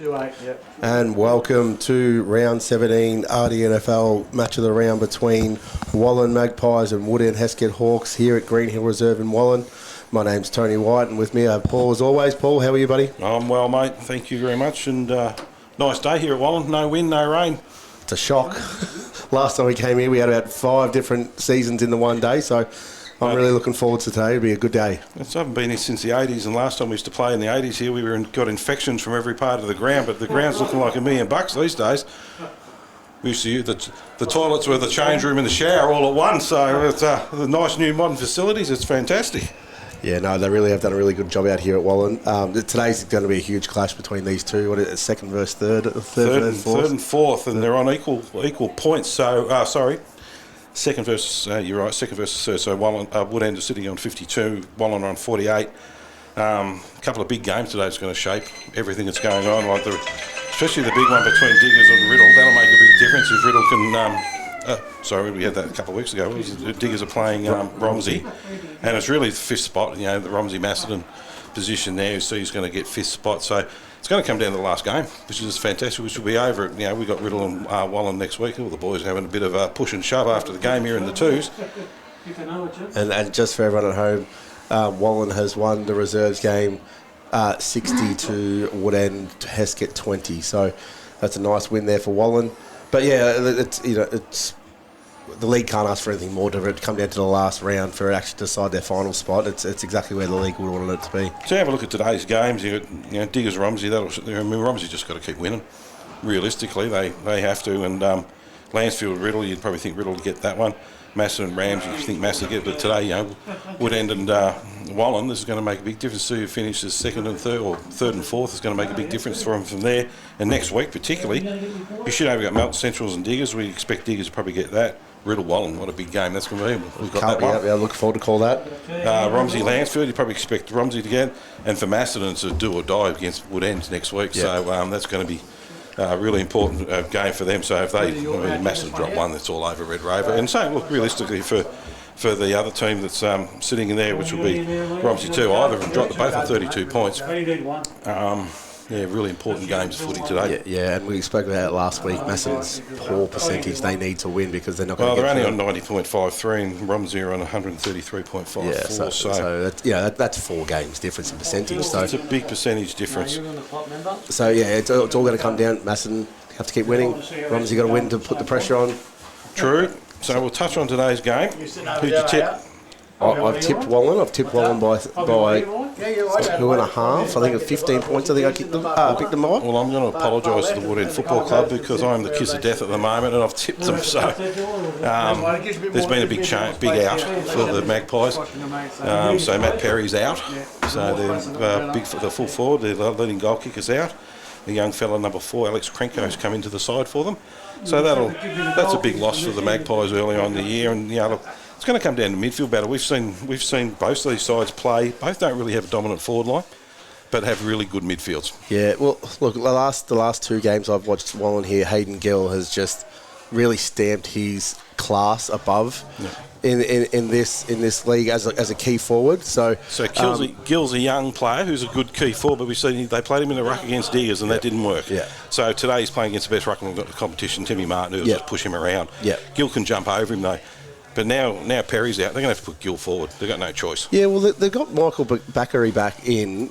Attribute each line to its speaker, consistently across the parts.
Speaker 1: 2-8, yep.
Speaker 2: And welcome to round 17 RDNFL match of the round between Wallan Magpies and Woodend Hesket Hawks here at Green Hill Reserve in Wallan. My name's Tony White, and with me I have Paul as always. Paul, how are you, buddy?
Speaker 3: I'm well, mate. Thank you very much. And nice day here at Wallan. No wind, no rain.
Speaker 2: It's a shock. Last time we came here, we had about 5 different seasons in the one day, so I'm really looking forward to today. It'll be a good day.
Speaker 3: I haven't been here since the 80s, and last time we used to play in the 80s here, we got infections from every part of the ground, but the ground's looking like $1 million these days. We used to use the toilets were the change room and the shower all at once, so it's the nice new modern facilities. It's fantastic.
Speaker 2: Yeah, no, they really have done a really good job out here at Wallan. Today's going to be a huge clash between these two. What is it, second versus third? Third
Speaker 3: and fourth, and they're on equal points. So, sorry. Second versus, you're right, second versus third. So Woodend is sitting on 52, Wallan on 48. A couple of big games today is going to shape everything that's going on, like especially the big one between Diggers and Riddle. That'll make a big difference if Riddle can... sorry, we had that a couple of weeks ago. Diggers are playing Romsey, and it's really the 5th spot, the Romsey-Macedon position there, so he's going to get 5th spot. So it's going to come down to the last game, which is fantastic, which will be over. We've got Riddle and Wallan next week. All the boys are having a bit of a push and shove after the game here in the twos.
Speaker 2: And just for everyone at home, Wallan has won the reserves game 60 to Woodend Hesket 20. So that's a nice win there for Wallan. But yeah, it's the league can't ask for anything more to come down to the last round for it actually to decide their final spot. It's exactly where the league would want it to be.
Speaker 3: So have a look at today's games. You got Diggers Romsey. Romsey just got to keep winning. Realistically, they have to. And Lansfield Riddle, you'd probably think Riddle would get that one. Macedon and Rams, you think Macedon get, but today, Woodend and Wallan, this is going to make a big difference. So you finish as second and third, or third and fourth, is going to make a big difference for them from there. And next week, particularly, you should have got Melton Centrals and Diggers. We expect Diggers to probably get that. Riddle Wallan, what a big game that's going to be. We've got that one.
Speaker 2: Yeah, look forward to call that.
Speaker 3: Romsey Lansfield, you probably expect Romsey to get, and for Macedon to do or die against Woodend next week. Yeah. So that's going to be a really important game for them. So if Macedon drop one, that's all over Red Rover. And so, look, realistically for the other team that's sitting in there, which will be Romsey 2, either of them dropped both at 32 points. Yeah, really important games of footy today.
Speaker 2: Yeah, and we spoke about it last week. Macedon's poor percentage, they need to win because they're not going to
Speaker 3: get they're only on 90.53 and Romsey are on 133.54.
Speaker 2: Yeah, so that's 4 games difference in percentage.
Speaker 3: It's a big percentage difference.
Speaker 2: So, yeah, it's all going to come down. Macedon have to keep winning. Romsey got to win to put the pressure on.
Speaker 3: True. So we'll touch on today's game. Who'd you tip?
Speaker 2: I've tipped Wallan. I've tipped Wallan by 2.5. I think at 15 points. I think I picked them by.
Speaker 3: Well, I'm going to apologise to the Woodend Football Club because I'm the kiss of death at the moment, and I've tipped them. So there's been a big out for the Magpies. So Matt Perry's out. So they're big for the full forward. They're leading goal kickers out. The young fella number 4, Alex Krenko's come into the side for them. So that's a big loss for the Magpies early on in the year, and it's going to come down to midfield battle. We've seen both of these sides play. Both don't really have a dominant forward line, but have really good midfields. Yeah, well, look, the last 2 games I've watched Wallan here, Hayden Gill has just really stamped his class above in this league as a key forward. So Gill's a young player who's a good key forward, but we've seen they played him in the ruck against Diggers and that didn't work. Yeah. So today he's playing against the best ruckman we've got in the competition, Timmy Martin, who'll just push him around. Yeah. Gill can jump over him though. But now Perry's out. They're going to have to put Gill forward. They've got no choice.
Speaker 2: Yeah, well, they've got Michael Bakary back in.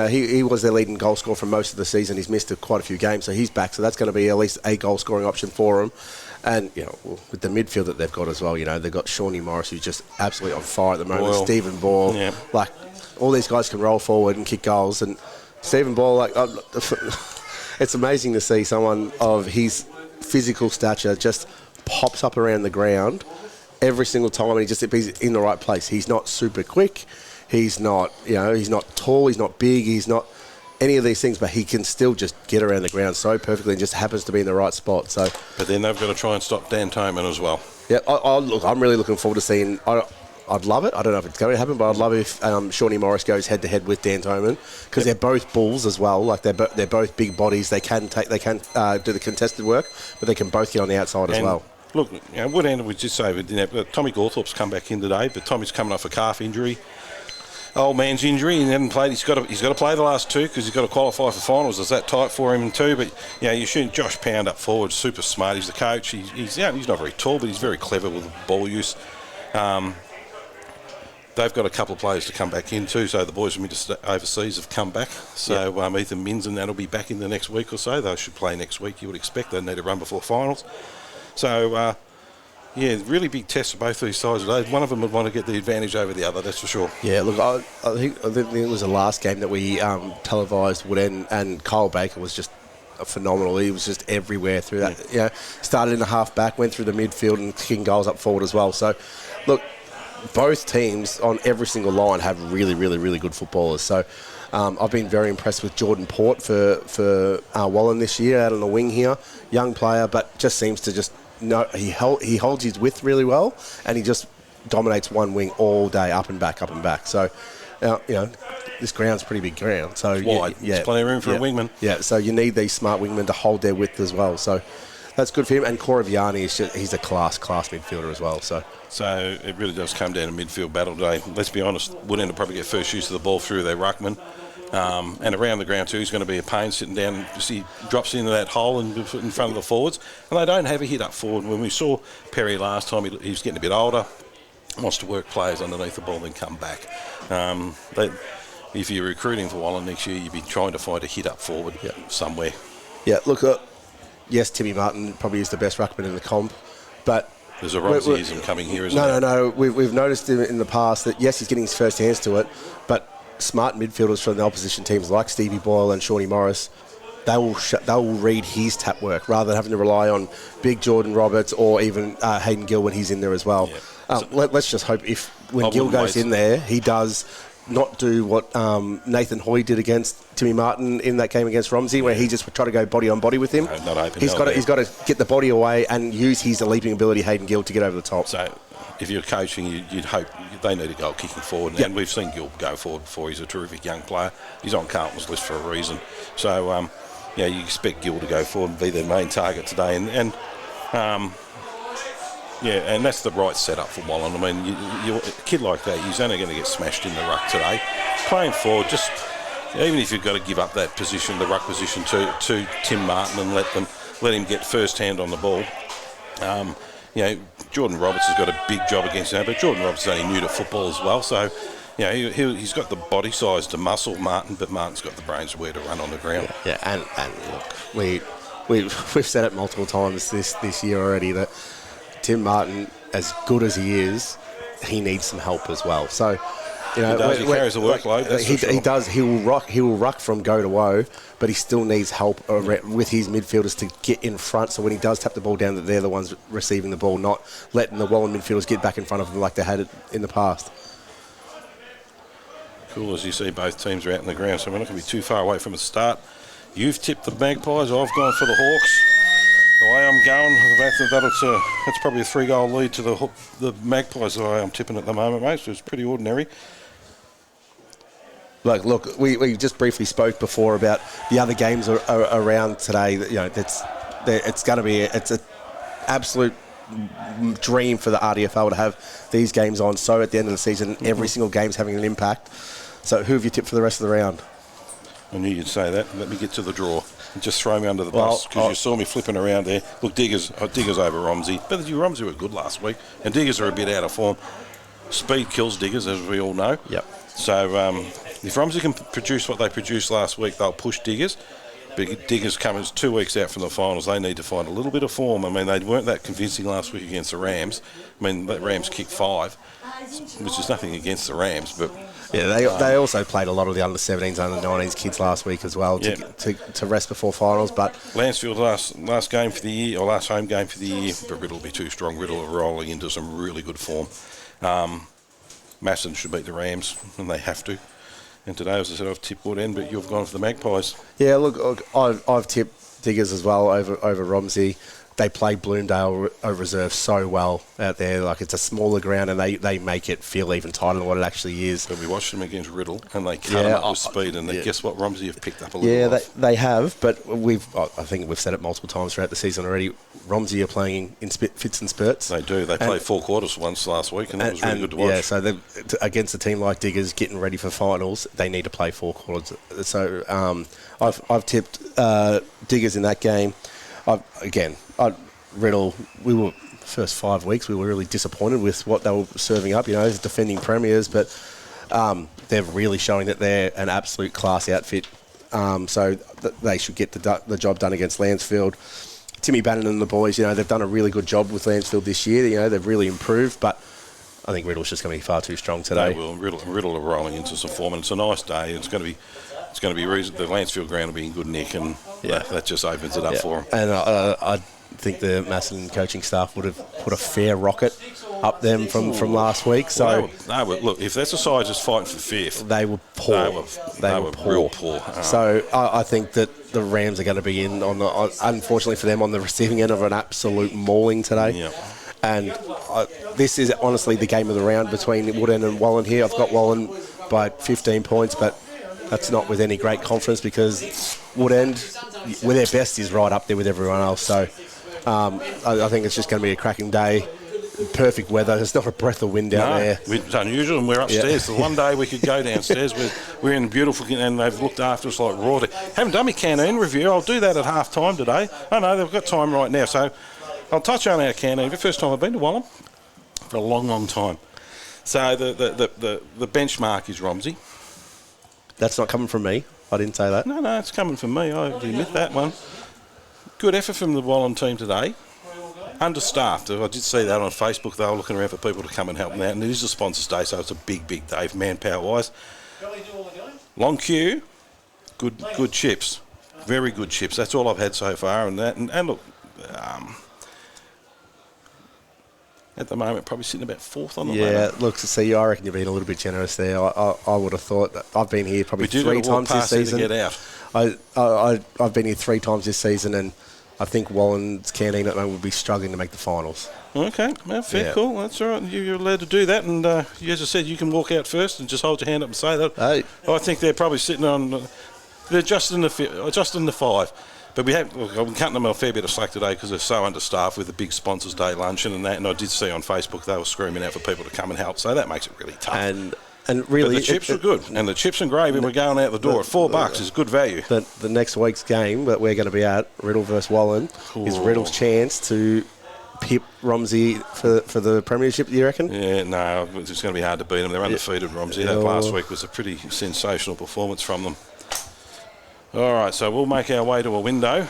Speaker 2: He was their leading goal scorer for most of the season. He's missed quite a few games, so he's back. So that's going to be at least a goal-scoring option for him. And, with the midfield that they've got as well, they've got Shawnee Morris, who's just absolutely on fire at the moment. Stephen Ball. Yeah. Like, all these guys can roll forward and kick goals. And Stephen Ball, it's amazing to see someone of his physical stature just pops up around the ground every single time, and he's in the right place. He's not super quick. He's not, he's not tall. He's not big. He's not any of these things, but he can still just get around the ground so perfectly and just happens to be in the right spot. So,
Speaker 3: but then they've got to try and stop Dan Toman as well.
Speaker 2: Yeah, I'm really looking forward to seeing. I'd love it. I don't know if it's going to happen, but I'd love if Shawnee Morris goes head to head with Dan Toman because they're both bulls as well. Like they're both big bodies. They can do the contested work, but they can both get on the outside as well.
Speaker 3: Look, Woodend, we just say, Tommy Gawthorpe's come back in today, but Tommy's coming off a calf injury. old man's injury. He hasn't played. He's got to play the last two because he's got to qualify for finals. It's that tight for him too. But you shoot Josh Pound up forward, super smart. He's the coach. He's not very tall, but he's very clever with the ball use. They've got a couple of players to come back in too, so the boys from overseas have come back. So Ethan Mins and that'll be back in the next week or so. They should play next week, you would expect. They need a run before finals. So, really big test for both these sides today. One of them would want to get the advantage over the other, that's for sure. Yeah, look, I think it was the last game that we televised Woodend, and Kyle Baker was just phenomenal. He was just everywhere through that. Started in the half back, went through the midfield and kicking goals up forward as well. So, look, both teams on every single line have really, really, really good footballers. So I've been very impressed with Jordan Port for Wallan this year out on the wing here. Young player, but just seems to he holds his width really well, and he just dominates one wing all day, up and back, up and back. So, this ground's pretty big ground. So it's wide. There's plenty of room for a wingman. Yeah,
Speaker 2: so you need these smart wingmen to hold their width as well. So that's good for him. And Coraviani, he's a class midfielder as well. So
Speaker 3: it really does come down to midfield battle today. Let's be honest, Woodend will probably get first use of the ball through their ruckman. And around the ground too, he's going to be a pain sitting down. He drops into that hole in front of the forwards. And they don't have a hit up forward. When we saw Perry last time, he was getting a bit older, wants to work players underneath the ball and then come back. If you're recruiting for Wallan next year, you'd be trying to find a hit up forward somewhere.
Speaker 2: Yeah, look, yes, Timmy Martin probably is the best ruckman in the comp, but
Speaker 3: there's a Romseyism coming here, isn't there?
Speaker 2: No. We've noticed in the past that, yes, he's getting his first hands to it, but smart midfielders from the opposition teams like Stevie Boyle and Shawnee Morris, they will read his tap work rather than having to rely on big Jordan Roberts or even Hayden Gill when he's in there as well. Yeah. Let's just hope when Gill goes in there, he does not do what Nathan Hoy did against Timmy Martin in that game against Romsey, where he just tried to go body on body with him.
Speaker 3: No, not open.
Speaker 2: He's got to get the body away and use his leaping ability, Hayden Gill, to get over the top.
Speaker 3: So if you're coaching, you'd hope they need a goal kicking forward. And we've seen Gill go forward before. He's a terrific young player. He's on Carlton's list for a reason. So, you expect Gill to go forward and be their main target today. And that's the right setup for Wallan. I mean, a kid like that, he's only going to get smashed in the ruck today. Playing forward, just even if you've got to give up that position, the ruck position, to Tim Martin and let him get first hand on the ball. Jordan Roberts has got a big job against him, but Jordan Roberts is only new to football as well. So, he's got the body size to muscle Martin, but Martin's got the brains where to run on the ground.
Speaker 2: Yeah, and look, we've said it multiple times this year already that Tim Martin, as good as he is, he needs some help as well. So,
Speaker 3: he carries the workload.
Speaker 2: He does. He will ruck from go to woe, but he still needs help with his midfielders to get in front. So when he does tap the ball down, that they're the ones receiving the ball, not letting the Wallan midfielders get back in front of him like they had it in the past.
Speaker 3: Cool, as you see, both teams are out in the ground, so we're not going to be too far away from the start. You've tipped the Magpies. I've gone for the Hawks. The way I'm going, that's probably a 3-goal lead to the Magpies. The way I'm tipping at the moment, mate. So it's pretty ordinary.
Speaker 2: Look, we just briefly spoke before about the other games around today. It's going to be it's an absolute dream for the RDFL to have these games on. So at the end of the season, every single game's having an impact. So who have you tipped for the rest of the round?
Speaker 3: I knew you'd say that. Let me get to the draw. Just throw me under the bus because you saw me flipping around there. Look, Diggers over Romsey. But Romsey were good last week, and Diggers are a bit out of form. Speed kills Diggers, as we all know.
Speaker 2: Yep.
Speaker 3: So if Romsey can produce what they produced last week, they'll push Diggers. But Diggers coming 2 weeks out from the finals, they need to find a little bit of form. I mean, they weren't that convincing last week against the Rams. I mean, the Rams kicked 5, which is nothing against the Rams, but...
Speaker 2: Yeah, they also played a lot of the under-17s, under-19s kids last week as well to rest before finals. But
Speaker 3: Lansfield last game for the year, or last home game for the year, but Riddle will be too strong. Riddle are rolling into some really good form. Masson should beat the Rams, and they have to. And today, as I said, I've tipped Woodend, but you've gone for the Magpies.
Speaker 2: Yeah, look, I've tipped Diggers as well over Romsey. they play Bloomdale Reserve so well out there. Like, it's a smaller ground, and they make it feel even tighter than what it actually is.
Speaker 3: But we watched them against Riddle, and they cut them up with speed, and guess what? Romsey have picked up a little.
Speaker 2: Yeah, they have, but I think we've said it multiple times throughout the season already. Romsey are playing in fits and spurts.
Speaker 3: They do. They played 4 quarters once last week, and that was really good to watch.
Speaker 2: Yeah, so against a team like Diggers getting ready for finals, they need to play 4 quarters. So I've tipped Diggers in that game. Riddle, we were first 5 weeks, we were really disappointed with what they were serving up, as defending premiers, but they're really showing that they're an absolute class outfit. So they should get the job done against Lansfield. Timmy Bannon and the boys, they've done a really good job with Lansfield this year. They've really improved, but I think Riddle's just going to be far too strong today.
Speaker 3: They will. Riddle are rolling into some form, and it's a nice day. It's going to be the Lansfield ground will be in good nick, and that just opens it up for them. And
Speaker 2: I think the Macedon coaching staff would have put a fair rocket up them from last week. So
Speaker 3: look, if that's a side just fighting for fifth,
Speaker 2: they were poor.
Speaker 3: They were real poor.
Speaker 2: So I think that the Rams are going to be in unfortunately for them, on the receiving end of an absolute mauling today.
Speaker 3: Yeah.
Speaker 2: And this is honestly the game of the round between Woodend and Wallan here. I've got Wallan by 15 points, but that's not with any great confidence, because Woodend, with their best, is right up there with everyone else. So I think it's just going to be a cracking day. Perfect weather. There's not a breath of wind out there.
Speaker 3: It's unusual, and we're upstairs. So one day we could go downstairs. We're in beautiful, and they've looked after us like royalty. Haven't done my canteen review. I'll do that at half time today. I know they've got time right now, so I'll touch on our canteen. The first time I've been to Wallan for a long, long time. So the benchmark is Romsey.
Speaker 2: That's not coming from me. I didn't say that.
Speaker 3: No, it's coming from me. I admit that one. Good effort from the Wallan team today. Understaffed. I did see that on Facebook. They were looking around for people to come and help them out. And it is a sponsors day, so it's a big, big day manpower-wise. Long queue. Good chips. Very good chips. That's all I've had so far. And look, at the moment, probably sitting about 4th on the ladder.
Speaker 2: Yeah, look, see, I reckon you're being a little bit generous there. I would have thought that I've been here probably 3 times this season.
Speaker 3: To get out.
Speaker 2: I've been here 3 times this season, and I think Wallan's canteen at the moment would be struggling to make the finals.
Speaker 3: Okay, well, fair, cool. That's all right. You're allowed to do that, and as I said, you can walk out first and just hold your hand up and say that.
Speaker 2: Hey.
Speaker 3: I think they're probably sitting on. They're just in the 5. But I'm cutting them a fair bit of slack today because they're so understaffed with the big sponsors day luncheon and that. And I did see on Facebook they were screaming out for people to come and help, so that makes it really tough.
Speaker 2: And really,
Speaker 3: but the chips were good, and the chips and gravy were going out the door at $4 is good value.
Speaker 2: The next week's game that we're going to be at, Riddle versus Wallan, is Riddle's chance to pip Romsey for the premiership. You reckon?
Speaker 3: Yeah, no, it's going to be hard to beat them. They're undefeated, Romsey. That last week was a pretty sensational performance from them. All right, so we'll make our way to a window.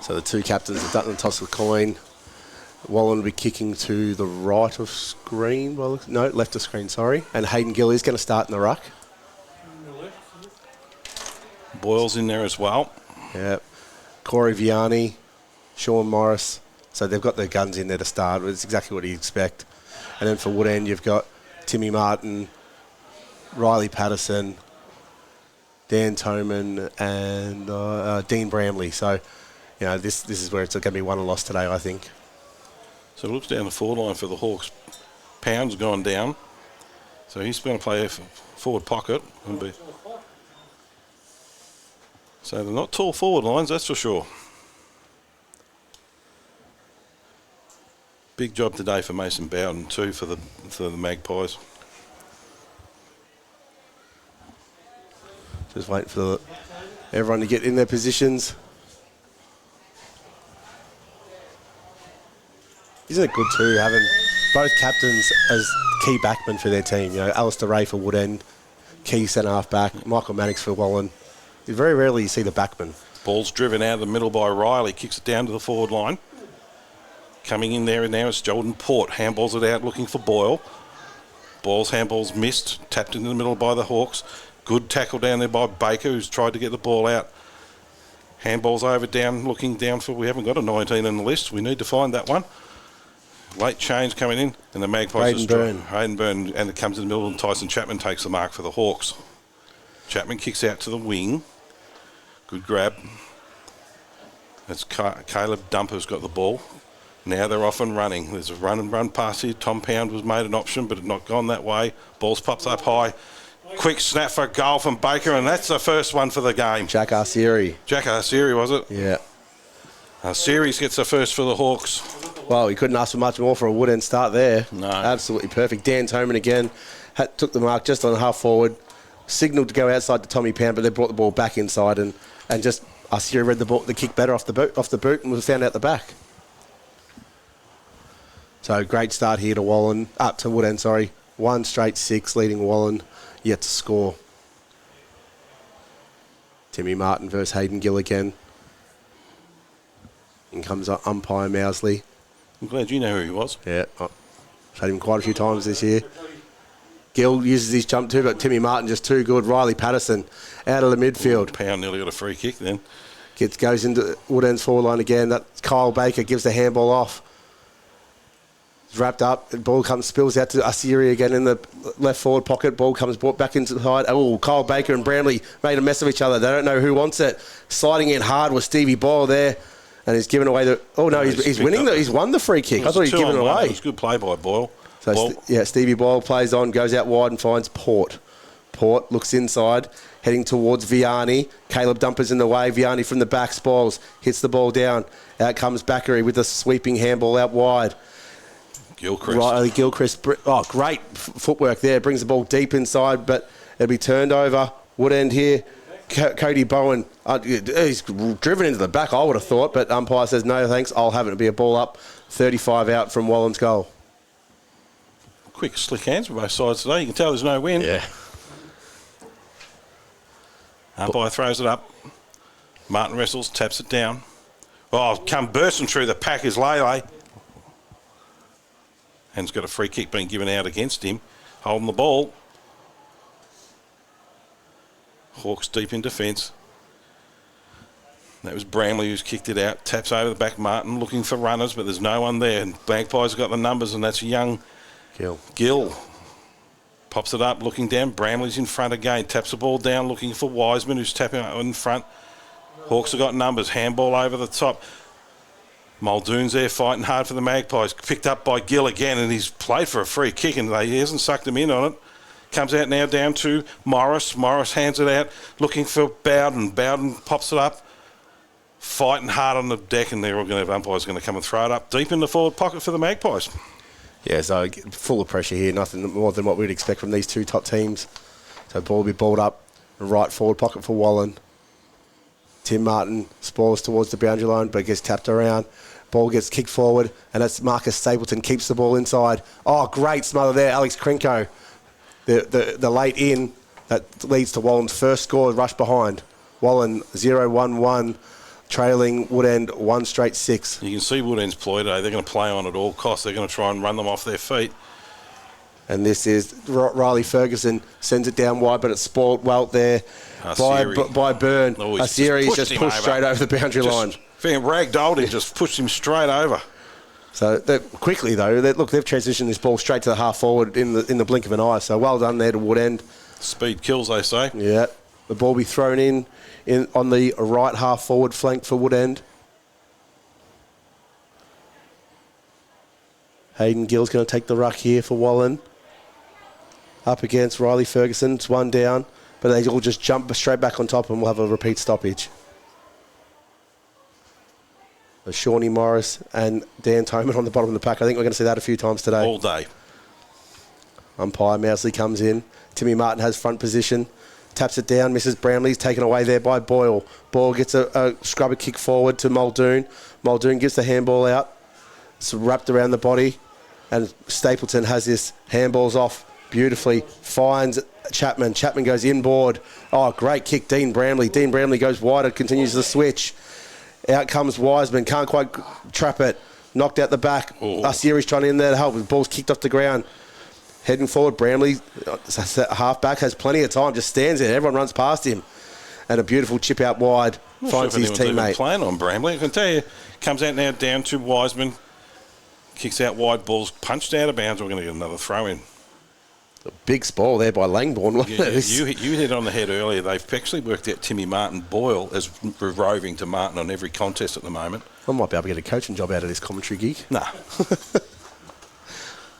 Speaker 2: So the 2 captains have done the toss of the coin. Wallan will be kicking to the right of screen. Left of screen, sorry. And Hayden Gill is going to start in the ruck.
Speaker 3: Boyle's in there as well.
Speaker 2: Yeah. Corey Vianney, Sean Morris. So they've got their guns in there to start. It's exactly what you expect. And then for Woodend, you've got Timmy Martin, Riley Patterson, Dan Toman, and Dean Bramley. So, this is where it's going to be won or lost today, I think.
Speaker 3: So it looks down the forward line for the Hawks. Pound's gone down. So he's going to play a forward pocket. So they're not tall forward lines, that's for sure. Big job today for Mason Bowden too for the Magpies.
Speaker 2: Just waiting for everyone to get in their positions. Isn't it good too, having both captains as key backmen for their team? Alistair Ray for Woodend, key centre-half back, Michael Mannix for Wallan. Very rarely you see the backman.
Speaker 3: Ball's driven out of the middle by Riley, kicks it down to the forward line. Coming in there and now is Jordan Port. Handballs it out looking for Boyle. Handball's missed, tapped in the middle by the Hawks. Good tackle down there by Baker, who's tried to get the ball out. Handball's over down, looking down for, we haven't got a 19 on the list. We need to find that one. Late change coming in, and the Magpies Hayden Byrne, and it comes in the middle, and Tyson Chapman takes the mark for the Hawks. Chapman kicks out to the wing. Good grab. It's Caleb Dumper's got the ball. Now they're off and running. There's a run pass here. Tom Pound was made an option, but had not gone that way. Ball's pops up high. Quick snap for a goal from Baker, and that's the first one for the game.
Speaker 2: Jack Arsieri.
Speaker 3: Jack Arsieri, was it?
Speaker 2: Yeah.
Speaker 3: Arsieri gets the first for the Hawks.
Speaker 2: Well, he couldn't ask for much more for a Woodend start there.
Speaker 3: No.
Speaker 2: Absolutely perfect. Dan Toman again took the mark just on half forward. Signalled to go outside to Tommy Pound, but they brought the ball back inside and just Arsieri read the kick better off the boot and was found out the back. So great start here to Wallan, up to Woodend, sorry. 1 straight 6 leading Wallan, yet to score. Timmy Martin versus Hayden Gill again. In comes umpire Mousley.
Speaker 3: I'm glad you know who he was.
Speaker 2: Yeah, I've had him quite a few times this year. Gill uses his jump too, but Timmy Martin just too good. Riley Patterson out of the midfield.
Speaker 3: Pound nearly got a free kick then.
Speaker 2: Goes into Woodend's forward line again. That Kyle Baker gives the handball off. It's wrapped up. The ball spills out to Arsieri again in the left forward pocket. Ball comes brought back into the side. Oh, Kyle Baker and Bramley made a mess of each other. They don't know who wants it. Sliding in hard was Stevie Boyle there. And he's given away the... Oh, no, he's winning. He's won the free kick. I thought he'd given it away.
Speaker 3: It was a good play by Boyle.
Speaker 2: So, Stevie Boyle plays on, goes out wide and finds Port. Port looks inside, heading towards Vianney. Caleb Dumper's in the way. Vianney from the back spoils. Hits the ball down. Out comes Backery with a sweeping handball out wide.
Speaker 3: Gilchrist.
Speaker 2: Riley Gilchrist. Oh, great footwork there. Brings the ball deep inside, but it'll be turned over. Woodend here. Cody Bowen, he's driven into the back, I would have thought, but umpire says, no, thanks, I'll have it. It'll be a ball up, 35 out from Wallan's goal.
Speaker 3: Quick, slick hands from both sides today. You can tell there's no wind.
Speaker 2: Yeah.
Speaker 3: Umpire throws it up. Martin wrestles, taps it down. Oh, come bursting through the pack is Lele. And he's got a free kick being given out against him. Holding the ball. Hawks deep in defence. That was Bramley who's kicked it out. Taps over the back. Martin looking for runners, but there's no one there. And Magpies got the numbers, and that's a young Gill. Pops it up, looking down. Bramley's in front again. Taps the ball down, looking for Wiseman, who's tapping up in front. Hawks have got numbers. Handball over the top. Muldoon's there fighting hard for the Magpies. Picked up by Gill again, and he's played for a free kick, and he hasn't sucked him in on it. Comes out now down to Morris. Morris hands it out, looking for Bowden. Bowden pops it up, fighting hard on the deck, and they're all going to have umpires going to come and throw it up deep in the forward pocket for the Magpies.
Speaker 2: Yeah, so full of pressure here. Nothing more than what we'd expect from these two top teams. So ball will be balled up, right forward pocket for Wallan. Tim Martin spoils towards the boundary line, but gets tapped around. Ball gets kicked forward, and that's Marcus Stapleton keeps the ball inside. Oh, great smother there, Alex Krenko. The late in that leads to Wallan's first score, rush behind. Wallan 0-1-1, trailing Woodend 1 straight 6.
Speaker 3: You can see Woodend's ploy today. They're going to play on at all costs. They're going to try and run them off their feet.
Speaker 2: And this is Riley Ferguson sends it down wide, but it's spoiled well there by Byrne. Arsieri just pushed straight over the boundary line.
Speaker 3: Ragdolled him, just pushed him straight over.
Speaker 2: So quickly though, they've transitioned this ball straight to the half forward in the blink of an eye. So well done there to Woodend.
Speaker 3: Speed kills, they say.
Speaker 2: Yeah, the ball be thrown in on the right half forward flank for Woodend. Hayden Gill's going to take the ruck here for Wallan. Up against Riley Ferguson. It's one down, but they all just jump straight back on top, and we'll have a repeat stoppage. Shawnee Morris and Dan Toman on the bottom of the pack. I think we're going to see that a few times today.
Speaker 3: All day.
Speaker 2: Umpire Mousley comes in. Timmy Martin has front position. Taps it down. Mrs. Bramley's taken away there by Boyle. Boyle gets a scrubber kick forward to Muldoon. Muldoon gives the handball out. It's wrapped around the body. And Stapleton has this handballs off beautifully. Finds Chapman. Chapman goes inboard. Oh, great kick, Dean Bramley. Dean Bramley goes wider, continues the switch. Out comes Wiseman, can't quite trap it. Knocked out the back. Arsieri's trying in there to help. The ball's kicked off the ground. Heading forward, Bramley, half-back, has plenty of time, just stands there. Everyone runs past him. And a beautiful chip out wide, finds his teammate.
Speaker 3: Playing on Bramley, I can tell you. Comes out now down to Wiseman. Kicks out wide, ball's punched out of bounds. We're going to get another throw in.
Speaker 2: A big spoil there by Langbourne.
Speaker 3: You hit it on the head earlier. They've actually worked out Timmy Martin Boyle as roving to Martin on every contest at the moment.
Speaker 2: I might be able to get a coaching job out of this commentary gig.
Speaker 3: Nah.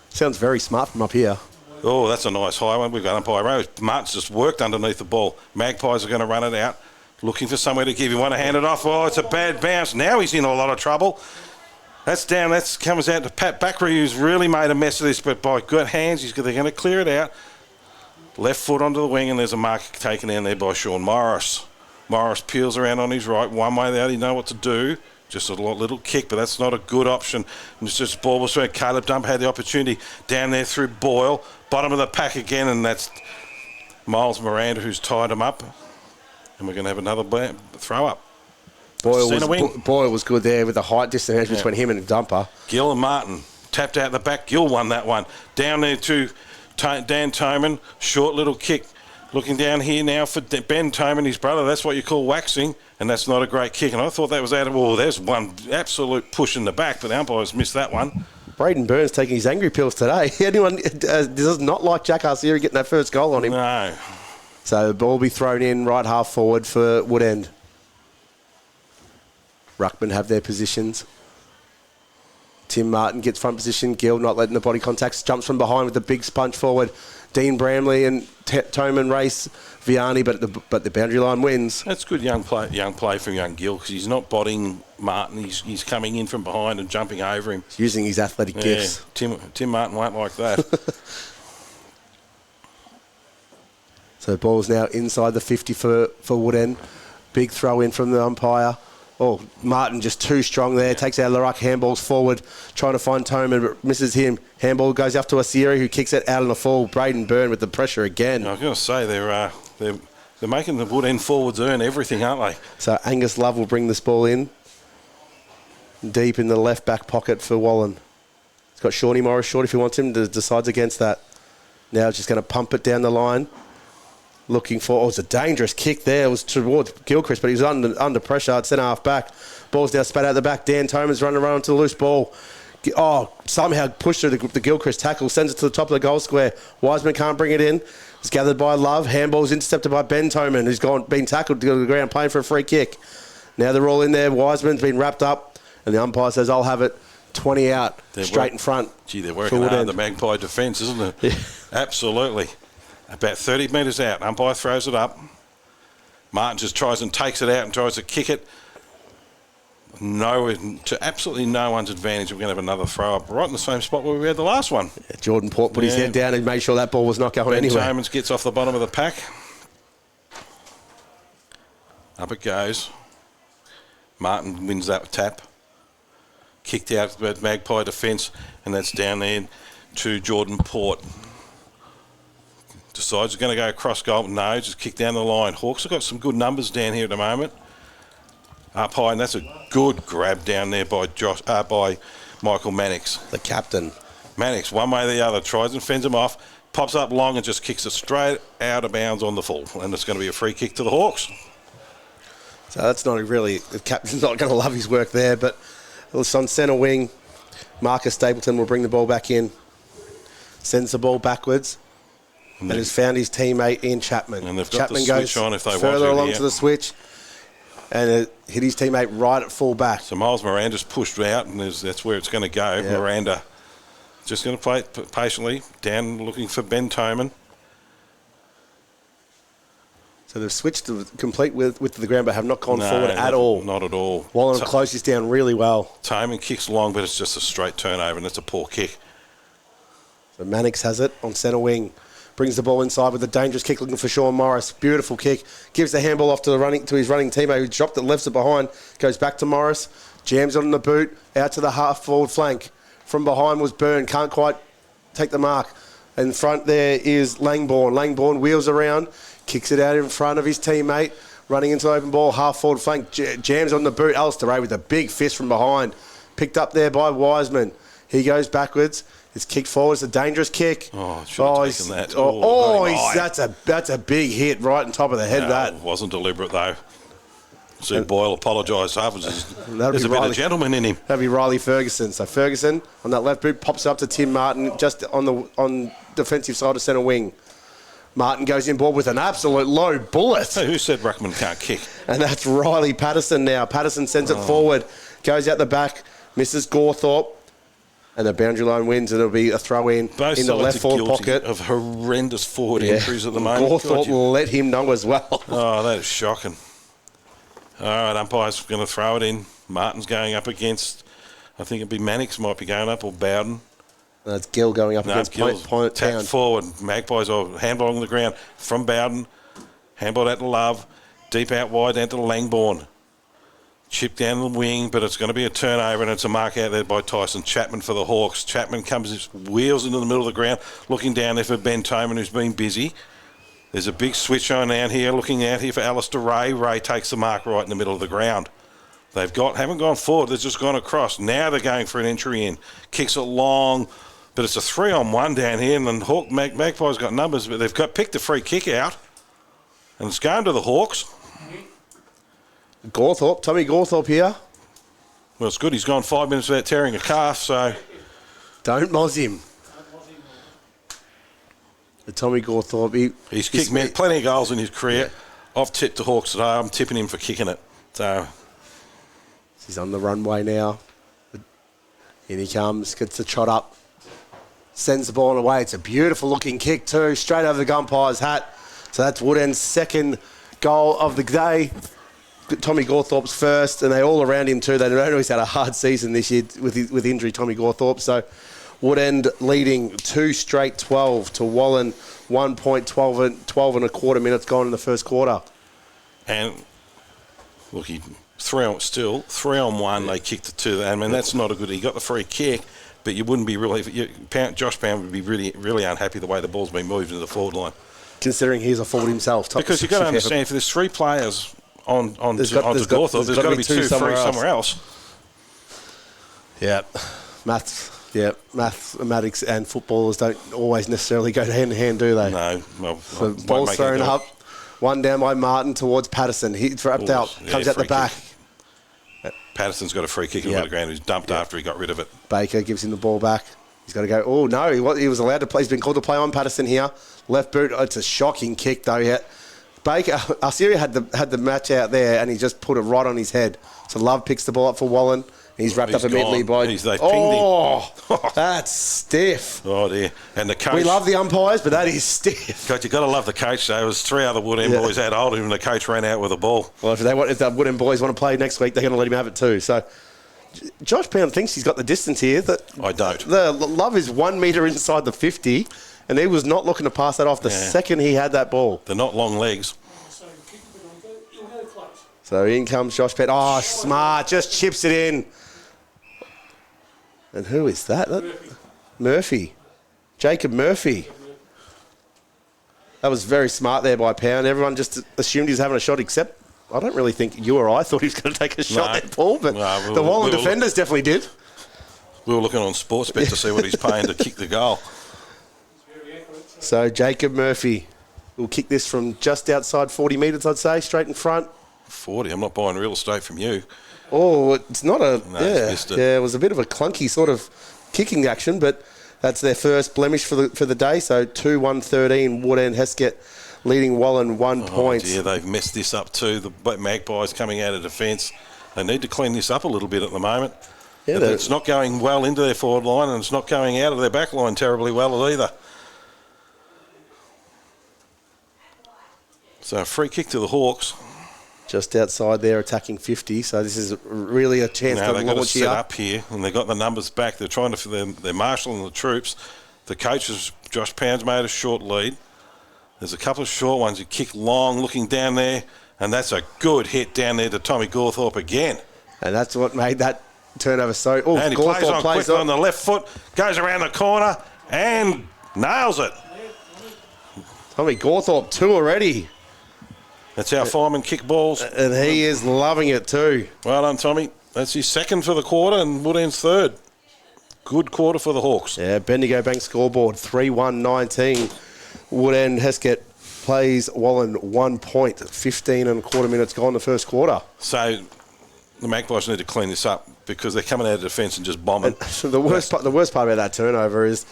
Speaker 2: Sounds very smart from up here.
Speaker 3: Oh, that's a nice high one. We've got umpire Rose. Martin's just worked underneath the ball. Magpies are going to run it out. Looking for somewhere to give him one to hand it off. Oh, it's a bad bounce. Now he's in a lot of trouble. That's down. That comes out to Pat Backery, who's really made a mess of this, but by good hands, they're going to clear it out. Left foot onto the wing, and there's a mark taken in there by Sean Morris. Morris peels around on his right. One way out, he know what to do. Just a little kick, but that's not a good option. And it's just ball was where Caleb Dump had the opportunity down there through Boyle. Bottom of the pack again, and that's Miles Miranda who's tied him up. And we're going to have another throw up.
Speaker 2: Boyle was good there with the height disadvantage between him and Dumper.
Speaker 3: Gill and Martin tapped out the back. Gill won that one. Down there to Dan Toman. Short little kick. Looking down here now for Ben Toman, his brother. That's what you call waxing, and that's not a great kick. And I thought that was out of... Oh, there's one absolute push in the back, but the umpires missed that one.
Speaker 2: Braden Burns taking his angry pills today. Anyone does not like Jack Arcieri getting that first goal on him.
Speaker 3: No.
Speaker 2: So the ball will be thrown in right half forward for Woodend. Ruckman have their positions. Tim Martin gets front position. Gill not letting the body contacts. Jumps from behind with the big sponge forward. Dean Bramley and Toman race Vianney, but the boundary line wins.
Speaker 3: That's good young play from young Gill, because he's not bodying Martin. He's coming in from behind and jumping over him.
Speaker 2: He's using his athletic gifts.
Speaker 3: Tim Martin won't like that.
Speaker 2: So ball's now inside the 50 for Woodend. Big throw in from the umpire. Oh, Martin just too strong there. Takes out Laruck. Handballs forward. Trying to find Toman, but misses him. Handball goes up to Arcieri, who kicks it out on the fall. Braden Byrne with the pressure again.
Speaker 3: I was going to say, they're making the Woodend forwards earn everything, aren't they?
Speaker 2: So Angus Love will bring this ball in. Deep in the left back pocket for Wallan. He's got Shawnee Morris short if he wants him. Decides against that. Now it's just going to pump it down the line. Looking for... Oh, it's a dangerous kick there. It was towards Gilchrist, but he was under pressure at centre half back. Ball's now spat out the back. Dan Toman's running around to the loose ball. Oh, somehow pushed through the Gilchrist tackle. Sends it to the top of the goal square. Wiseman can't bring it in. It's gathered by Love. Handball's intercepted by Ben Toman, who's been tackled to go to the ground, playing for a free kick. Now they're all in there. Wiseman's been wrapped up, and the umpire says, I'll have it. 20 out, straight in front.
Speaker 3: Gee, they're working hard the Magpie defence, isn't it?
Speaker 2: Yeah.
Speaker 3: Absolutely. About 30 metres out. Umpire throws it up. Martin just tries and takes it out and tries to kick it. No, to absolutely no one's advantage. We're going to have another throw up right in the same spot where we had the last one.
Speaker 2: Yeah, Jordan Port put his head down and made sure that ball was not going anywhere.
Speaker 3: Tomans gets off the bottom of the pack. Up it goes. Martin wins that tap. Kicked out the Magpie defence, and that's down there to Jordan Port. Decides he's going to go across goal. No, just kick down the line. Hawks have got some good numbers down here at the moment. Up high, and that's a good grab down there by by Michael Mannix.
Speaker 2: The captain.
Speaker 3: Mannix, one way or the other, tries and fends him off, pops up long and just kicks it straight out of bounds on the full. And it's going to be a free kick to the Hawks.
Speaker 2: So that's not really... The captain's not going to love his work there, but it's on centre wing. Marcus Stapleton will bring the ball back in. Sends the ball backwards. And has found his teammate Ian Chapman.
Speaker 3: And they've got
Speaker 2: Chapman
Speaker 3: the switch on if they want to.
Speaker 2: Further along to the switch. And it hit his teammate right at full back.
Speaker 3: So Miles Miranda's pushed out, and that's where it's going to go. Yep. Miranda just going to play it patiently. Down looking for Ben Toman.
Speaker 2: So they've switched to complete width to the ground, but have not gone forward at all.
Speaker 3: Not at all.
Speaker 2: Wallan closed this down really well.
Speaker 3: Toman kicks long, but it's just a straight turnover, and it's a poor kick.
Speaker 2: So Mannix has it on centre wing. Brings the ball inside with a dangerous kick, looking for Sean Morris. Beautiful kick. Gives the handball off to his running teammate, who dropped it, left it behind. Goes back to Morris. Jams on the boot. Out to the half forward flank. From behind was Byrne. Can't quite take the mark. In front there is Langbourne. Langbourne wheels around. Kicks it out in front of his teammate. Running into the open ball. Half forward flank. Jams on the boot. Alistair Ray with a big fist from behind. Picked up there by Wiseman. He goes backwards. It's kicked forward. It's a dangerous kick.
Speaker 3: Oh, should have taken that.
Speaker 2: That's a big hit right on top of the head. That
Speaker 3: wasn't deliberate though. See Boyle apologised afterwards. There's a bit of gentleman in him.
Speaker 2: That'd be Riley Ferguson. So Ferguson on that left boot pops up to Tim Martin just on defensive side of centre wing. Martin goes in ball with an absolute low bullet.
Speaker 3: Hey, who said Ruckman can't kick?
Speaker 2: And that's Riley Patterson now. Patterson sends it forward, goes out the back, misses Gawthorpe, and the boundary line wins. It'll be a throw in the left forward pocket.
Speaker 3: Of horrendous forward entries at the moment.
Speaker 2: Gawthorpe will let him know as well.
Speaker 3: Oh, that is shocking. All right, umpire's going to throw it in. Martin's going up against, I think it'd be Mannix might be going up, or Bowden.
Speaker 2: That's Gill going up against Point
Speaker 3: Tap
Speaker 2: Town.
Speaker 3: forward. Magpies are handball on the ground from Bowden. Handball out to Love. Deep out wide down to Langbourne. Chip down the wing, but it's going to be a turnover, and it's a mark out there by Tyson Chapman for the Hawks. Chapman comes, wheels into the middle of the ground, looking down there for Ben Toman, who's been busy. There's a big switch on down here, looking out here for Alistair Ray. Ray takes the mark right in the middle of the ground. Haven't gone forward, they've just gone across. Now they're going for an entry in. Kicks it long, but it's a 3-on-1 down here, and then Magpies got numbers, but they've picked a free kick out, and it's going to the Hawks.
Speaker 2: Gawthorpe, Tommy Gawthorpe here.
Speaker 3: Well, it's good. He's gone 5 minutes without tearing a calf, so...
Speaker 2: Don't moz him. Tommy Gawthorpe,
Speaker 3: he's kicked plenty of goals in his career. Yeah. I've tipped the Hawks today. I'm tipping him for kicking it. So
Speaker 2: he's on the runway now. In he comes, gets the trot up, sends the ball away. It's a beautiful looking kick too, straight over the umpire's hat. So that's Woodend's second goal of the day. Tommy Gawthorpe's first, and they all around him too. They know he's had a hard season this year with injury, Tommy Gawthorpe. So Woodend leading 2 straight 12 to Wallan, 1 point, 12 and a quarter minutes gone in the first quarter.
Speaker 3: And look, 3-on-1, they kicked it to them. I mean, that's not a good... He got the free kick, but you wouldn't be really... Josh Pound would be really, really unhappy the way the ball's been moved into the forward line.
Speaker 2: Considering he's a forward himself.
Speaker 3: Because you've got to understand, if there's 3 players on Gawthorpe, there's got to be 2 free somewhere else.
Speaker 2: Yeah. Mathematics and footballers don't always necessarily go hand in hand, do they?
Speaker 3: No. Well,
Speaker 2: so ball's thrown up. One down by Martin towards Patterson. He's wrapped out, comes out the back.
Speaker 3: Patterson's got a free kick on the ground. He's dumped after he got rid of it.
Speaker 2: Baker gives him the ball back. He's got to go. Oh, no, he was allowed to play. He's been called to play on Patterson here. Left boot. It's a shocking kick, though. Yeah. Baker, Arceria had the match out there, and he just put it right on his head. So Love picks the ball up for Wallan. He's wrapped up immediately by...
Speaker 3: They've pinged him.
Speaker 2: That's stiff.
Speaker 3: Oh, dear. And the coach...
Speaker 2: We love the umpires, but that is stiff.
Speaker 3: God, you've got to love the coach, though. There was 3 other Woodend boys out hold him, and the coach ran out with the ball.
Speaker 2: Well, if the Woodend boys want to play next week, they're going to let him have it too. So Josh Pound thinks he's got the distance here.
Speaker 3: I don't.
Speaker 2: The Love is 1 metre inside the 50, and he was not looking to pass that off the second he had that ball.
Speaker 3: They're not long legs.
Speaker 2: So in comes Josh Pound. Oh, smart. Just chips it in. And who is that? Murphy. Jacob Murphy. That was very smart there by Pound. Everyone just assumed he was having a shot, except I don't really think you or I thought he was going to take a shot at Paul, but the Wallan defenders definitely did.
Speaker 3: We were looking on Sportsbet to see what he's paying to kick the goal.
Speaker 2: So Jacob Murphy will kick this from just outside 40 metres, I'd say, straight in front.
Speaker 3: 40? I'm not buying real estate from you.
Speaker 2: Oh, it's not a...
Speaker 3: No,
Speaker 2: it was a bit of a clunky sort of kicking action, but that's their first blemish for the day. So 2-1-13, Woodend Hesket leading Wallan 1 point.
Speaker 3: Yeah, they've messed this up too. The Magpies coming out of defence. They need to clean this up a little bit at the moment. Yeah, it's not going well into their forward line, and it's not going out of their back line terribly well either. So a free kick to the Hawks.
Speaker 2: Just outside there, attacking 50. So this is really a chance to launch here.
Speaker 3: They've got to set up here, and they've got the numbers back. They're trying to... They're marshalling the troops. The coaches, Josh Pound's made a short lead. There's a couple of short ones. You kick long, looking down there, and that's a good hit down there to Tommy Gawthorpe again.
Speaker 2: And that's what made that turnover so... Oh,
Speaker 3: and he plays on the left foot, goes around the corner, and nails it.
Speaker 2: Tommy Gawthorpe, 2 already.
Speaker 3: That's how firemen kick balls.
Speaker 2: And he is loving it too.
Speaker 3: Well done, Tommy. That's his second for the quarter and Woodend's third. Good quarter for the Hawks.
Speaker 2: Yeah, Bendigo Bank scoreboard, 3-1-19. Woodend Hesket plays Wallan 1 point, 15 and a quarter minutes gone in the first quarter.
Speaker 3: So the Magpies need to clean this up because they're coming out of defence and just bombing.
Speaker 2: And the worst part about that turnover is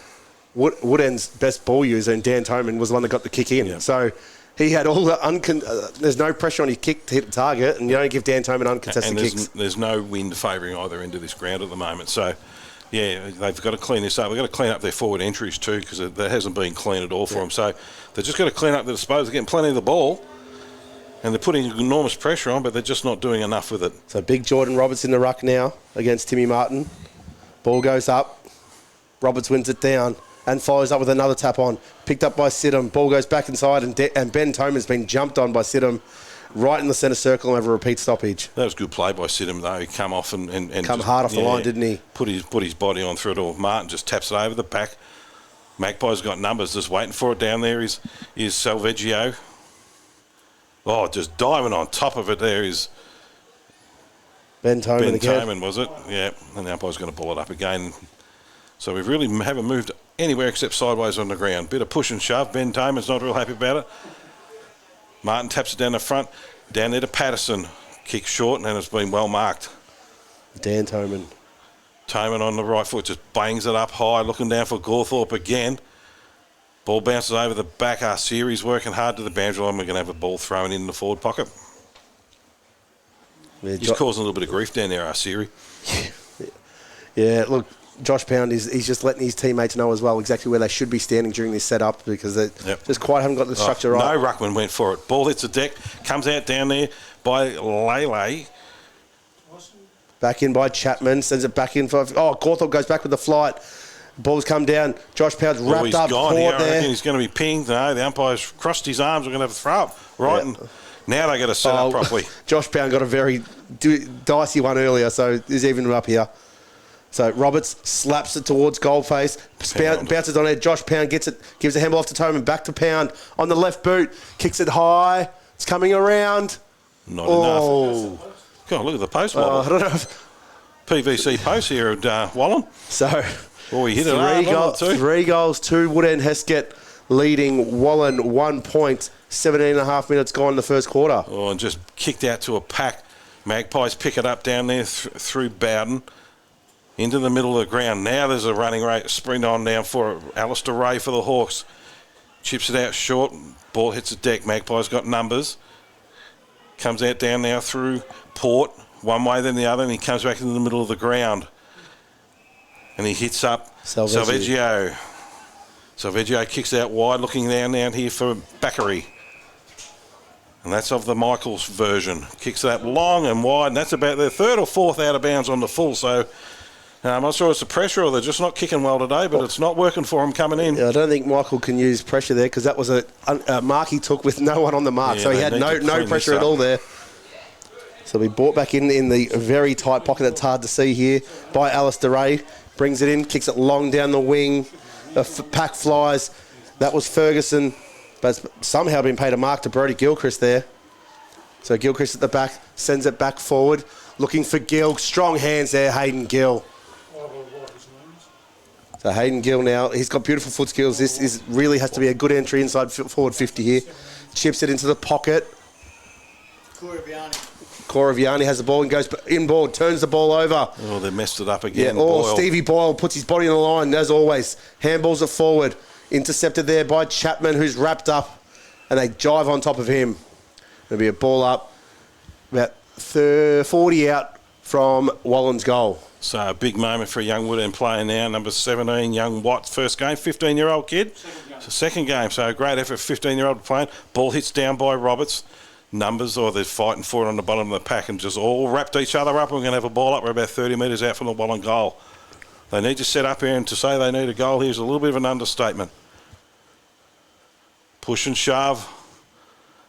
Speaker 2: Woodend's best ball user, and Dan Toman was the one that got the kick in. So he had all the there's no pressure on his kick to hit the target, and you don't give Dan Toman uncontested kicks.
Speaker 3: There's no wind favouring either end of this ground at the moment. So, yeah, they've got to clean this up. They've got to clean up their forward entries too, because that hasn't been clean at all for them. So they've just got to clean up the disposal. They're getting plenty of the ball, and they're putting enormous pressure on, but they're just not doing enough with it.
Speaker 2: So big Jordan Roberts in the ruck now against Timmy Martin. Ball goes up. Roberts wins it down and follows up with another tap on. Picked up by Sidham. Ball goes back inside, and Ben Toman's been jumped on by Sidham right in the centre circle and have a repeat stoppage.
Speaker 3: That was good play by Sidham, though. He come off and
Speaker 2: come hard off the line, didn't he?
Speaker 3: Put his body on through it all. Martin just taps it over the back. Magpie's got numbers, just waiting for it down there. Is Salveggio. Oh, just diving on top of it there is
Speaker 2: Ben Toman.
Speaker 3: Ben Toman, was it? Yeah, and the umpire's going to pull it up again. So we really haven't moved anywhere except sideways on the ground. Bit of push and shove. Ben Toman's not real happy about it. Martin taps it down the front. Down there to Patterson. Kick short, and it's been well marked.
Speaker 2: Dan Toman.
Speaker 3: Toman on the right foot just bangs it up high, looking down for Gawthorpe again. Ball bounces over the back. Our series working hard to the boundary line. We're going to have a ball thrown in the forward pocket. Yeah, he's causing a little bit of grief down there, our series.
Speaker 2: Yeah, look, Josh Pound he's just letting his teammates know as well exactly where they should be standing during this setup, because they just quite haven't got the structure right.
Speaker 3: No, Ruckman went for it. Ball hits the deck, comes out down there by Lele.
Speaker 2: Back in by Chapman, sends it back in for... Oh, Gawthorpe goes back with the flight. Ball's come down. Josh Pound's wrapped up.
Speaker 3: Gone here. I
Speaker 2: there.
Speaker 3: reckon he's going to be pinged. No, the umpire's crossed his arms. We're going to have a throw up. Right, and now they got to set up properly.
Speaker 2: Josh Pound got a very dicey one earlier, so he's even up here. So Roberts slaps it towards Goldface, bounces on it. Josh Pound gets it, gives a handball off to Toman, back to Pound on the left boot, kicks it high. It's coming around.
Speaker 3: Not enough. God, look at the post model.
Speaker 2: I don't know if...
Speaker 3: PVC post here at Wallan.
Speaker 2: So...
Speaker 3: we hit it
Speaker 2: 3 goals, 2 Woodend Hesket leading Wallan 1 point. 17.5 minutes gone in the first quarter.
Speaker 3: Oh, and just kicked out to a pack. Magpies pick it up down there through Bowden into the middle of the ground. Now there's a running rate sprint on down for Alistair Ray for the Hawks. Chips it out short. Ball hits the deck. Magpies got numbers. Comes out down now through Port, one way then the other, and he comes back into the middle of the ground. And he hits up Salveggio. Salveggio kicks out wide, looking down here for Bakary. And that's of the Michaels version. Kicks that long and wide, and that's about their third or fourth out of bounds on the full. So I'm not sure it's the pressure or they're just not kicking well today, but it's not working for them coming in.
Speaker 2: Yeah, I don't think Michael can use pressure there, because that was a mark he took with no one on the mark. So he had no pressure at all there. So we brought back in the very tight pocket that's hard to see here by Alistair Ray. Brings it in, kicks it long down the wing. The pack flies. That was Ferguson, but it's somehow been paid a mark to Brodie Gilchrist there. So Gilchrist at the back, sends it back forward. Looking for Gill. Strong hands there, Hayden Gill. So Hayden Gill now, he's got beautiful foot skills. This really has to be a good entry inside forward 50 here. Chips it into the pocket. Cora Vianney has the ball and goes inboard, turns the ball over.
Speaker 3: Oh, they messed it up again.
Speaker 2: Yeah, Stevie Boyle puts his body on the line, as always. Handballs it forward. Intercepted there by Chapman, who's wrapped up, and they jive on top of him. There'll be a ball up, about 40 out from Wallan's goal.
Speaker 3: So a big moment for a young Woodend player now, number 17, young Watt, first game, 15-year-old kid. Second game, so a great effort, 15-year-old playing. Ball hits down by Roberts. Numbers, or they're fighting for it on the bottom of the pack and just all wrapped each other up. We're going to have a ball up. We're about 30 metres out from the Wallan goal. They need to set up here, and to say they need a goal here is a little bit of an understatement. Push and shove.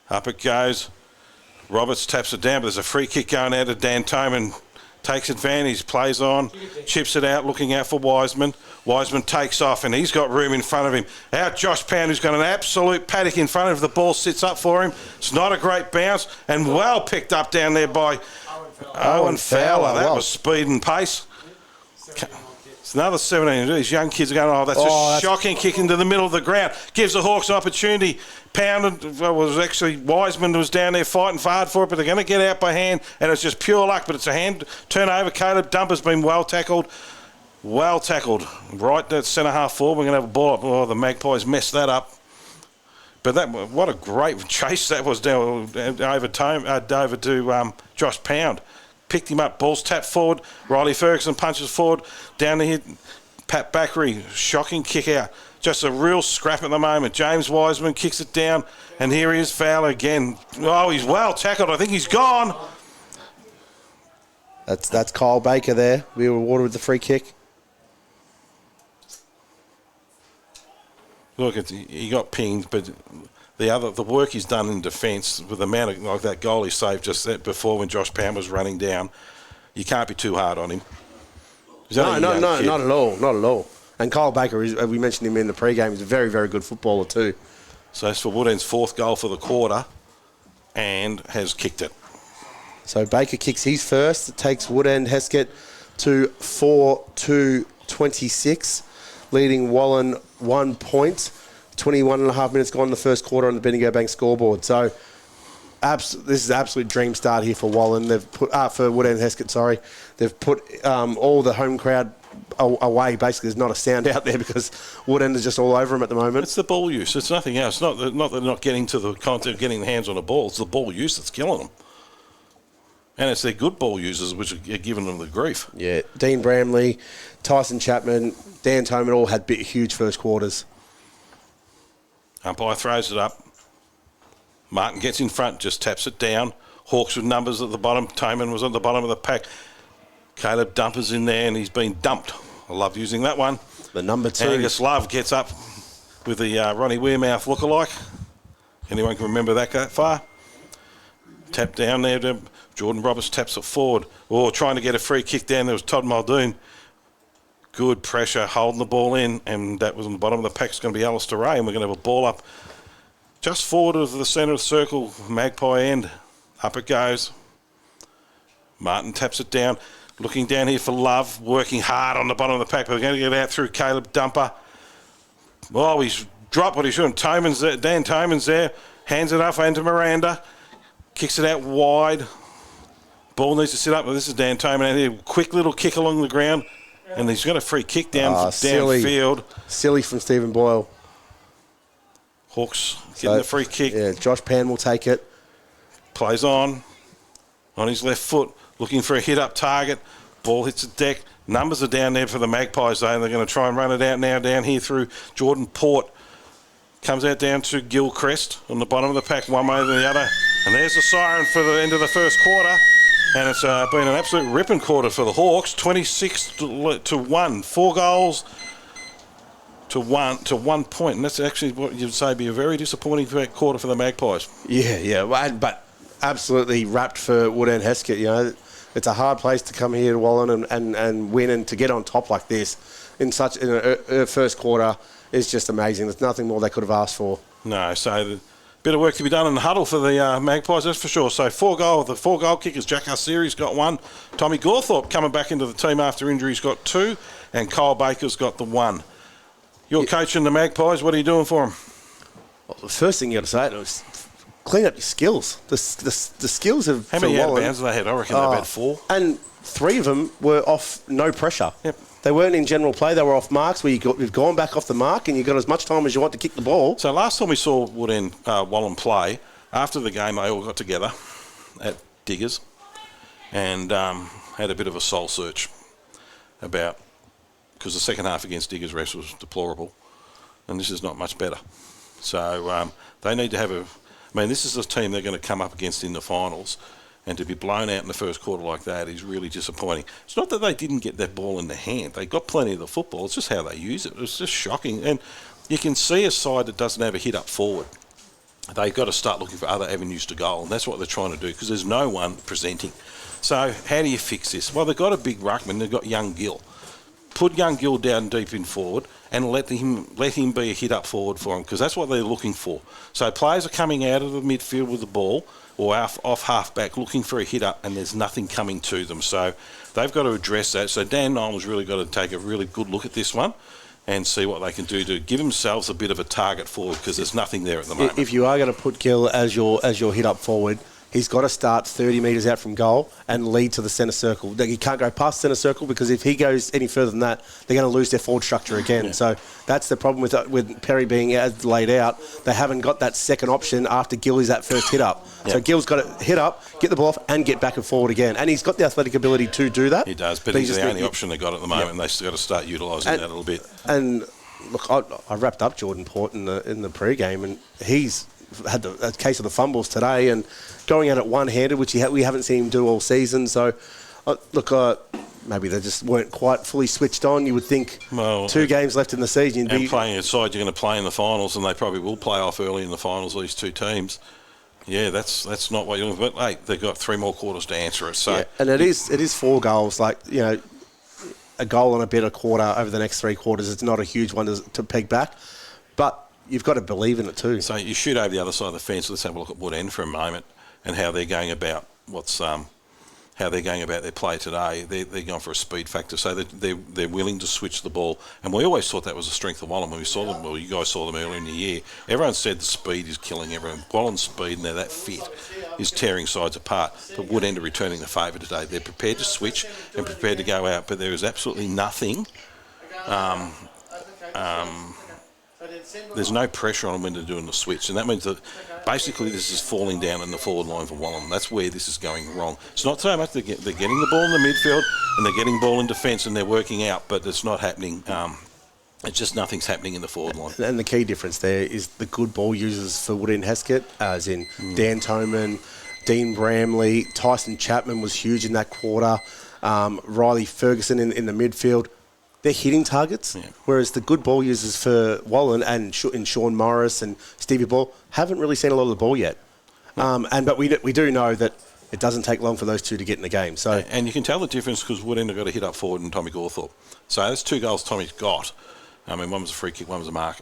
Speaker 3: Up it goes. Roberts taps it down, but there's a free kick going out of Dan Toman. Takes advantage, plays on, chips it out, looking out for Wiseman. Wiseman takes off, and he's got room in front of him. Out Josh Pound, who's got an absolute paddock in front of him. The ball sits up for him. It's not a great bounce, and well picked up down there by Owen Fowler. That was speed and pace. It's another 17. These young kids are going, that's a shocking kick into the middle of the ground. Gives the Hawks an opportunity. Pounded, was actually Wiseman was down there fighting hard for it, but they're going to get out by hand, and it's just pure luck. But it's a hand turnover. Caleb Dumper's been well tackled. Well tackled. Right at centre half forward. We're going to have a ball up. Oh, the Magpies messed that up. But what a great chase that was down over to Josh Pound. Picked him up. Ball's tapped forward. Riley Ferguson punches forward. Down the hit. Pat Backery. Shocking kick out. Just a real scrap at the moment. James Wiseman kicks it down. And here he is, Fowler again. Oh, he's well tackled. I think he's gone.
Speaker 2: That's Kyle Baker there. We rewarded with the free kick.
Speaker 3: Look, he got pinged, but the work he's done in defence with the amount of like that goal he saved just before when Josh Pound was running down, you can't be too hard on him.
Speaker 2: No, not at all, not at all. And Kyle Baker, we mentioned him in the pre-game, he's a very, very good footballer too.
Speaker 3: So that's for Woodend's 4th goal for the quarter, and has kicked it.
Speaker 2: So Baker kicks his first. It takes Woodend Hesket to 4-2-26, leading Wallan 1 point. 21 and a half minutes gone in the first quarter on the Bendigo Bank scoreboard. So this is an absolute dream start here for Wallan. They've put for Woodend Hesket. Sorry, they've put all the home crowd away. Basically, there's not a sound out there because Woodend is just all over them at the moment.
Speaker 3: It's the ball use. It's nothing else. Not that they're not getting to the content, getting their hands on the ball. It's the ball use that's killing them. And it's their good ball users which are giving them the grief.
Speaker 2: Yeah, Dean Bramley, Tyson Chapman, Dan Toman all had huge first quarters.
Speaker 3: Umpire throws it up. Martin gets in front, just taps it down. Hawks with numbers at the bottom. Toman was on the bottom of the pack. Caleb Dumper's in there and he's been dumped. I love using that one.
Speaker 2: The number 2.
Speaker 3: Angus Love gets up with the Ronnie Weirmouth lookalike. Anyone can remember that far? Tap down there. Jordan Roberts taps it forward. Oh, trying to get a free kick down. There was Todd Muldoon. Good pressure, holding the ball in, and that was on the bottom of the pack. It's going to be Alistair Ray, and we're going to have a ball up just forward of the centre of the circle, Magpie end. Up it goes. Martin taps it down. Looking down here for Love, working hard on the bottom of the pack. But we're going to get out through Caleb Dumper. Oh, he's dropped what he should. Toman's there. Dan Toman's there. Hands it off into Miranda. Kicks it out wide. Ball needs to sit up. Well, this is Dan Toman out here. Quick little kick along the ground. And he's got a free kick downfield.
Speaker 2: Silly from Stephen Boyle.
Speaker 3: Hawks getting the free kick.
Speaker 2: Yeah, Josh Pan will take it.
Speaker 3: Plays on his left foot, looking for a hit-up target. Ball hits the deck. Numbers are down there for the Magpies, though, and they're going to try and run it out now down here through Jordan Port. Comes out down to Gilchrist on the bottom of the pack, one way or the other. And there's the siren for the end of the first quarter. And it's been an absolute ripping quarter for the Hawks, 26-1, 4 goals to 1 point. And that's actually what you'd say be a very disappointing quarter for the Magpies.
Speaker 2: Yeah, but absolutely wrapped for Woodend Hesket. You know, it's a hard place to come here to Wallan and win, and to get on top like this in a first quarter is just amazing. There's nothing more they could have asked for.
Speaker 3: No, so bit of work to be done in the huddle for the Magpies, that's for sure. So the 4-goal kickers, Jack Arceri's got 1. Tommy Gawthorpe coming back into the team after injury's got 2. And Kyle Baker's got the 1. You're coaching the Magpies, what are you doing for them?
Speaker 2: Well, the first thing you got to say is clean up your skills. The skills of
Speaker 3: How many out-of-bounds have they had? I reckon they've had 4.
Speaker 2: And 3 of them were off no pressure.
Speaker 3: Yep.
Speaker 2: They weren't in general play, they were off marks where you've gone back off the mark and you've got as much time as you want to kick the ball.
Speaker 3: So last time we saw Wallan play, after the game they all got together at Diggers and had a bit of a soul search about, because the second half against Diggers rest was deplorable and this is not much better. So they need to have this is the team they're going to come up against in the finals. And to be blown out in the first quarter like that is really disappointing. It's not that they didn't get that ball in the hand. They got plenty of the football. It's just how they use it. It's just shocking. And you can see a side that doesn't have a hit up forward. They've got to start looking for other avenues to goal. And that's what they're trying to do because there's no one presenting. So how do you fix this? Well, they've got a big ruckman. They've got young Gill. Put young Gill down deep in forward and let him be a hit up forward for them because that's what they're looking for. So players are coming out of the midfield with the ball or off half-back looking for a hit-up and there's nothing coming to them. So they've got to address that. So Dan Nolan's really got to take a really good look at this one and see what they can do to give themselves a bit of a target forward because there's nothing there at the moment.
Speaker 2: If you are going to put Gill as your hit-up forward, he's got to start 30 metres out from goal and lead to the centre circle. He can't go past centre circle because if he goes any further than that, they're going to lose their forward structure again. Yeah. So that's the problem with Perry being as laid out. They haven't got that second option after Gill is that first hit up. Yeah. So Gill's got to hit up, get the ball off, and get back and forward again. And he's got the athletic ability to do that.
Speaker 3: He does, but he's the only option they've got at the moment, and they've got to start utilising that a little bit.
Speaker 2: And look, I wrapped up Jordan Port in the pre-game, and he's had a case of the fumbles today and going at it one-handed, which we haven't seen him do all season. So, maybe they just weren't quite fully switched on. You would think 2 games left in the season.
Speaker 3: And playing a side you're going to play in the finals, and they probably will play off early in the finals, these 2 teams. Yeah, that's not what you're looking for. But, hey, they've got 3 more quarters to answer it. So, yeah.
Speaker 2: And it is 4 goals, like, you know, a goal and a bit a quarter over the next 3 quarters. It's not a huge one to peg back. But you've got to believe in it too.
Speaker 3: So you shoot over the other side of the fence. Let's have a look at Wood End for a moment and how they're going about how they're going about their play today. They're going for a speed factor, so they're willing to switch the ball. And we always thought that was the strength of Wallan when we saw them. Well, you guys saw them earlier in the year. Everyone said the speed is killing everyone. Wallan's speed and they're that fit is tearing sides apart. But Wood End are returning the favour today. They're prepared to switch and prepared to go out, but there is absolutely nothing. There's no pressure on them when they're doing the switch, and that means that basically this is falling down in the forward line for Wallan. That's where this is going wrong. It's not so much they're getting the ball in the midfield and they're getting ball in defence and they're working out, but it's not happening. It's just nothing's happening in the forward line.
Speaker 2: And the key difference there is the good ball users for Wood End Hesket, as in Dan Toman, Dean Bramley, Tyson Chapman was huge in that quarter, Riley Ferguson in the midfield. They're hitting targets, whereas the good ball users for Wallan and Sean Morris and Stevie Ball haven't really seen a lot of the ball yet. But we do know that it doesn't take long for those 2 to get in the game. So
Speaker 3: and you can tell the difference because Wood End have got to hit up forward and Tommy Gawthorpe. So that's 2 goals Tommy's got. I mean, one was a free kick, one was a mark.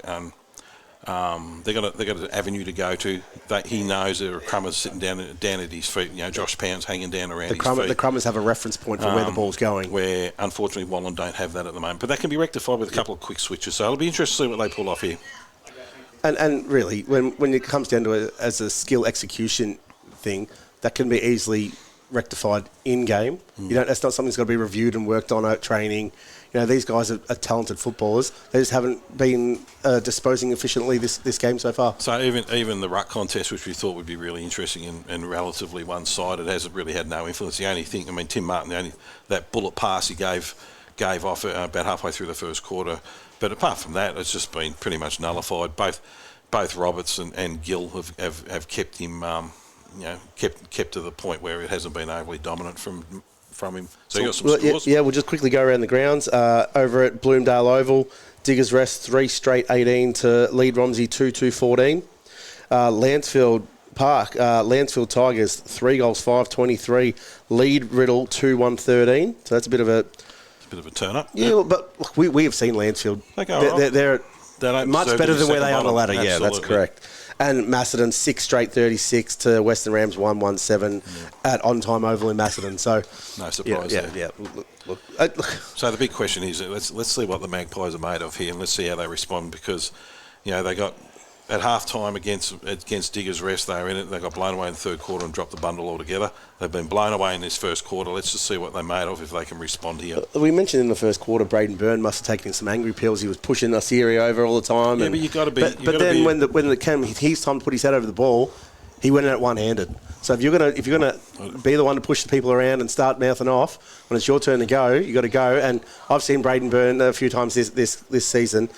Speaker 3: They've got an avenue to go to. He knows there are Crummers sitting down at his feet. You know, Josh Pound's hanging down around his feet.
Speaker 2: The Crummers have a reference point for where the ball's going.
Speaker 3: Where, unfortunately, Wallan don't have that at the moment. But that can be rectified with a couple of quick switches. So it'll be interesting to see what they pull off here.
Speaker 2: And really, when it comes down to it as a skill execution thing, that can be easily rectified in-game. That's not something that's got to be reviewed and worked on at training. You know, these guys are talented footballers. They just haven't been disposing efficiently this game so far.
Speaker 3: So even the ruck contest, which we thought would be really interesting and relatively one-sided, hasn't really had no influence. The only thing, I mean, Tim Martin, that bullet pass he gave off about halfway through the first quarter. But apart from that, it's just been pretty much nullified. Both Roberts and Gill have kept him, kept to the point where it hasn't been overly dominant from him. So you got some scores?
Speaker 2: Yeah, we'll just quickly go around the grounds. Over at Bloomdale Oval, Diggers Rest 3 straight 18 to lead Romsey 2-2-14. Lansfield Park, Lansfield Tigers 3 goals 5-23, lead Riddle 2-1-13. So that's a bit of a
Speaker 3: turn up.
Speaker 2: Yeah, but look, we have seen Lansfield. They're much better than where they are on the ladder. Absolutely. Yeah, that's correct. And Macedon 6 straight 36 to Western Rams 1-1-7 at On Time Oval in Macedon. So
Speaker 3: no surprise there.
Speaker 2: Yeah. Look.
Speaker 3: So the big question is let's see what the Magpies are made of here, and let's see how they respond, because they got at half time against Diggers Rest, they were in it. They got blown away in the third quarter and dropped the bundle altogether. They've been blown away in this first quarter. Let's just see what they're made of if they can respond here.
Speaker 2: We mentioned in the first quarter, Braden Byrne must have taken some angry pills. He was pushing Asiri over all the time.
Speaker 3: Yeah, but you got to be.
Speaker 2: But then when it came his time to put his head over the ball, he went in at one-handed. So if you're gonna be the one to push the people around and start mouthing off, when it's your turn to go, you got to go. And I've seen Braden Byrne a few times this season,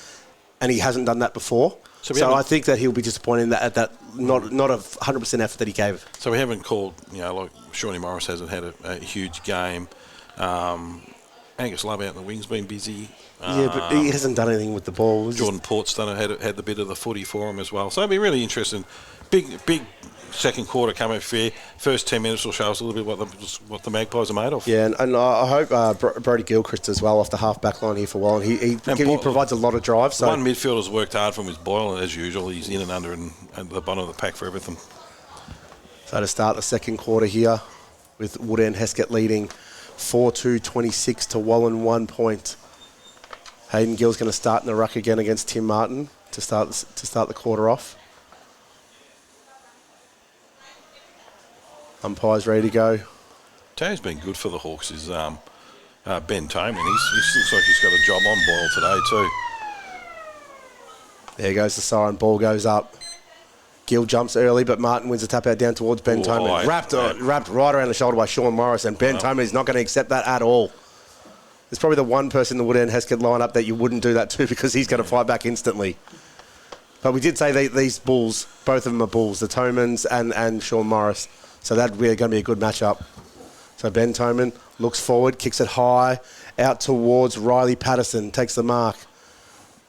Speaker 2: and he hasn't done that before. So I think that he'll be disappointed at that not a 100% effort that he gave.
Speaker 3: So we haven't called, like Shawnee Morris hasn't had a huge game. Angus Love out in the wing's been busy.
Speaker 2: But he hasn't done anything with the ball.
Speaker 3: Jordan Port's had the bit of the footy for him as well. So it'll be really interesting. Big second quarter coming fair. First 10 minutes will show us a little bit what the Magpies are made of.
Speaker 2: Yeah, and I hope Brody Gilchrist as well off the half-back line here for Wallan. He provides a lot of drive. So
Speaker 3: one midfielder's worked hard from his Boyle, and as usual, he's in and under and at the bottom of the pack for everything.
Speaker 2: So to start the second quarter here with Wood End Hesket leading 4-2-26 to Wallan 1 point. Hayden Gill's going to start in the ruck again against Tim Martin to start the quarter off. Umpire's ready to go.
Speaker 3: Tony's been good for the Hawks is Ben Toman. He looks like he's got a job on Boyle today too.
Speaker 2: There goes the siren. Ball goes up. Gill jumps early, but Martin wins the tap out down towards Ben Toman. Wrapped right around the shoulder by Sean Morris, and Ben Toman is not going to accept that at all. There's probably the one person in the Woodend Hesket lineup that you wouldn't do that to because he's going to fight back instantly. But we did say these bulls, both of them are bulls, the Tomans and Sean Morris. So that's going to be a good matchup. So Ben Toman looks forward, kicks it high, out towards Riley Patterson, takes the mark.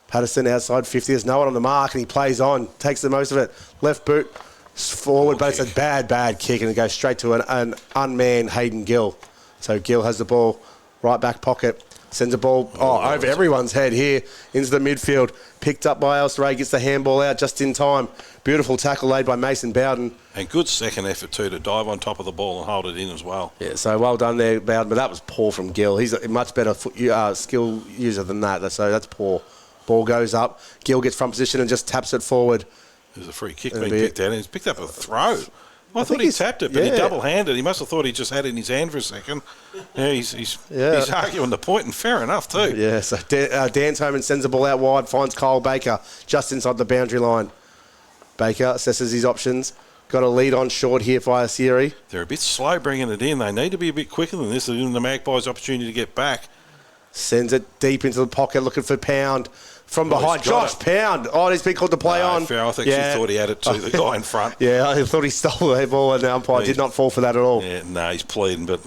Speaker 2: Patterson outside 50, there's no one on the mark, and he plays on, takes the most of it. Left boot, forward, but it's a bad kick, and it goes straight to an unmanned Hayden Gill. So Gill has the ball, right back pocket, sends a ball over everyone's head here into the midfield. Picked up by Elstray, gets the handball out just in time. Beautiful tackle laid by Mason Bowden.
Speaker 3: And good second effort too to dive on top of the ball and hold it in as well.
Speaker 2: Yeah, so well done there, Bowden, but that was poor from Gill. He's a much better skill user than that, so that's poor. Ball goes up. Gill gets front position and just taps it forward.
Speaker 3: There's a free kick being picked out, and he's picked up a throw. I thought he tapped it, but he double-handed. He must have thought he just had it in his hand for a second. Yeah, he's arguing the point, and fair enough too. Yeah, so
Speaker 2: Dan Toman sends the ball out wide, finds Kyle Baker just inside the boundary line. Baker assesses his options. Got a lead on short here via Siri.
Speaker 3: They're a bit slow bringing it in. They need to be a bit quicker than this, giving the Magpies opportunity to get back.
Speaker 2: Sends it deep into the pocket, looking for Pound. From behind, Josh Pound. Oh, he's been called to play on.
Speaker 3: Fair. I think he thought he had it to the guy in front.
Speaker 2: Yeah, I thought he stole the ball, and the umpire did not fall for that at all.
Speaker 3: Yeah, no, he's pleading, but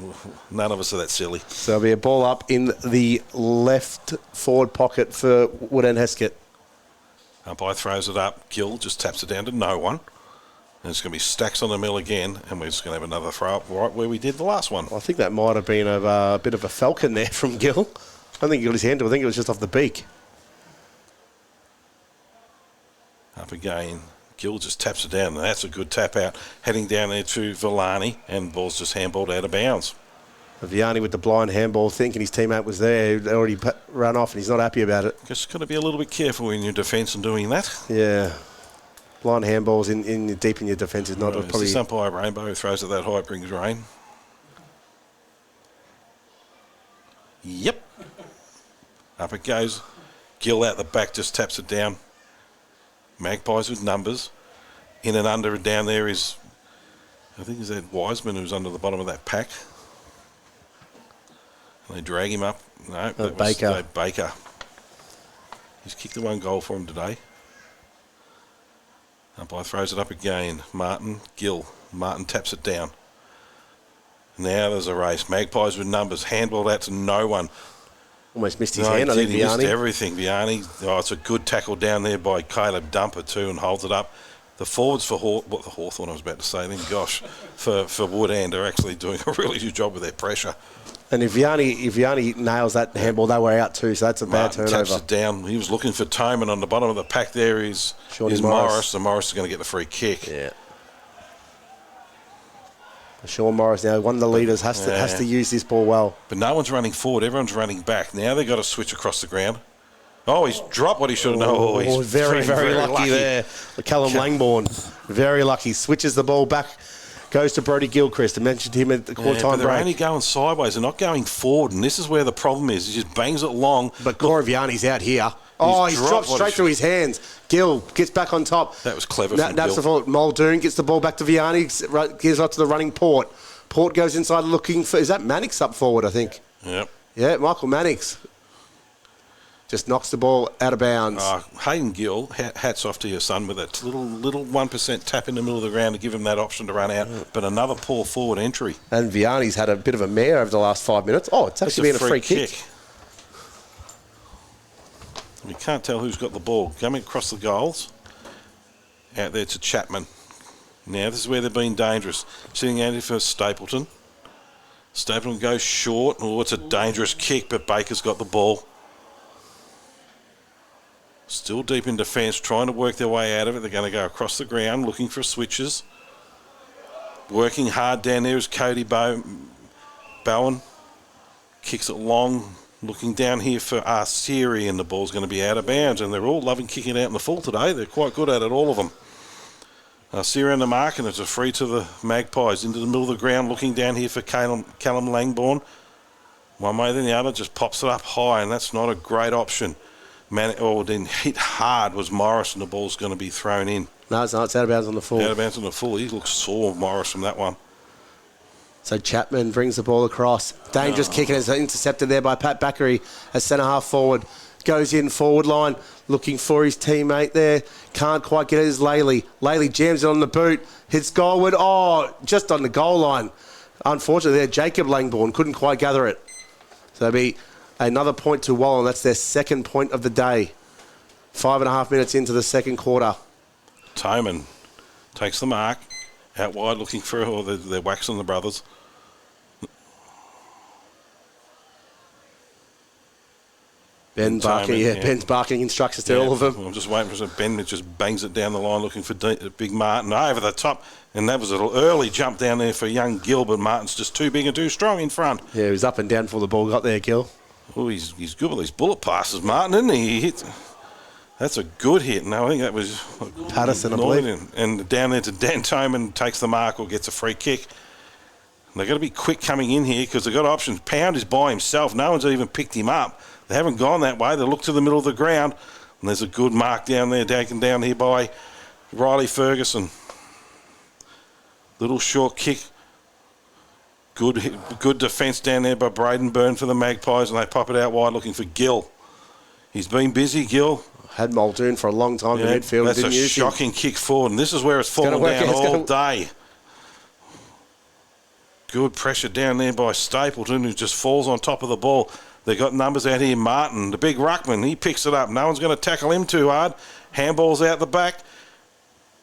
Speaker 3: none of us are that silly.
Speaker 2: So there'll be a ball up in the left forward pocket for Woodend Hesket.
Speaker 3: Umpire throws it up. Gill just taps it down to no one. And it's going to be Stacks on the mill again, and we're just going to have another throw up right where we did the last one.
Speaker 2: I think that might have been a bit of a falcon there from Gill. I don't think he got his hand to it. I think it was just off the beak.
Speaker 3: Up again. Gill just taps it down, and that's a good tap out. Heading down there to Villani, and ball's just handballed out of bounds.
Speaker 2: Vianney with the blind handball, thinking his teammate was there. He'd already run off, and he's not happy about it.
Speaker 3: Just got to be a little bit careful in your defence and doing that.
Speaker 2: Yeah. Blind handballs deep in your defence is not probably...
Speaker 3: It's umpire Rainbow who throws it that high, brings rain. Yep. Up it goes. Gill out the back, just taps it down. Magpies with numbers. In and under down there is, I think, is that Wiseman who's under the bottom of that pack. And they drag him up. No, that was Baker. He's kicked the one goal for him today. Umpire throws it up again. Martin, Gill. Martin taps it down. Now there's a race. Magpies with numbers. Handballed out to no one.
Speaker 2: Almost missed his hand, I think,
Speaker 3: Vianney. Missed everything, Vianney. Oh, it's a good tackle down there by Caleb Dumper, too, and holds it up. The forwards for the Hawthorn, I was about to say then, gosh, for Woodend are actually doing a really good job with their pressure.
Speaker 2: And if Vianney nails that handball, they were out too, so that's a bad turnover.
Speaker 3: Taps it down. He was looking for Toman on the bottom of the pack there is Morris. So Morris is going to get the free kick.
Speaker 2: Yeah. Sean Morris now, one of the leaders, has to use this ball well.
Speaker 3: But no one's running forward. Everyone's running back. Now they've got to switch across the ground. Oh, he's dropped what he should have known. Oh, he's
Speaker 2: very lucky there. Callum Langbourne, very lucky. Switches the ball back, goes to Brody Gilchrist. I mentioned him at the quarter-time break.
Speaker 3: They're only going sideways. They're not going forward, and this is where the problem is. He just bangs it long.
Speaker 2: But Corey Vianney's out here. He's dropped straight through his hands. Gill gets back on top.
Speaker 3: That was clever from Gill.
Speaker 2: That's the fault. Muldoon gets the ball back to Vianney, gives it to the running Port. Port goes inside looking for... Is that Mannix up forward, I think?
Speaker 3: Yep.
Speaker 2: Yeah, Michael Mannix. Just knocks the ball out of bounds.
Speaker 3: Hayden Gill, hats off to your son with that little 1% tap in the middle of the ground to give him that option to run out. But another poor forward entry.
Speaker 2: And Vianney's had a bit of a mare over the last 5 minutes. Oh, it's actually been a free kick.
Speaker 3: You can't tell who's got the ball. Coming across the goals. Out there to Chapman. Now this is where they've been dangerous. Sitting out here for Stapleton. Stapleton goes short. Oh, it's a dangerous kick, but Baker's got the ball. Still deep in defence, trying to work their way out of it. They're going to go across the ground, looking for switches. Working hard down there is Cody Bowen. Kicks it long. Looking down here for Siri, and the ball's going to be out of bounds. And they're all loving kicking it out in the full today. They're quite good at it, all of them. Syria in the mark, and it's a free to the Magpies. Into the middle of the ground, looking down here for Callum Langbourne. One way then the other, just pops it up high, and that's not a great option. Then hit hard was Morris, and the ball's going to be thrown in.
Speaker 2: No, it's not. It's out of bounds on the full.
Speaker 3: Out of bounds on the full. He looks sore, Morris, from that one.
Speaker 2: So Chapman brings the ball across. Dangerous kick, and it's intercepted there by Pat Backery as centre-half forward. Goes in forward line, looking for his teammate there. Can't quite get it as Laley. Laley jams it on the boot. Hits goalward. Oh, just on the goal line. Unfortunately there, Jacob Langbourne couldn't quite gather it. So it'll be another point to Wallan. That's their second point of the day. 5.5 minutes into the second quarter.
Speaker 3: Toman takes the mark. Out wide looking for, or they're waxing the brothers.
Speaker 2: Ben's barking instructions to all of them.
Speaker 3: I'm just waiting for Ben that just bangs it down the line looking for Big Martin over the top. And that was an early jump down there for young Gil, but Martin's just too big and too strong in front.
Speaker 2: Yeah, he was up and down before the ball got there, Gil.
Speaker 3: Oh, he's good with these bullet passes, Martin, isn't he? He hit. That's a good hit. No, I think that was
Speaker 2: Patterson, I believe.
Speaker 3: And down there to Dan Toman, takes the mark or gets a free kick. And they've got to be quick coming in here because they've got options. Pound is by himself. No one's even picked him up. They haven't gone that way. They look to the middle of the ground. And there's a good mark down there, taken down here by Riley Ferguson. Little short kick. Good defence down there by Braden Byrne for the Magpies, and they pop it out wide looking for Gill. He's been busy, Gill.
Speaker 2: Had Muldoon for a long time in midfield.
Speaker 3: That's a shocking kick forward, and this is where it's fallen down all day. Good pressure down there by Stapleton, who just falls on top of the ball. They got numbers out here. Martin, the big ruckman, he picks it up. No one's going to tackle him too hard. Handball's out the back.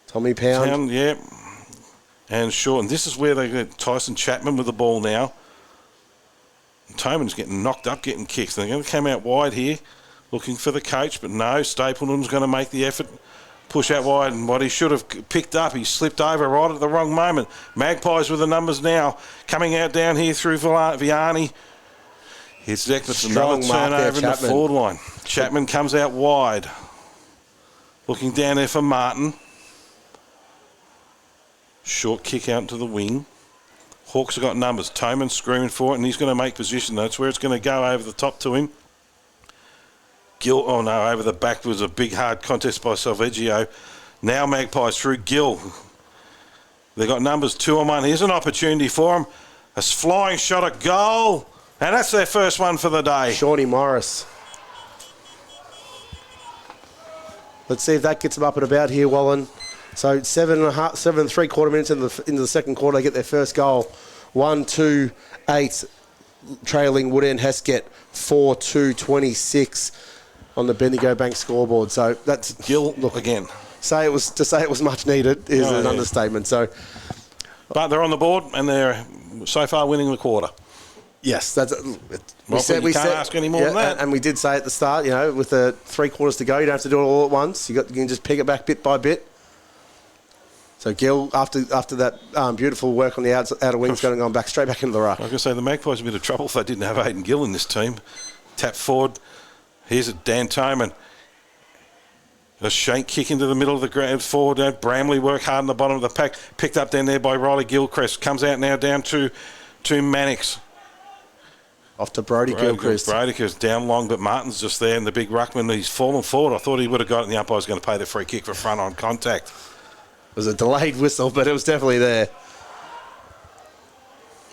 Speaker 2: Tommy Pound.
Speaker 3: Yeah. And short. And this is where they get Tyson Chapman with the ball now. Toman's getting knocked up, getting kicks. They're going to come out wide here, looking for the coach, but no, Stapleton's going to make the effort. Push out wide, and what he should have picked up, he slipped over right at the wrong moment. Magpies with the numbers now. Coming out down here through Vianney. It's another turnover in the forward line. Chapman comes out wide. Looking down there for Martin. Short kick out to the wing. Hawks have got numbers. Toman screaming for it, and he's going to make position. That's where it's going to go over the top to him. Gill, oh no, over the back was a big hard contest by Salveggio. Now Magpies through Gill. They've got numbers 2 on 1. Here's an opportunity for them. A flying shot at goal. And that's their first one for the day.
Speaker 2: Shawnee Morris. Let's see if that gets them up and about here, Wallan. So 7 and 3/4 minutes into the second quarter, they get their first goal. 1-2-8 trailing Woodend Hesket 4-2-26 on the Bendigo Bank scoreboard. So that's
Speaker 3: Gill. Look again.
Speaker 2: To say it was much needed is an understatement. So,
Speaker 3: but they're on the board and they're so far winning the quarter.
Speaker 2: Yes, that's.
Speaker 3: We can't ask any more than that.
Speaker 2: And we did say at the start, with the 3 quarters to go, you don't have to do it all at once. You can just pick it back bit by bit. So Gill, after that beautiful work on the outer wings, going on back straight back into the ruck.
Speaker 3: I was going to say the Magpies a bit of trouble if they didn't have Aidan Gill in this team. Tap forward. Here's a Dan Toman. A shank kick into the middle of the ground forward. Bramley work hard in the bottom of the pack. Picked up down there by Riley Gilchrist. Comes out now down to Mannix.
Speaker 2: Off to Brody Gilchrist.
Speaker 3: Gilchrist down long, but Martin's just there, and the big ruckman, he's fallen forward. I thought he would have got it, and the umpire was going to pay the free kick for front on contact.
Speaker 2: It was a delayed whistle, but it was definitely there.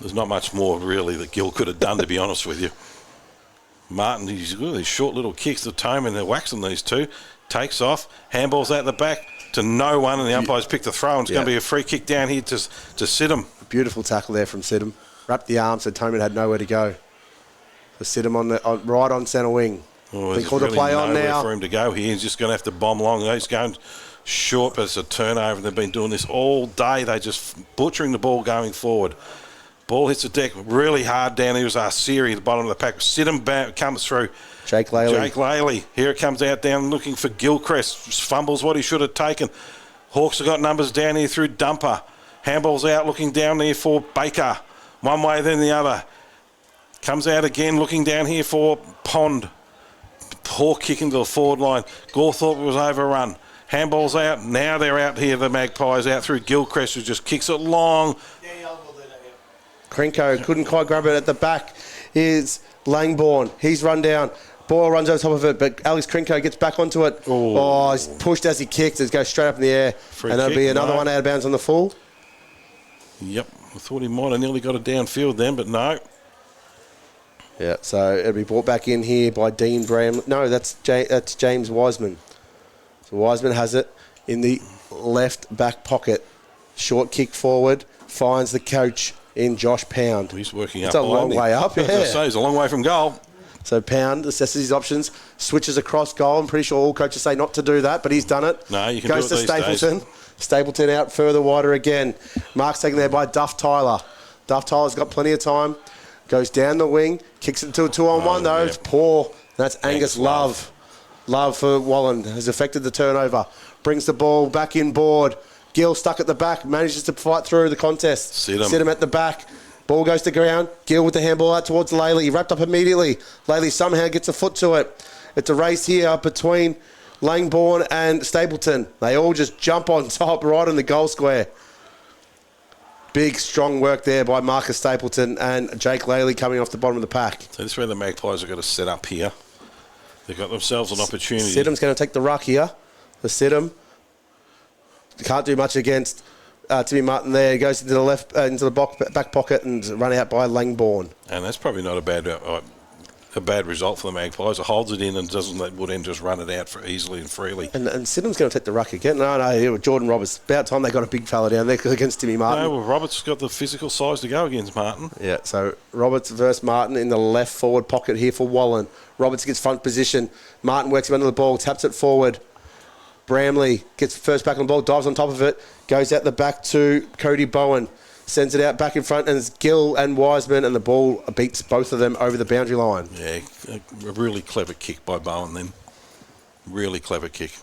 Speaker 3: There's not much more, really, that Gill could have done, to be honest with you. Martin, he's got these short little kicks to Toman, and they're waxing these two. Takes off, handballs out the back to no one, and the umpire's picked the throw, and it's going to be a free kick down here to Sidham.
Speaker 2: Beautiful tackle there from Sidham. Wrapped the arm so Toman had nowhere to go. So Sidham right on centre wing.
Speaker 3: They called the play on now. For him to go here, he's just going to have to bomb long. He's going short, but it's a turnover. They've been doing this all day. They're just butchering the ball going forward. Ball hits the deck really hard down. There was Siri at the bottom of the pack. Sidham comes through.
Speaker 2: Jake Laley.
Speaker 3: Here it comes out down looking for Gilchrist. Fumbles what he should have taken. Hawks have got numbers down here through Dumper. Handball's out looking down there for Baker. One way then the other. Comes out again looking down here for Pond. Poor kick into the forward line. Gawthorpe was overrun. Handball's out. Now they're out here, the Magpies, out through Gilchrist, who just kicks it long.
Speaker 2: Krenko couldn't quite grab it at the back. Here's Langbourne. He's run down. Boyle runs over top of it, but Alex Krenko gets back onto it.
Speaker 3: Ooh.
Speaker 2: Oh, he's pushed as he kicks. It goes straight up in the air.
Speaker 3: Free
Speaker 2: and there'll
Speaker 3: kick,
Speaker 2: be another one out of bounds on the full.
Speaker 3: Yep. I thought he might have nearly got it downfield then, but no.
Speaker 2: Yeah, so it'll be brought back in here by Dean Bramley. No, that's James Wiseman. So Wiseman has it in the left back pocket. Short kick forward, finds the coach in Josh Pound.
Speaker 3: He's working up.
Speaker 2: It's a long way up, yeah.
Speaker 3: I was going to say, he's a long way from goal.
Speaker 2: So Pound assesses his options, switches across goal. I'm pretty sure all coaches say not to do that, but he's done it.
Speaker 3: No, you can
Speaker 2: Goes
Speaker 3: do it
Speaker 2: to
Speaker 3: these
Speaker 2: Stapleton.
Speaker 3: days.
Speaker 2: Stapleton out further wider again. Mark's taken there by Duff Tyler. Duff Tyler's got plenty of time. Goes down the wing, kicks it to a 2-on-1 though.
Speaker 3: Yeah.
Speaker 2: It's poor. That's Angus Love. Love for Wallan has affected the turnover. Brings the ball back in board. Gill stuck at the back, manages to fight through the contest.
Speaker 3: Sit
Speaker 2: him at the back. Ball goes to ground. Gill with the handball out towards Laley. He wrapped up immediately. Laley somehow gets a foot to it. It's a race here between Langbourne and Stapleton. They all just jump on top right in the goal square. Big, strong work there by Marcus Stapleton and Jake Laley coming off the bottom of the pack.
Speaker 3: So this is where the Magpies have got to set up here. They've got themselves an opportunity.
Speaker 2: Sidham's going to take the ruck here. The Sidham can't do much against Timmy Martin there. He goes into the left, into the back pocket and run out by Langbourne.
Speaker 3: And that's probably not a bad result for the Magpies. It holds it in and doesn't let Woodend just run it out for easily and freely.
Speaker 2: And Sidham's going to take the ruck again. No, Jordan Roberts. About time they got a big fella down there against Timmy Martin.
Speaker 3: No, well, Roberts got the physical size to go against Martin.
Speaker 2: Yeah, so Roberts versus Martin in the left forward pocket here for Wallan. Roberts gets front position. Martin works him under the ball, taps it forward. Bramley gets first back on the ball, dives on top of it, goes out the back to Cody Bowen, sends it out back in front, and it's Gill and Wiseman, and the ball beats both of them over the boundary line.
Speaker 3: Yeah, a really clever kick by Bowen then. Really clever kick.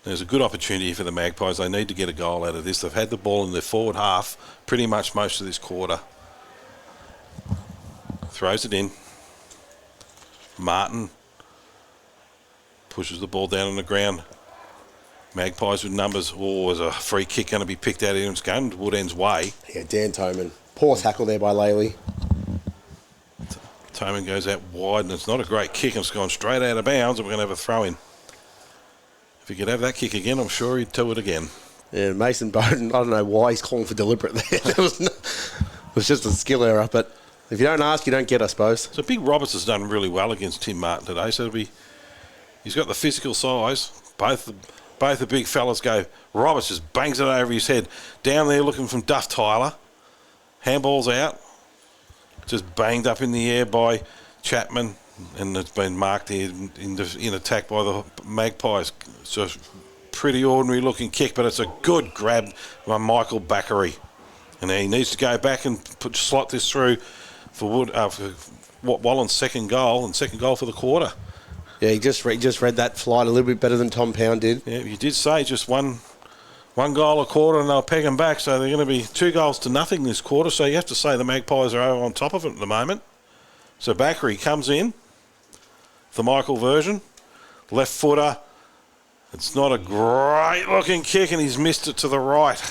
Speaker 3: There's a good opportunity for the Magpies. They need to get a goal out of this. They've had the ball in their forward half pretty much most of this quarter. Throws it in. Martin pushes the ball down on the ground. Magpies with numbers. Oh, is a free kick going to be picked out of him? It's going to Woodend's way.
Speaker 2: Yeah, Dan Toman. Poor tackle there by Laley.
Speaker 3: Toman goes out wide, and it's not a great kick. It's gone straight out of bounds, and we're going to have a throw-in. If he could have that kick again, I'm sure he'd do it again. Yeah,
Speaker 2: Mason Bowden, I don't know why he's calling for deliberate there. It was just a skill error, but if you don't ask, you don't get, I suppose.
Speaker 3: So Big Roberts has done really well against Tim Martin today, so he's got the physical size. Both the big fellas go. Roberts just bangs it over his head. Down there looking from Duff Tyler. Handball's out. Just banged up in the air by Chapman. And it's been marked here in attack by the Magpies. It's a pretty ordinary looking kick, but it's a good grab by Michael Backery. And he needs to go back and slot this through for Wallan's second goal for the quarter.
Speaker 2: Yeah, he just read that flight a little bit better than Tom Pound did.
Speaker 3: Yeah, you did say just one goal a quarter and they'll peg them back, so they're going to be 2-0 this quarter, so you have to say the Magpies are over on top of it at the moment. So Backery comes in, the Michael version, left footer. It's not a great looking kick and he's missed it to the right.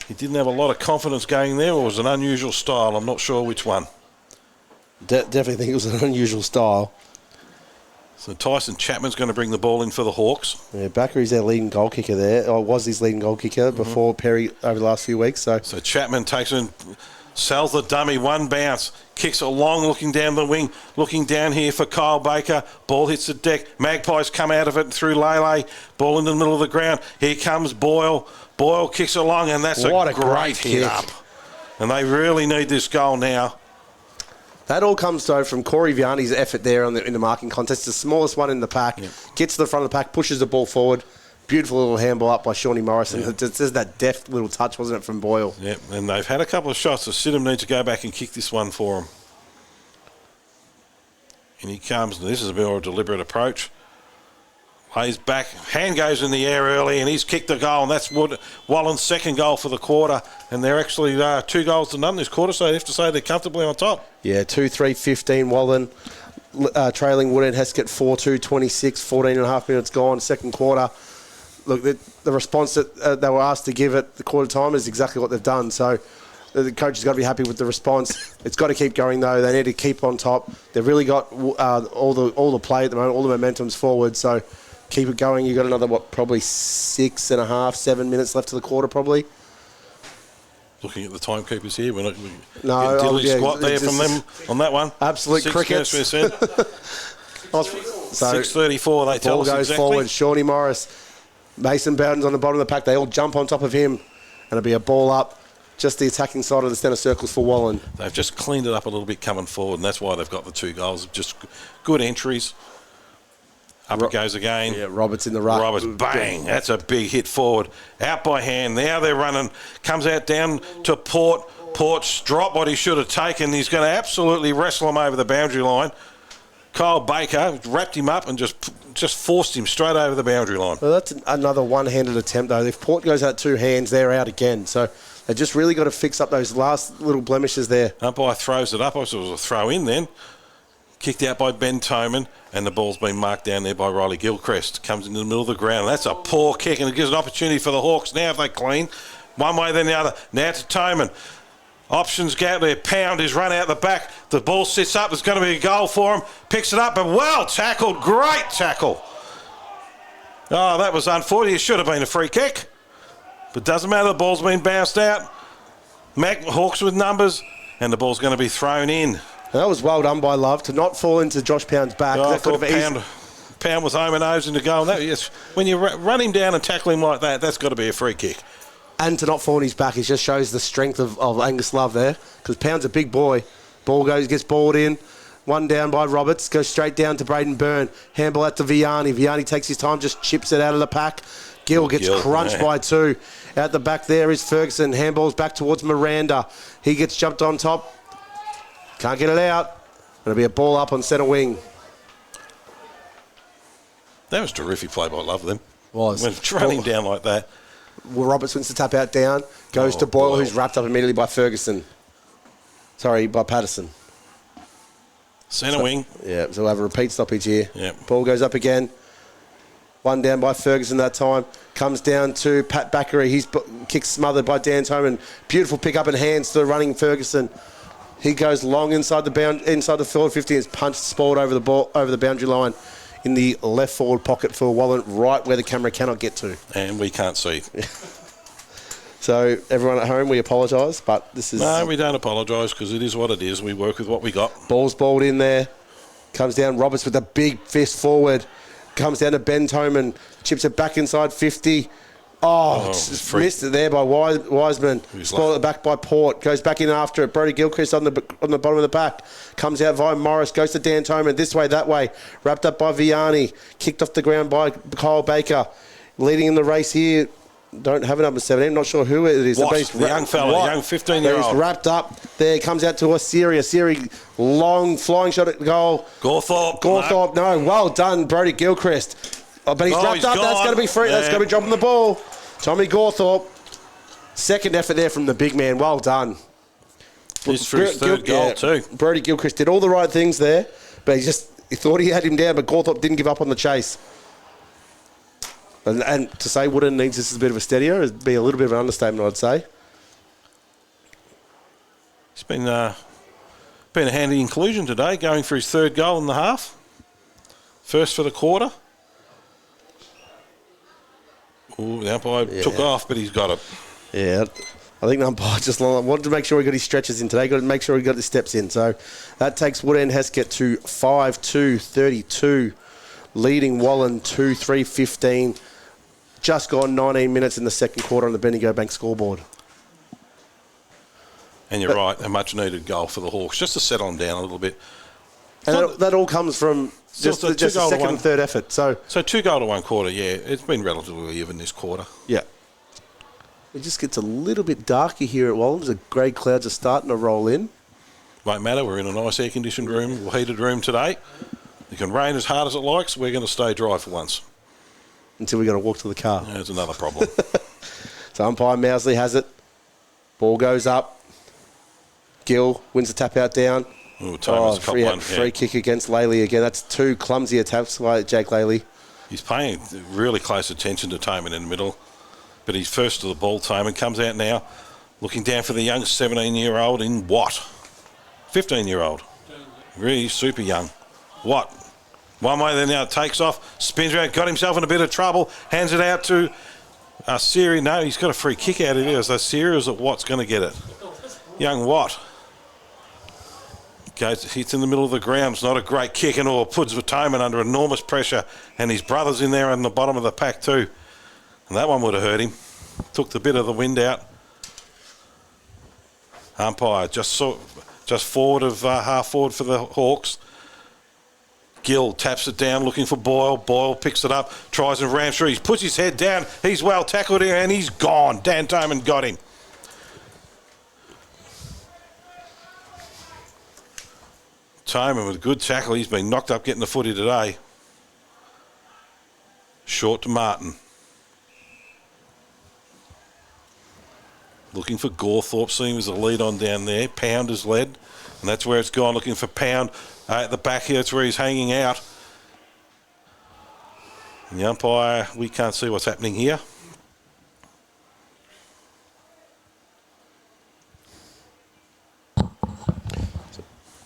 Speaker 3: He didn't have a lot of confidence going there, or it was an unusual style. I'm not sure which one.
Speaker 2: Definitely think it was an unusual style.
Speaker 3: So Tyson Chapman's going to bring the ball in for the Hawks.
Speaker 2: Yeah, Backery's their leading goal kicker there, or was his leading goal kicker before Perry over the last few weeks. So
Speaker 3: Chapman takes it and sells the dummy, one bounce, kicks it long, looking down the wing, looking down here for Kyle Baker. Ball hits the deck. Magpies come out of it through Lele. Ball in the middle of the ground. Here comes Boyle. Boyle kicks along, and that's a great hit up. And they really need this goal now.
Speaker 2: That all comes though from Corey Vianney's effort there in the marking contest. The smallest one in the pack. Yep. Gets to the front of the pack, pushes the ball forward. Beautiful little handball up by Shawnee Morrison. Yep. It's just that deft little touch, wasn't it, from Boyle?
Speaker 3: Yep, and they've had a couple of shots, so Sidham needs to go back and kick this one for them. And he comes, and this is a more deliberate approach. Lays back, hand goes in the air early, and he's kicked the goal, and that's Wallan's second goal for the quarter. And they're actually 2-0 this quarter, so you have to say they're comfortably on top.
Speaker 2: Yeah, 2-3-15 Wallan. trailing Woodend Hesket 4-2, 26, 14 and a half minutes gone, second quarter. Look, the response that they were asked to give at the quarter time is exactly what they've done. So the coach has got to be happy with the response. It's got to keep going, though. They need to keep on top. They've really got all the play at the moment, all the momentum's forward. So keep it going. You've got another, probably 6.5, 7 minutes left to the quarter, probably.
Speaker 3: Looking at the timekeepers here, we're not
Speaker 2: no,
Speaker 3: diddly squat there from them on that one.
Speaker 2: Absolute crickets.
Speaker 3: 6:34, they tell us
Speaker 2: goes
Speaker 3: exactly.
Speaker 2: Forward, Shawnee Morris. Mason Bowden's on the bottom of the pack. They all jump on top of him. And it'll be a ball up, just the attacking side of the centre circles for Wallan.
Speaker 3: They've just cleaned it up a little bit coming forward, and that's why they've got the 2 goals. Just good entries. Up it goes again.
Speaker 2: Yeah, Roberts in the ruck.
Speaker 3: Roberts, bang. That's a big hit forward. Out by hand. Now they're running. Comes out down to Port. Port's dropped what he should have taken. He's going to absolutely wrestle him over the boundary line. Kyle Baker wrapped him up and just forced him straight over the boundary line.
Speaker 2: Well, that's another one-handed attempt, though. If Port goes out 2 hands, they're out again. So they just really got to fix up those last little blemishes there.
Speaker 3: Umpire throws it up. I thought it was a throw in then. Kicked out by Ben Toman, and the ball's been marked down there by Riley Gilchrist. Comes into the middle of the ground. That's a poor kick, and it gives an opportunity for the Hawks now if they clean. One way, then the other. Now to Toman. Options go out there. Pound is run out the back. The ball sits up. There's going to be a goal for him. Picks it up, but well tackled. Great tackle. Oh, that was unfortunate. It should have been a free kick. But doesn't matter. The ball's been bounced out. Hawks with numbers, and the ball's going to be thrown in.
Speaker 2: That was well done by Love to not fall into Josh Pound's back.
Speaker 3: Oh,
Speaker 2: that could have
Speaker 3: Pound was home and nose into goal. Yes, when you run him down and tackle him like that, that's got to be a free kick.
Speaker 2: And to not fall on his back, it just shows the strength of Angus Love there, because Pound's a big boy. Gets balled in. One down by Roberts, goes straight down to Braden Byrne. Handball out to Vianney. Vianney takes his time, just chips it out of the pack. Gill gets crunched by 2. Out the back there is Ferguson. Handball's back towards Miranda. He gets jumped on top. Can't get it out. It'll be a ball up on centre wing.
Speaker 3: That was terrific play by Love, them.
Speaker 2: Was.
Speaker 3: When running down like that.
Speaker 2: Well, Roberts wins the tap out down. Goes to Boyle, who's wrapped up immediately by Ferguson. Sorry, by Patterson.
Speaker 3: Centre wing.
Speaker 2: Yeah, so we'll have a repeat stoppage here.
Speaker 3: Yep.
Speaker 2: Ball goes up again. One down by Ferguson that time. Comes down to Pat Backery. He's kicked smothered by Dan Toman. Beautiful pick up and hands to the running Ferguson. He goes long inside the forward 50 and is punched, spoiled over the boundary line in the left forward pocket for Wallan, right where the camera cannot get to.
Speaker 3: And we can't see.
Speaker 2: So everyone at home, we apologise, but this is...
Speaker 3: No, we don't apologise because it is what it is. We work with what we got.
Speaker 2: Ball's balled in there. Comes down Roberts with a big fist forward. Comes down to Ben Toman. Chips it back inside 50. Missed it there by Wiseman. Spoiled it back by Port. Goes back in after it. Brody Gilchrist on the bottom of the pack. Comes out via Morris. Goes to Dan Toman. This way, that way. Wrapped up by Vianney. Kicked off the ground by Kyle Baker. Leading in the race here. Don't have it number 17. Not sure who it is.
Speaker 3: The young fella, young 15-year-old.
Speaker 2: He's wrapped up. There comes out to Asiri. Asiri, long flying shot at goal.
Speaker 3: Gawthorpe.
Speaker 2: No. Well done, Brody Gilchrist. But he's wrapped up. Gone. That's going to be free. Yeah. That's going to be dropping the ball. Tommy Gawthorpe. Second effort there from the big man. Well done.
Speaker 3: He's for his third goal too.
Speaker 2: Brody Gilchrist did all the right things there, but he thought he had him down, but Gawthorpe didn't give up on the chase. And to say Woodend needs this as a bit of a steadier would be a little bit of an understatement, I'd say.
Speaker 3: It's been a handy inclusion today, going for his third goal in the half. First for the quarter. Ooh, the umpire took off, but he's got it. Yeah,
Speaker 2: I think the umpire just wanted to make sure he got his stretches in today. Got to make sure he got his steps in. So that takes Woodend Hesket to 5-2-32, leading Wallan 2-3-15. Just gone 19 minutes in the second quarter on the Bendigo Bank scoreboard.
Speaker 3: And you're right, a much-needed goal for the Hawks, just to settle them down a little bit.
Speaker 2: And that all comes from just the second and third effort. So
Speaker 3: 2 goal to 1 quarter, yeah. It's been relatively even this quarter.
Speaker 2: Yeah. It just gets a little bit darker here at Wallan. The grey clouds are starting to roll in.
Speaker 3: Won't matter. We're in a nice air-conditioned room, heated room today. It can rain as hard as it likes. We're going to stay dry for once.
Speaker 2: Until we got to walk to the car.
Speaker 3: There's another problem.
Speaker 2: So umpire Mousley has it. Ball goes up. Gill wins the tap out down.
Speaker 3: Ooh, Thomas caught one.
Speaker 2: Free kick against Laley again. That's 2 clumsy attacks by Jake Laley.
Speaker 3: He's paying really close attention to Toman in the middle, but he's first to the ball. Toman comes out now, looking down for the young 17-year-old in Watt. 15-year-old. Really super young. Watt. One way there now, takes off, spins around, got himself in a bit of trouble, hands it out to Siri. No, he's got a free kick out of it. So Siri is that Watt's going to get it. Young Watt. Hits in the middle of the ground. It's not a great kick and all. Puts Toman under enormous pressure, and his brother's in there on the bottom of the pack too. And that one would have hurt him. Took the bit of the wind out. Umpire just forward of half forward for the Hawks. Gill taps it down, looking for Boyle. Boyle picks it up, tries and rams through. He puts his head down. He's well tackled here, and he's gone. Dan Toman got him. Toman with a good tackle. He's been knocked up getting the footy today. Short to Martin. Looking for Gawthorpe, seeing as a lead on down there. Pound has led, and that's where it's gone. Looking for Pound at the back here. That's where he's hanging out. And the umpire, we can't see what's happening here.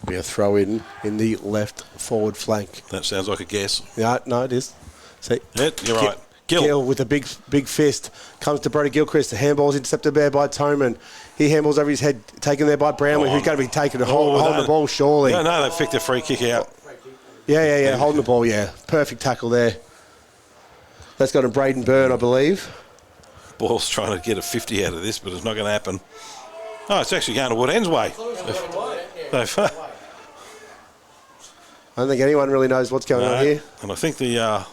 Speaker 2: Be a throw in the left forward flank.
Speaker 3: That sounds like a guess.
Speaker 2: Yeah, no, it is. See,
Speaker 3: yeah, you're right.
Speaker 2: Gill with a big fist comes to Brody Gilchrist. The handball's intercepted there by Toman. He handballs over his head, taken there by Brownlee, who's going to be taken to hold the ball, surely.
Speaker 3: No, they picked a free kick out.
Speaker 2: Yeah, holding the ball, yeah. Perfect tackle there. That's got a Braden Byrne, I believe.
Speaker 3: Ball's trying to get a 50 out of this, but it's not going to happen. Oh, it's actually going to Woodend's way.
Speaker 2: I don't think anyone really knows what's going on here.
Speaker 3: And I think the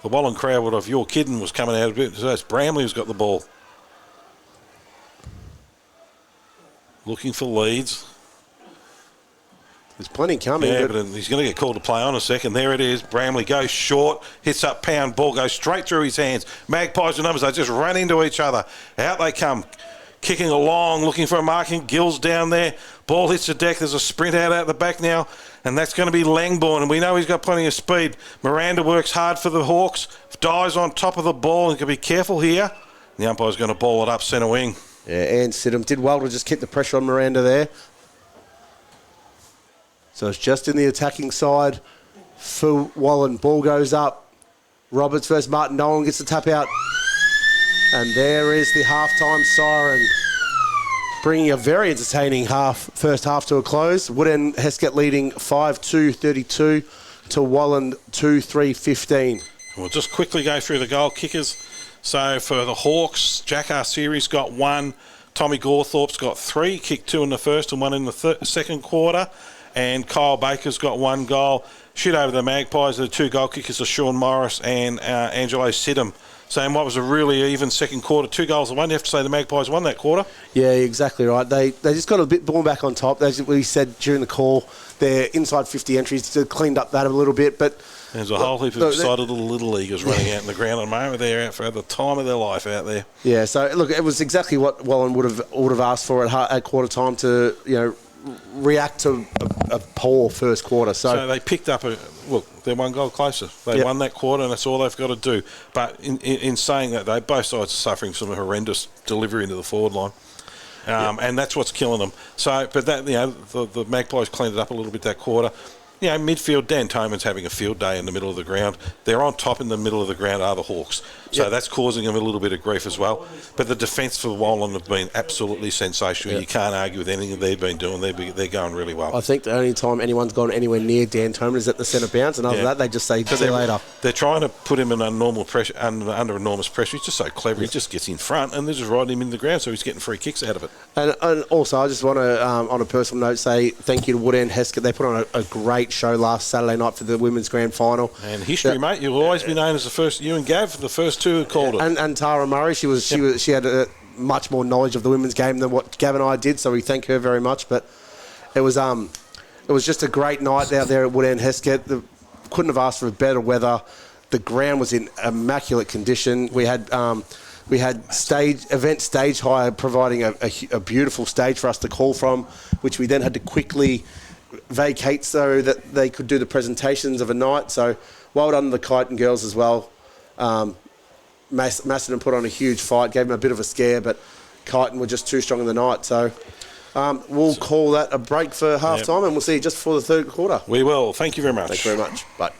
Speaker 3: Wallan crowd of your kidding was coming out a bit. So that's Bramley who's got the ball. Looking for leads.
Speaker 2: There's plenty coming.
Speaker 3: Yeah, but he's going to get called to play on a second. There it is. Bramley goes short, hits up Pound, ball goes straight through his hands. Magpies and numbers, they just run into each other. Out they come. Kicking along, looking for a marking. Gill's down there. Ball hits the deck. There's a sprint out the back now, and that's going to be Langbourne, and we know he's got plenty of speed. Miranda works hard for the Hawks, dives on top of the ball, and can be careful here. The umpire's going to ball it up centre wing.
Speaker 2: Yeah, and Sidham did well to just keep the pressure on Miranda there. So it's just in the attacking side for Wallan. Ball goes up. Roberts versus Martin. Nolan gets the tap out. And there is the halftime siren, bringing a very entertaining first half to a close. Woodend Hesket leading 5-2-32 to Wallan 2-3-15.
Speaker 3: We'll just quickly go through the goal kickers. So for the Hawks, Jack Arseeri's got 1. Tommy Gawthorpe's got 3, kicked 2 in the first and 1 in the second quarter. And Kyle Baker's got 1 goal. Shoot over the Magpies. The 2 goal kickers are Sean Morris and Angelo Sidham. Saying what was a really even second quarter, 2 goals to 1. You have to say the Magpies won that quarter.
Speaker 2: Yeah, exactly right. They just got a bit more back on top. As we said during the call, their inside 50 entries cleaned up that a little bit. But
Speaker 3: there's a whole heap of excited little leaguers running out in the ground at the moment. They're out for the time of their life out there.
Speaker 2: Yeah, so look, it was exactly what Wallan would have asked for at quarter time to react to a poor first quarter. So
Speaker 3: they picked up they're 1 goal closer. They won that quarter, and that's all they've got to do. But in saying that, both sides are suffering some horrendous delivery into the forward line. And that's what's killing them. So, but that the Magpies cleaned it up a little bit that quarter. Midfield, Dan Toman's having a field day in the middle of the ground. They're on top in the middle of the ground are the Hawks. So that's causing them a little bit of grief as well. But the defence for Wallan have been absolutely sensational. You can't argue with anything they've been doing. They're going really well.
Speaker 2: I think the only time anyone's gone anywhere near Dan Toman is at the centre bounce, and after that they just say, see you later.
Speaker 3: They're trying to put him in normal pressure, under enormous pressure. He's just so clever. He just gets in front, and they're just riding him in the ground, so he's getting free kicks out of it.
Speaker 2: And also, I just want to, on a personal note, say thank you to Woodend Hesket. They put on a great show last Saturday night for the women's grand final.
Speaker 3: And history, mate. You'll always be known as the first. You and Gav, the first 2 who called it.
Speaker 2: And Tara Murray, she had a much more knowledge of the women's game than what Gav and I did, so we thank her very much. But it was just a great night out there at Woodend Hesket. Couldn't have asked for better weather. The ground was in immaculate condition. We had stage hire providing a beautiful stage for us to call from, which we then had to quickly vacate so that they could do the presentations of a night. So well done to the Kyneton girls as well. Macedon put on a huge fight, gave them a bit of a scare, but Kyneton were just too strong in the night. So we'll call that a break for half time, and we'll see you just before the third quarter.
Speaker 3: We will. Thank you very much.
Speaker 2: Thank you very much. Bye.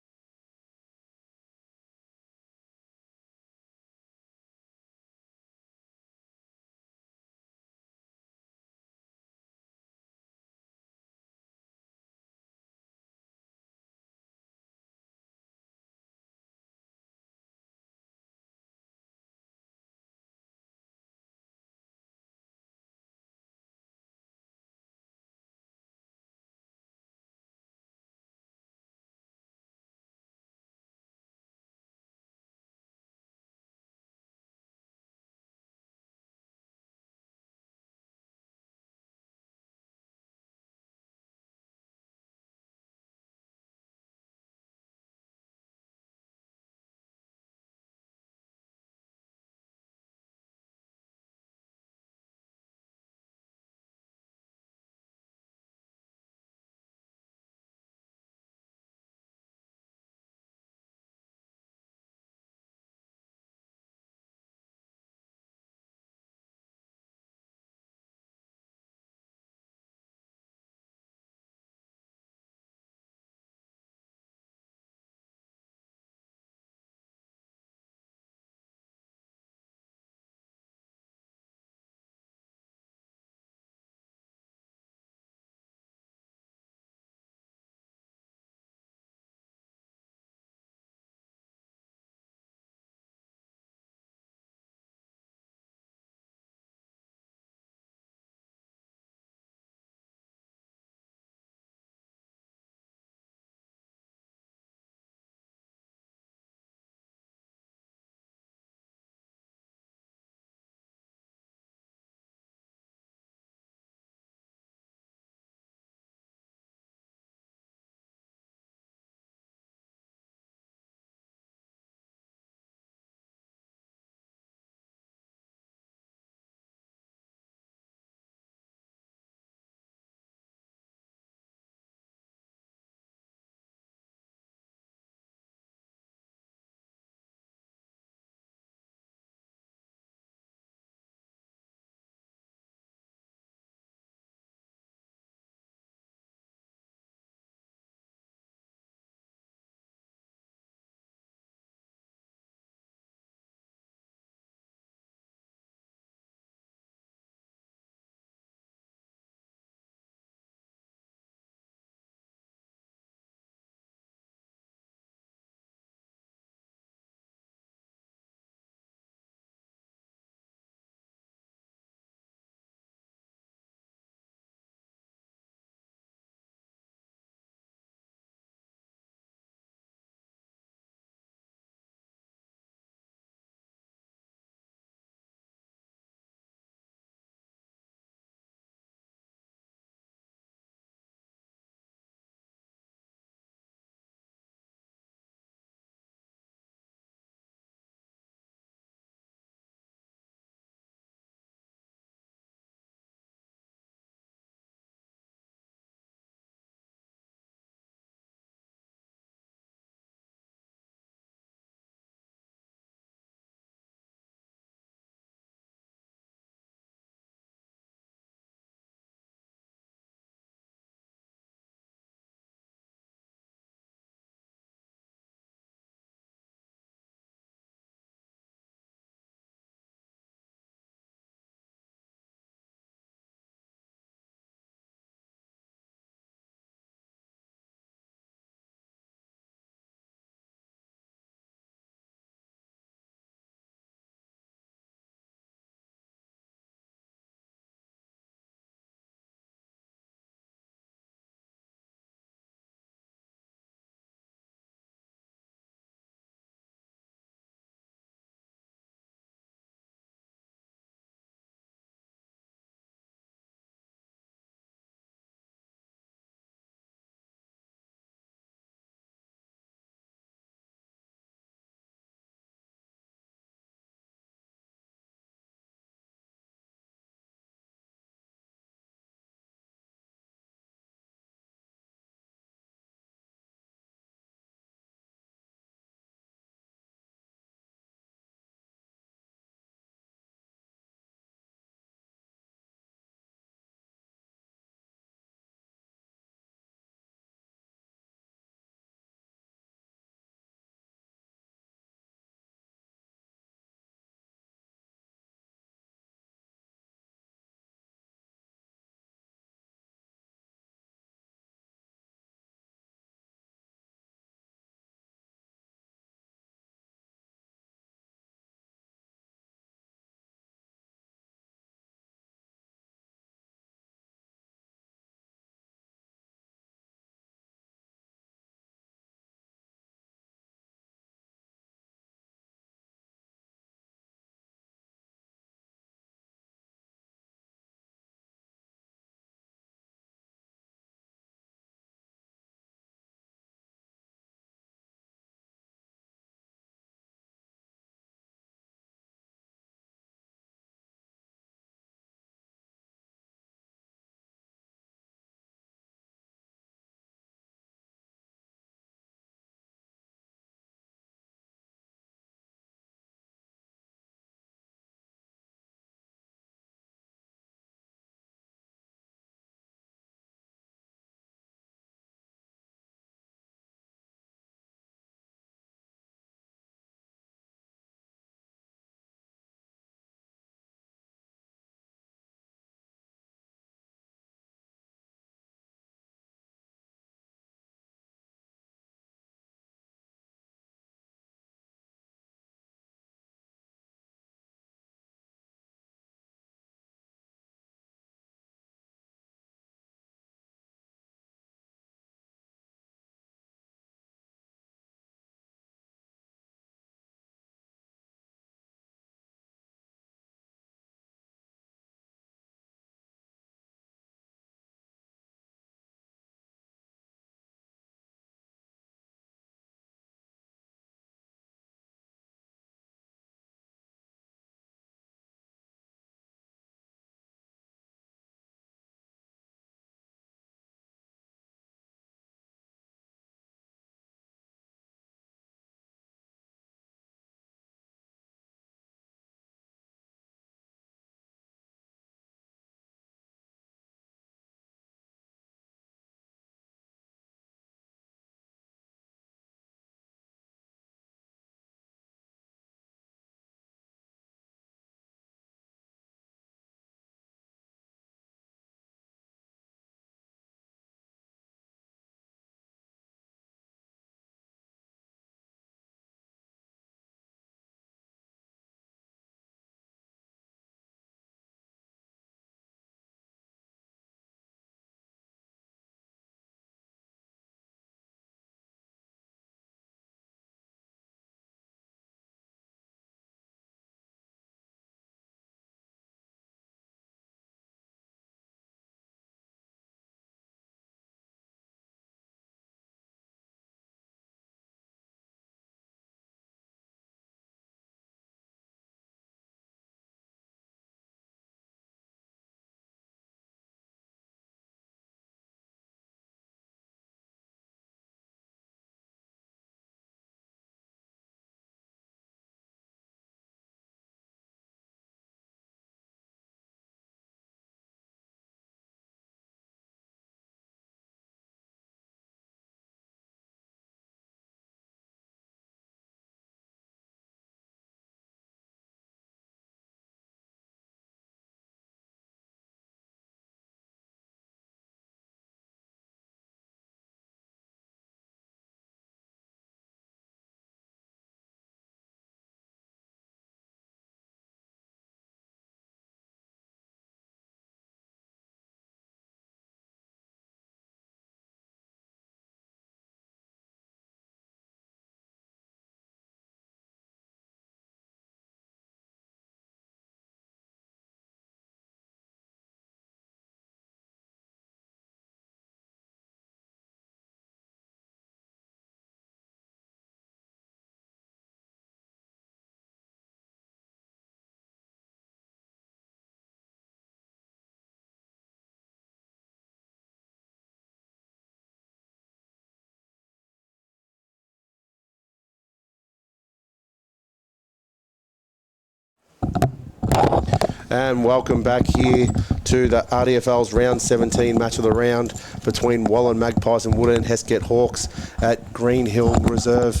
Speaker 2: And welcome back here to the RDFL's round 17 match of the round between Wallan Magpies and Woodend Hesket Hawks at Green Hill Reserve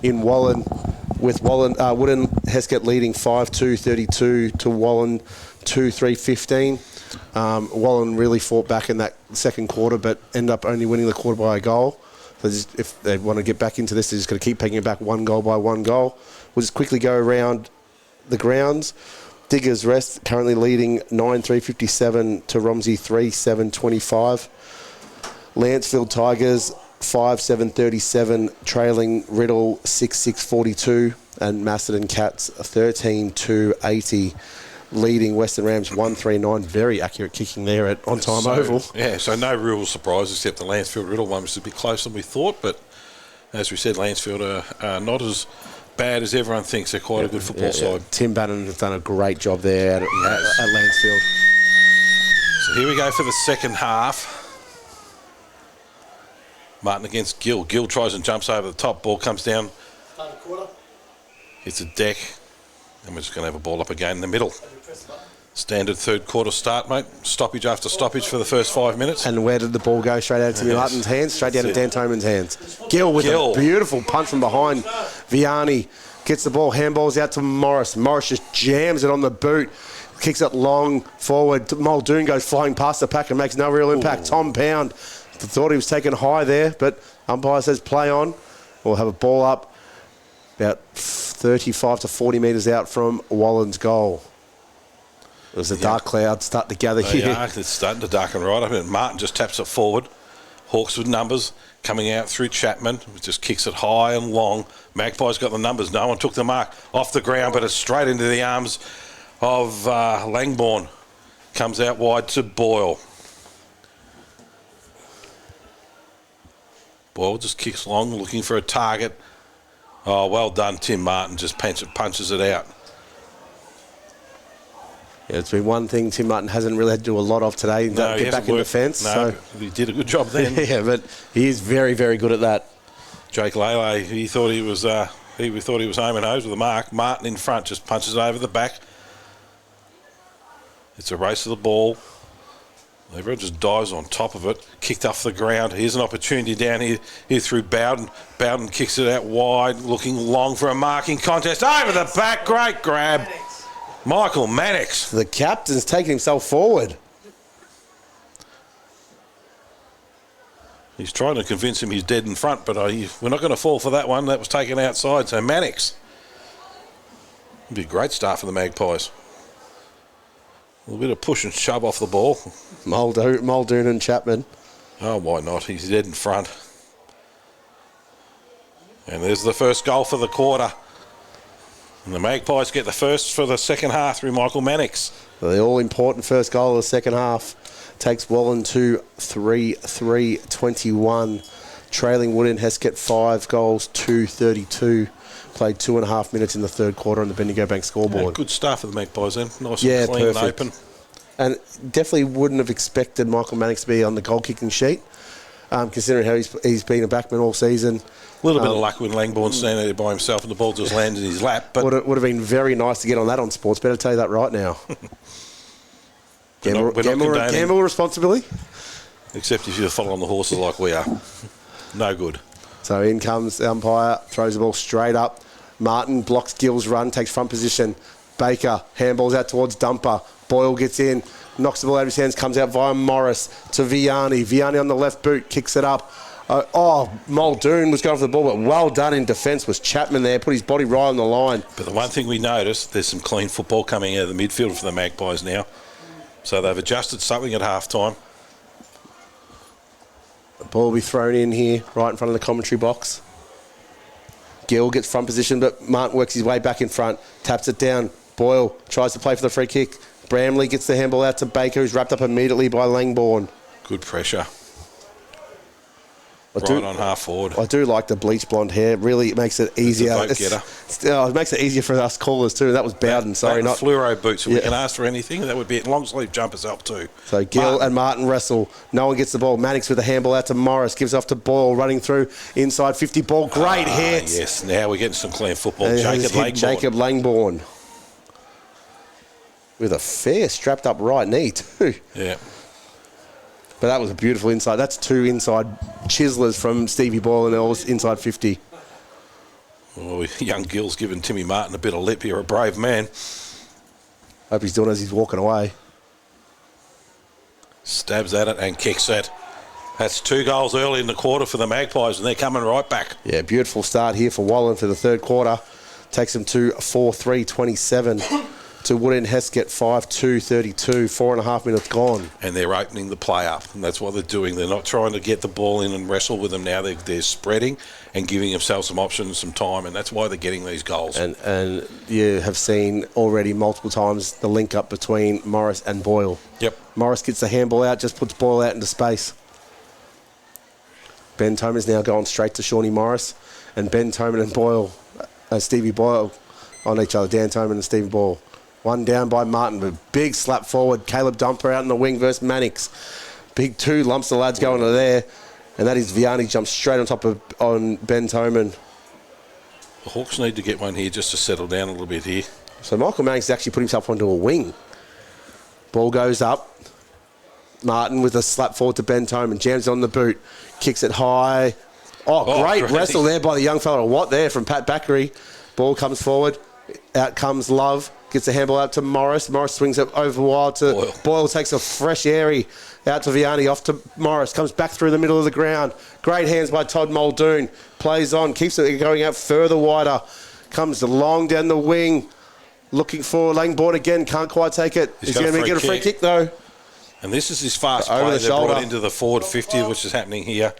Speaker 2: in Wallan, with Woodend Hesket leading 5-2-32 to Wallan 2-3-15. Wallan really fought back in that second quarter, but ended up only winning the quarter by a goal. So if they want to get back into this, they're just going to keep taking it back 1 goal by 1 goal. We'll just quickly go around the grounds. Diggers Rest currently leading 9-3-57 to Romsey 3-7-25. Lancefield Tigers 5-7-37 trailing Riddle 6-6-42, and Macedon Cats 13-2-80 leading Western Rams 1-3-9. Very accurate kicking there at On Time Oval.
Speaker 3: Yeah, so no real surprise except the Lancefield Riddle one was a bit closer than we thought, but as we said, Lancefield are not as bad as everyone thinks. They're quite a good football side.
Speaker 2: Tim Bannon has done a great job there at Lancefield.
Speaker 3: So here we go for the second half. Martin against Gill. Gill tries and jumps over the top. Ball comes down. Hits a deck. And we're just going to have a ball up again in the middle. Standard third quarter start, mate. Stoppage after stoppage for the first 5 minutes.
Speaker 2: And where did the ball go? Straight out of Timmy Hutton's hands, straight down to Dan Toman's hands. Gill with a beautiful punch from behind. Vianney gets the ball, handballs out to Morris. Morris just jams it on the boot, kicks it long forward. Muldoon goes flying past the pack and makes no real impact. Tom Pound thought he was taken high there, but umpire says play on. We'll have a ball up about 35 to 40 metres out from Wallan's goal. There's a dark cloud starting to gather here.
Speaker 3: Yeah, it's starting to darken right up. And Martin just taps it forward. Hawks with numbers coming out through Chapman. Just kicks it high and long. Magpies got the numbers. No one took the mark off the ground, but it's straight into the arms of Langbourne. Comes out wide to Boyle. Boyle just kicks long, looking for a target. Oh, well done, Tim Martin. Just punches it out.
Speaker 2: Yeah, it's been one thing Tim Martin hasn't really had to do a lot of today.
Speaker 3: No,
Speaker 2: get back in defence.
Speaker 3: No,
Speaker 2: so
Speaker 3: he did a good job then.
Speaker 2: Yeah, but he is very, very good at that.
Speaker 3: Jake Lele, he thought he was home and hosed with the mark. Martin in front just punches it over the back. It's a race of the ball. Everyone just dives on top of it. Kicked off the ground. Here's an opportunity down here through Bowden. Bowden kicks it out wide, looking long for a marking contest. Over the back, great grab. Michael Mannix.
Speaker 2: The captain's taking himself forward.
Speaker 3: He's trying to convince him he's dead in front, but we're not going to fall for that one. That was taken outside. So Mannix. It'd be a great start for the Magpies. A little bit of push and shove off the ball.
Speaker 2: Muldoon and Chapman.
Speaker 3: Oh, why not? He's dead in front. And there's the first goal for the quarter. And the Magpies get the first for the second half through Michael Mannix.
Speaker 2: The all-important first goal of the second half takes Wallan to 3-3-21. Trailing Woodend Hesket 5 goals, 2-32. Played 2.5 minutes in the third quarter on the Bendigo Bank scoreboard.
Speaker 3: Yeah, good start for the Magpies then. Nice and clean
Speaker 2: perfect.
Speaker 3: and open.
Speaker 2: And definitely wouldn't have expected Michael Mannix to be on the goal-kicking sheet, considering how he's been a backman all season.
Speaker 3: A little bit of luck when Langbourne's standing there by himself and the ball just lands in his lap. But
Speaker 2: would have been very nice to get on that on Sports. Better tell you that right now. Gamble responsibly.
Speaker 3: Except if you're following the horses like we are. No good.
Speaker 2: So in comes the umpire, throws the ball straight up. Martin blocks Gill's run, takes front position. Baker handballs out towards Dumper. Boyle gets in, knocks the ball out of his hands, comes out via Morris to Vianney. Vianney on the left boot, kicks it up. Muldoon was going for the ball, but well done in defence was Chapman there, put his body right on the line.
Speaker 3: But the one thing we noticed, there's some clean football coming out of the midfield for the Magpies now. So they've adjusted something at half-time.
Speaker 2: The ball will be thrown in here, right in front of the commentary box. Gill gets front position, but Martin works his way back in front, taps it down. Boyle tries to play for the free kick. Bramley gets the handball out to Baker, who's wrapped up immediately by Langbourne.
Speaker 3: Good pressure. On half forward.
Speaker 2: I do like the bleach blonde hair. Really makes it easier. It makes it easier for us callers too. That was Bowden. Sorry, not
Speaker 3: fluoro boots. We can ask for anything. That would be it. Long sleeve jumpers help too.
Speaker 2: So Gill and Martin wrestle. No one gets the ball. Mannix with a handball out to Morris. Gives off to Boyle. Running through inside 50 ball. Great hit.
Speaker 3: Yes. Now we're getting some clean football.
Speaker 2: Jacob Langbourne. with a fair strapped up right knee too.
Speaker 3: Yeah.
Speaker 2: But that was a beautiful inside. That's 2 inside chiselers from Stevie Boyle and Ellis inside 50.
Speaker 3: Well, young Gill's giving Timmy Martin a bit of lip here, a brave man.
Speaker 2: Hope he's doing as he's walking away.
Speaker 3: Stabs at it and kicks it. That's 2 goals early in the quarter for the Magpies, and they're coming right back.
Speaker 2: Yeah, beautiful start here for Wallan for the third quarter. Takes them to 4-3-27 to Woodend Hesket 5-2-32. 4.5 minutes gone.
Speaker 3: And they're opening the play up, and that's what they're doing. They're not trying to get the ball in and wrestle with them now. They're spreading and giving themselves some options, some time, and that's why they're getting these goals.
Speaker 2: And you have seen already multiple times the link up between Morris and Boyle.
Speaker 3: Yep.
Speaker 2: Morris gets the handball out, just puts Boyle out into space. Ben Toman's now going straight to Shawnee Morris, and Ben Toman and Boyle, Stevie Boyle on each other. Dan Toman and Stevie Boyle. One down by Martin, but big slap forward. Caleb Dumper out in the wing versus Mannix. Big 2 lumps of lads going to there. And that is Vianney jumps straight on top of Ben Toman.
Speaker 3: The Hawks need to get one here just to settle down a little bit here.
Speaker 2: So Michael Mannix actually put himself onto a wing. Ball goes up. Martin with a slap forward to Ben Toman. Jams on the boot. Kicks it high. Great wrestle there by the young fella. What there from Pat Backery. Ball comes forward. Out comes Love. Gets the handball out to Morris. Morris swings it over wild to Boyle. Takes a fresh airy out to Vianney. Off to Morris. Comes back through the middle of the ground. Great hands by Todd Muldoon. Plays on. Keeps it going out further wider. Comes long down the wing. Looking for Langborn again. Can't quite take it. He's going to get a free kick though.
Speaker 3: And this is his fast
Speaker 2: Over
Speaker 3: play.
Speaker 2: the
Speaker 3: They're
Speaker 2: shoulder.
Speaker 3: brought into the forward 50, which is happening here.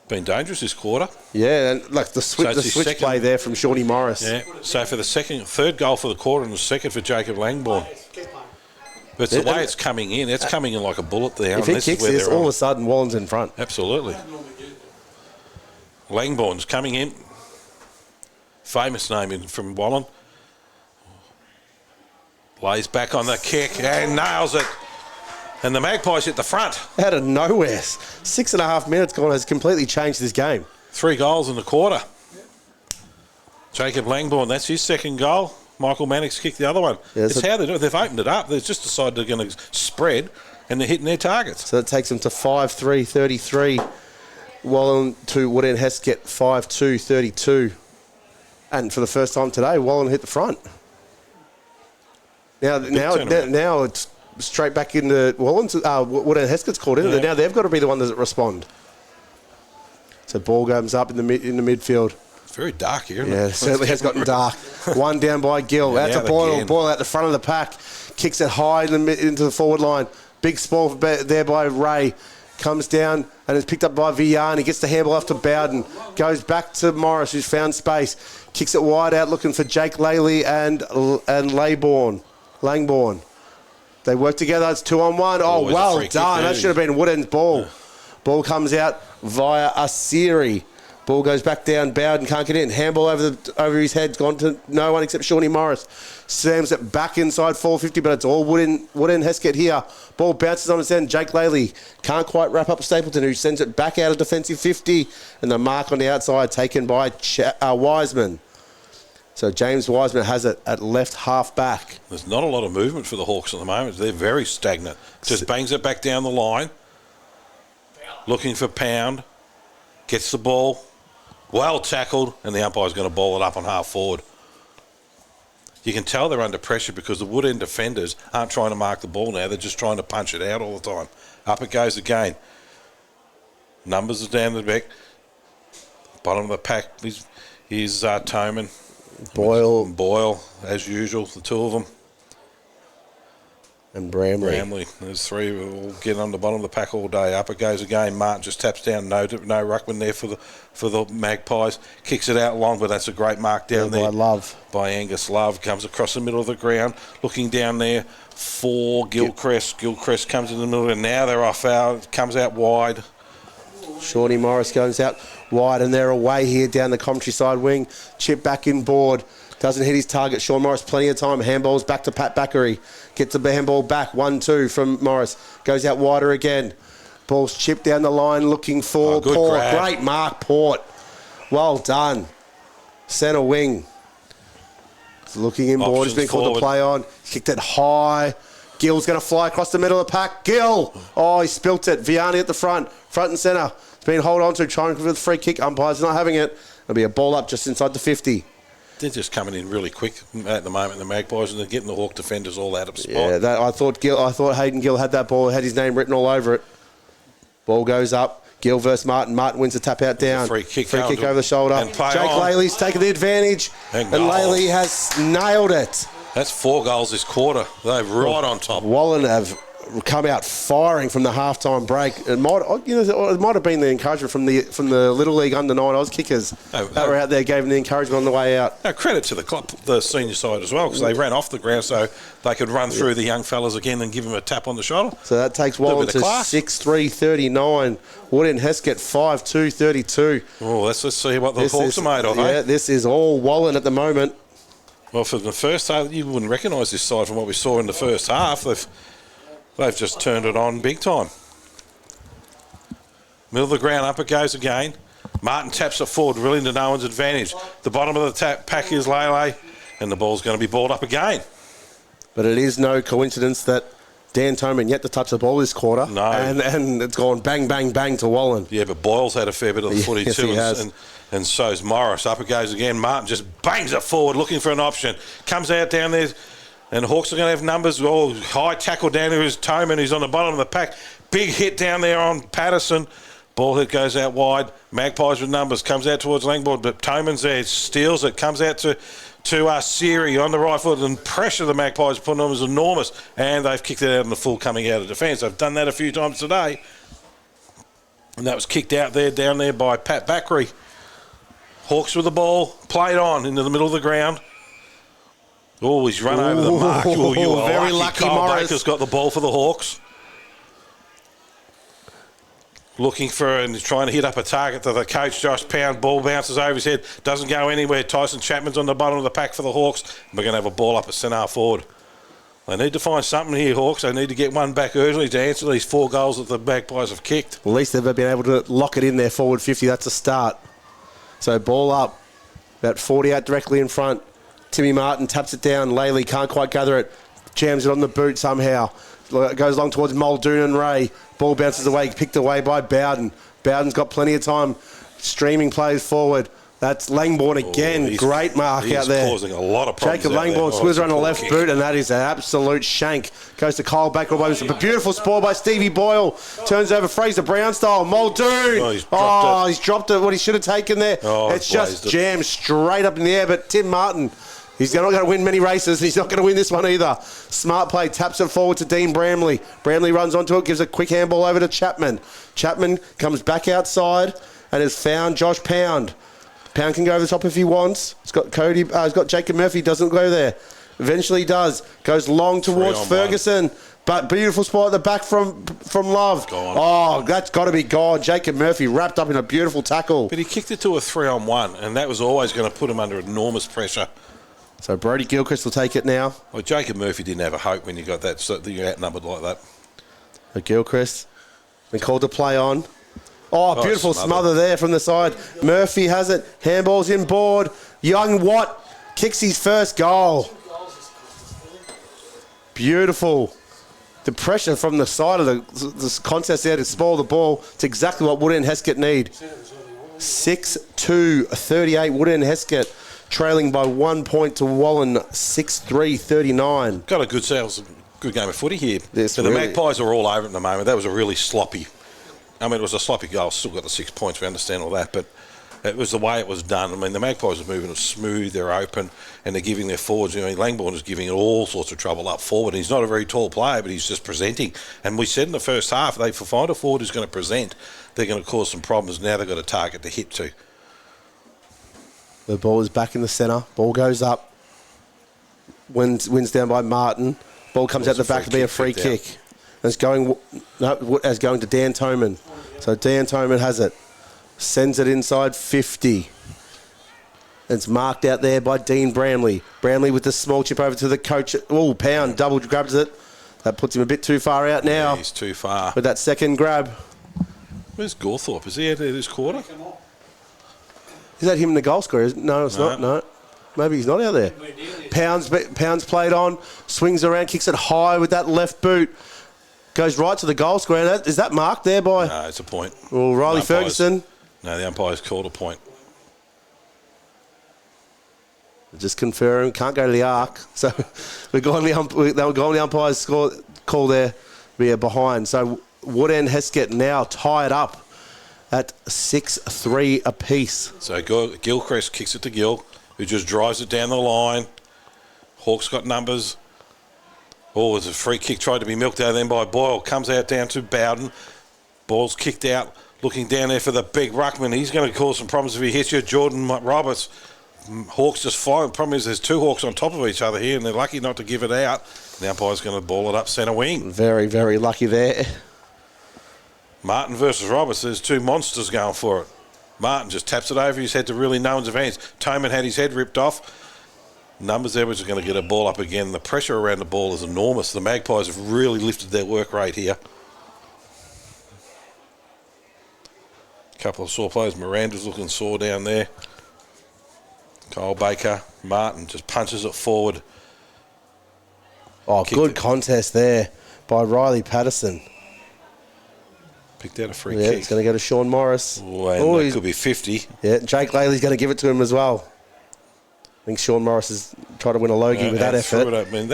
Speaker 3: Been dangerous this quarter.
Speaker 2: Yeah, and like the switch play there from Shawnee Morris.
Speaker 3: Yeah. So for the third goal for the quarter, and the second for Jacob Langborn. But the way it's coming in, it's coming in like a bullet there.
Speaker 2: If he kicks this, all of a sudden Wallan's in front.
Speaker 3: Absolutely. Langborn's coming in. Famous name from Wallan. Lays back on the kick and nails it. And the Magpies hit the front.
Speaker 2: Out of nowhere. 6.5 minutes gone has completely changed this game.
Speaker 3: 3 goals in the quarter. Jacob Langborn, that's his second goal. Michael Mannix kicked the other one. Yeah, it's how they do it. They've opened it up. They've just decided they're going to spread, and they're hitting their targets.
Speaker 2: So that takes them to 5-3-33. Wallan to Woodend Hesket 5-2-32. And for the first time today, Wallan hit the front. Now it's straight back into Wallan's. Woodend Hesket's caught in it. Now they've got to be the one that respond. So ball comes up in the midfield.
Speaker 3: It's very dark here, isn't it?
Speaker 2: Yeah, it certainly has gotten dark. One down by Gill. Out to Boyle. Again. Boyle out the front of the pack. Kicks it high into the forward line. Big spoil there by Ray. Comes down and is picked up by Villan. He gets the handball off to Bowden. Goes back to Morris, who's found space. Kicks it wide out, looking for Jake Laley and Langborn. They work together. It's 2-on-1. Oh, well done. That should have been Woodend's ball. Yeah. Ball comes out via Asiri. Ball goes back down. Bowden can't get in. Handball over his head. Gone to no one except Shawnee Morris. Slams it back inside 450, but it's all Woodend Hesket here. Ball bounces on its end. Jake Laley can't quite wrap up Stapleton, who sends it back out of defensive 50. And the mark on the outside taken by Wiseman. So James Wiseman has it at left half back.
Speaker 3: There's not a lot of movement for the Hawks at the moment. They're very stagnant. Just bangs it back down the line. Looking for Pound. Gets the ball. Well tackled. And the umpire's going to ball it up on half forward. You can tell they're under pressure because the Woodend defenders aren't trying to mark the ball now. They're just trying to punch it out all the time. Up it goes again. Numbers are down the back. Bottom of the pack is Toman. Boyle, as usual, the two of them.
Speaker 2: And Bramley.
Speaker 3: There's 3 will get on the bottom of the pack all day. Up it goes again. Martin just taps down. No ruckman there for the Magpies. Kicks it out long, but that's a great mark down there. By Angus Love. Comes across the middle of the ground. Looking down there for Gilchrist. Gilchrist comes in the middle, and now they're off out. Comes out wide.
Speaker 2: Shawnee Morris goes out wide, and they're away here down the commentary side wing. Chip back in board. Doesn't hit his target. Sean Morris, plenty of time. Handballs back to Pat Backery. Gets the handball back. 1-2 from Morris. Goes out wider again. Ball's chipped down the line looking for Port.
Speaker 3: Grab.
Speaker 2: Great mark, Port. Well done. Centre wing. Looking inboard, he's been called to play on. Kicked it high. Gill's going to fly across the middle of the pack. Gill! Oh, he spilt it. Vianney at the front and centre. It's been held on to, trying for the free kick. Umpire's not having it. It'll be a ball up just inside the 50.
Speaker 3: They're just coming in really quick at the moment, the Magpies, and they're getting the Hawk defenders all out of spot.
Speaker 2: Yeah, I thought Hayden Gill had that ball, had his name written all over it. Ball goes up. Gill versus Martin. Martin wins the tap out down.
Speaker 3: Free kick
Speaker 2: over the shoulder. Jake Laley's taken the advantage. And Laley has nailed it.
Speaker 3: That's 4 goals this quarter. They're right on top.
Speaker 2: Wallan have come out firing from the halftime break. It might have been the encouragement from the Little League under 9 Oz kickers that were out there, gave them the encouragement on the way out.
Speaker 3: No, credit to the club, the senior side as well, because they ran off the ground so they could run through the young fellas again and give them a tap on the shoulder.
Speaker 2: So that takes Wallan to 6-3-39. Woodend Hesket 5-2-32.
Speaker 3: Oh, let's see what the Hawks are made of.
Speaker 2: Yeah, this is all Wallan at the moment.
Speaker 3: Well, for the first half, you wouldn't recognise this side from what we saw in the first half. They've just turned it on big time. Middle of the ground, up it goes again. Martin taps it forward, really to no one's advantage. The bottom of the pack is Lele, and the ball's going to be balled up again.
Speaker 2: But it is no coincidence that Dan Toman yet to touch the ball this quarter.
Speaker 3: No.
Speaker 2: And it's gone bang, bang, bang to Wallan.
Speaker 3: Yeah, but Boyle's had a fair bit of the footy too. And so's Morris. Up it goes again. Martin just bangs it forward, looking for an option. Comes out down there. And the Hawks are going to have numbers. Oh, high tackle down to his Toman, who's on the bottom of the pack. Big hit down there on Patterson. Ball hit goes out wide. Magpies with numbers. Comes out towards Langboard, but Toman's there. Steals it. Comes out to Siri on the right foot. And pressure the Magpies put on is enormous. And they've kicked it out in the full coming out of defence. They've done that a few times today. And that was kicked out there, down there by Pat Backery. Hawks with the ball. Played on into the middle of the ground. Oh, he's run over the mark. Oh, you are
Speaker 2: very lucky.
Speaker 3: Kyle
Speaker 2: Morris
Speaker 3: Baker's got the ball for the Hawks. Looking for and trying to hit up a target to the coach, Josh Pound. Ball bounces over his head. Doesn't go anywhere. Tyson Chapman's on the bottom of the pack for the Hawks. We're going to have a ball up at centre forward. They need to find something here, Hawks. They need to get one back urgently to answer these 4 goals that the Magpies have kicked.
Speaker 2: At least they've been able to lock it in there forward 50. That's a start. So ball up. About 40 out directly in front. Timmy Martin taps it down. Laley can't quite gather it. Jams it on the boot somehow. Goes along towards Muldoon and Ray. Ball bounces away, picked away by Bowden. Bowden's got plenty of time. Streaming plays forward. That's Langbourne again. Great mark out there.
Speaker 3: He's causing a lot of problems.
Speaker 2: Jacob Langbourne squeezes on the left boot, and that is an absolute shank. Goes to Kyle Baker. A beautiful spoil by Stevie Boyle. Turns over Fraser Brown style. Muldoon. He's dropped it. What he should have taken there. It's just jammed straight up in the air. But Tim Martin, he's not going to win many races. He's not going to win this one either. Smart play. Taps it forward to Dean Bramley. Bramley runs onto it. Gives a quick handball over to Chapman. Chapman comes back outside and has found Josh Pound. Pound can go over the top if he wants. He's got Cody. He's got Jacob Murphy. Doesn't go there. Eventually does. Goes long towards Ferguson. But beautiful spot at the back from Love. Oh, that's got to be gone. Jacob Murphy wrapped up in a beautiful tackle.
Speaker 3: But he kicked it to a 3-on-1, and that was always going to put him under enormous pressure.
Speaker 2: So Brody Gilchrist will take it now.
Speaker 3: Well, Jacob Murphy didn't have a hope when you got that. So you're outnumbered like that.
Speaker 2: So Gilchrist been called to play on. Oh, beautiful smother there from the side. Murphy has it. Handball's inboard. Young Watt kicks his first goal. Beautiful. The pressure from the side of the contest there to spoil the ball. It's exactly what Woodend Hesket need. 6-2-38. Woodend Hesket trailing by 1 point to Wallan. 6-3-39.
Speaker 3: Got a good game of footy here. So the Magpies are all over at the moment. That was a really sloppy. I mean, it was a sloppy goal. Still got the 6 points. We understand all that, but it was the way it was done. I mean, the Magpies are moving smooth. They're open, and they're giving their forwards. Langbourne is giving all sorts of trouble up forward. He's not a very tall player, but he's just presenting. And we said in the first half, if they find a forward who's going to present, they're going to cause some problems. Now they've got a target to hit to.
Speaker 2: The ball is back in the centre. Ball goes up. Wins down by Martin. Ball comes out the back to be a free kick. It's going to Dan Toman. So Dan Toman has it. Sends it inside 50. It's marked out there by Dean Bramley. Bramley with the small chip over to the coach. Oh, Pound double grabs it. That puts him a bit too far out now.
Speaker 3: Yeah, he's too far.
Speaker 2: With that second grab.
Speaker 3: Where's Gawthorpe? Is he out of this quarter?
Speaker 2: Is that him in the goal scorer? No, it's not. No. Maybe he's not out there. Pounds played on, swings around, kicks it high with that left boot. Goes right to the goal square. Is that marked there by?
Speaker 3: No, it's a point.
Speaker 2: Well, Riley Ferguson.
Speaker 3: No, the umpire's called a point.
Speaker 2: Just confirm, can't go to the arc. So we're going the umpire's call there. We are behind. So Wood and Hesket now tied up at 6-3 apiece.
Speaker 3: So Gilchrist kicks it to Gil, who just drives it down the line. Hawks got numbers. Oh, there's a free kick tried to be milked out then by Boyle. Comes out down to Bowden. Ball's kicked out. Looking down there for the big ruckman. He's going to cause some problems if he hits you. Jordan Roberts. Hawks just flying. The problem is there's two Hawks on top of each other here, and they're lucky not to give it out. The umpire's going to ball it up centre wing.
Speaker 2: Very, very lucky there.
Speaker 3: Martin versus Roberts. There's two monsters going for it. Martin just taps it over his head to really no one's advantage. Toman had his head ripped off. Numbers there, which is going to get a ball up again. The pressure around the ball is enormous. The Magpies have really lifted their work rate here. A couple of sore players. Miranda's looking sore down there. Kyle Baker, Martin just punches it forward.
Speaker 2: Oh, good contest there by Riley Patterson.
Speaker 3: Picked out a free
Speaker 2: kick.
Speaker 3: It's
Speaker 2: going to go to Sean Morris.
Speaker 3: Oh, and that could be 50.
Speaker 2: Yeah, Jake Laley's going to give it to him as well. I think Sean Morris has tried to win a Logie with that effort.
Speaker 3: I mean,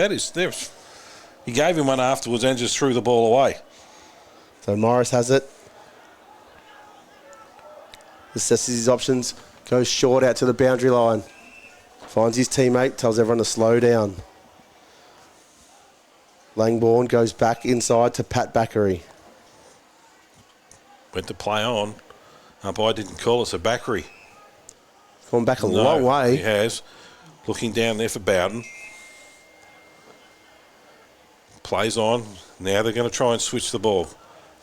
Speaker 3: he gave him one afterwards and just threw the ball away.
Speaker 2: So Morris has it. Assesses his options. Goes short out to the boundary line. Finds his teammate. Tells everyone to slow down. Langbourne goes back inside to Pat Backery.
Speaker 3: Went to play on. Umpire didn't call it, so Backery.
Speaker 2: Gone back a long way.
Speaker 3: He has. Looking down there for Bowden. Plays on. Now they're going to try and switch the ball.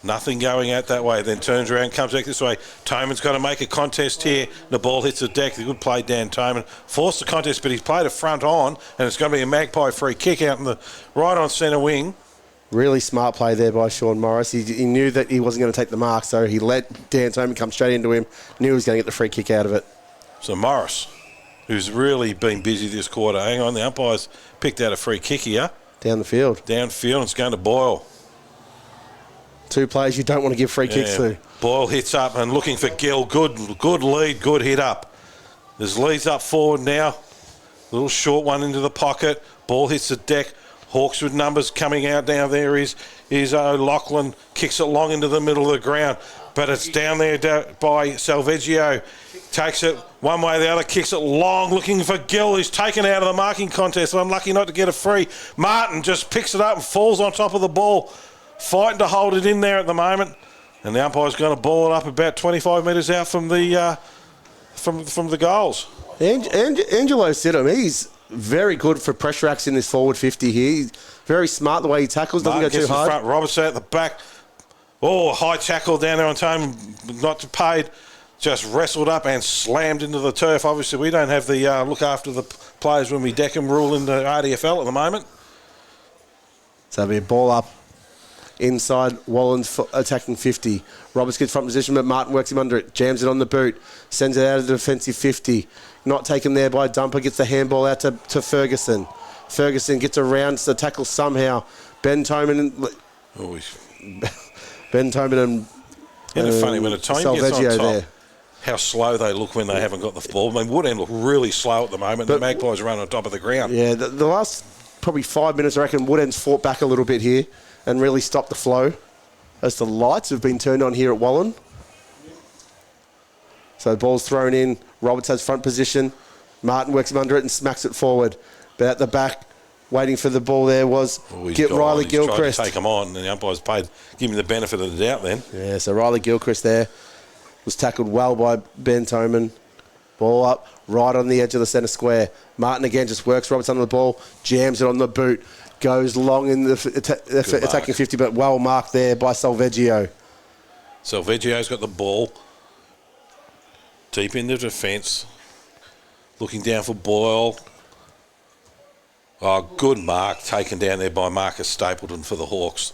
Speaker 3: Nothing going out that way. Then turns around, comes back this way. Toman's got to make a contest here. The ball hits the deck. The good play, Dan Toman. Forced the contest, but he's played a front on, and it's going to be a Magpie free kick out in the right on centre wing.
Speaker 2: Really smart play there by Sean Morris. He knew that he wasn't going to take the mark, so he let Dan Toman come straight into him. Knew he was going to get the free kick out of it.
Speaker 3: So Morris, who's really been busy this quarter. Hang on, the umpires picked out a free kick here.
Speaker 2: Down the field.
Speaker 3: Downfield, and it's going to Boyle.
Speaker 2: Two players you don't want to give free kicks to.
Speaker 3: Boyle hits up and looking for Gill. Good lead, good hit up. There's leads up forward now. Little short one into the pocket. Ball hits the deck. Hawks with numbers coming out down there is O'Loughlin. Kicks it long into the middle of the ground. But it's down there by Salveggio. Takes it one way or the other, kicks it long, looking for Gill. He's taken out of the marking contest. Unlucky not to get a free. Martin just picks it up and falls on top of the ball. Fighting to hold it in there at the moment. And the umpire's going to ball it up about 25 metres out from the from the goals.
Speaker 2: Angelo Sidham, he's very good for pressure acts in this forward 50 here. He's very smart the way he tackles, doesn't go too hard.
Speaker 3: Front. Robertson at the back. Oh, high tackle down there on time, not paid. Just wrestled up and slammed into the turf. Obviously, we don't have the look after the players when we deck them rule in the RDFL at the moment.
Speaker 2: So it'll be a ball up inside. Wallan's attacking 50. Roberts gets front position, but Martin works him under it. Jams it on the boot. Sends it out of the defensive 50. Not taken there by Dumper. Gets the handball out to Ferguson. Ferguson gets around the tackle somehow. Ben Toman and
Speaker 3: Isn't it funny when a team gets on top,
Speaker 2: there.
Speaker 3: How slow they look when they haven't got the ball. I mean, Woodend look really slow at the moment. But the Magpies run on top of the ground.
Speaker 2: Yeah, the last probably 5 minutes, I reckon Woodend's fought back a little bit here and really stopped the flow as the lights have been turned on here at Wallan. So the ball's thrown in. Roberts has front position. Martin works him under it and smacks it forward. But at the back, waiting for the ball there was Riley Gilchrist.
Speaker 3: Tried to take him on, and the umpires give him the benefit of the doubt then.
Speaker 2: Yeah, so Riley Gilchrist there was tackled well by Ben Toman. Ball up, right on the edge of the centre square. Martin again just works Roberts under the ball, jams it on the boot, goes long in the attacking 50, but well marked there by Salveggio.
Speaker 3: Salveggio's got the ball deep in the defence, looking down for Boyle. Oh, good mark taken down there by Marcus Stapleton for the Hawks.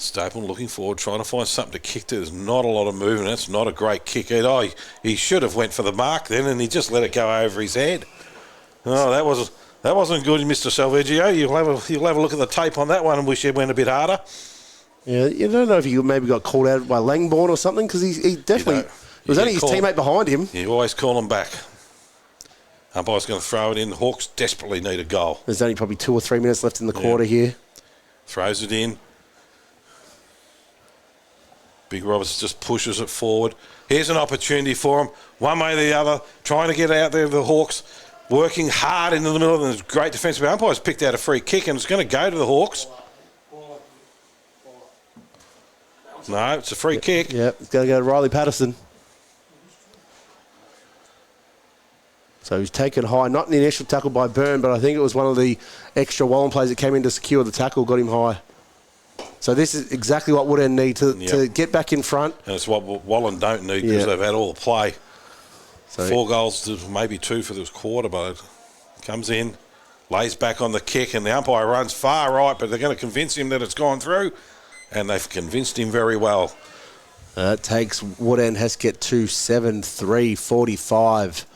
Speaker 3: Staple looking forward, trying to find something to kick to. There's not a lot of movement. That's not a great kick. He should have went for the mark then, and he just let it go over his head. Oh, that wasn't good, Mr. Salveggio. You'll have a look at the tape on that one and wish it went a bit harder.
Speaker 2: Yeah, you don't know if he maybe got called out by Langborn or something, because he definitely... It was only his teammate behind him.
Speaker 3: You always call him back. Umpire's going to throw it in. The Hawks desperately need a goal.
Speaker 2: There's only probably 2 or 3 minutes left in the quarter here.
Speaker 3: Throws it in. Big Roberts just pushes it forward. Here's an opportunity for him. One way or the other, trying to get out there. The Hawks working hard into the middle. And there's great defensive umpires picked out a free kick, and it's going to go to the Hawks. No, it's a free kick.
Speaker 2: Yep, it's going to go to Riley Patterson. So he's taken high, not in the initial tackle by Byrne, but I think it was one of the extra Wallan players that came in to secure the tackle, got him high. So this is exactly what Woodend need to get back in front.
Speaker 3: And it's what Wallan don't need, because they've had all the play. So 4 goals to maybe 2 for this quarter, but it comes in, lays back on the kick, and the umpire runs far right, but they're going to convince him that it's gone through, and they've convinced him very well.
Speaker 2: That takes Woodend Hesket to 7-3-45.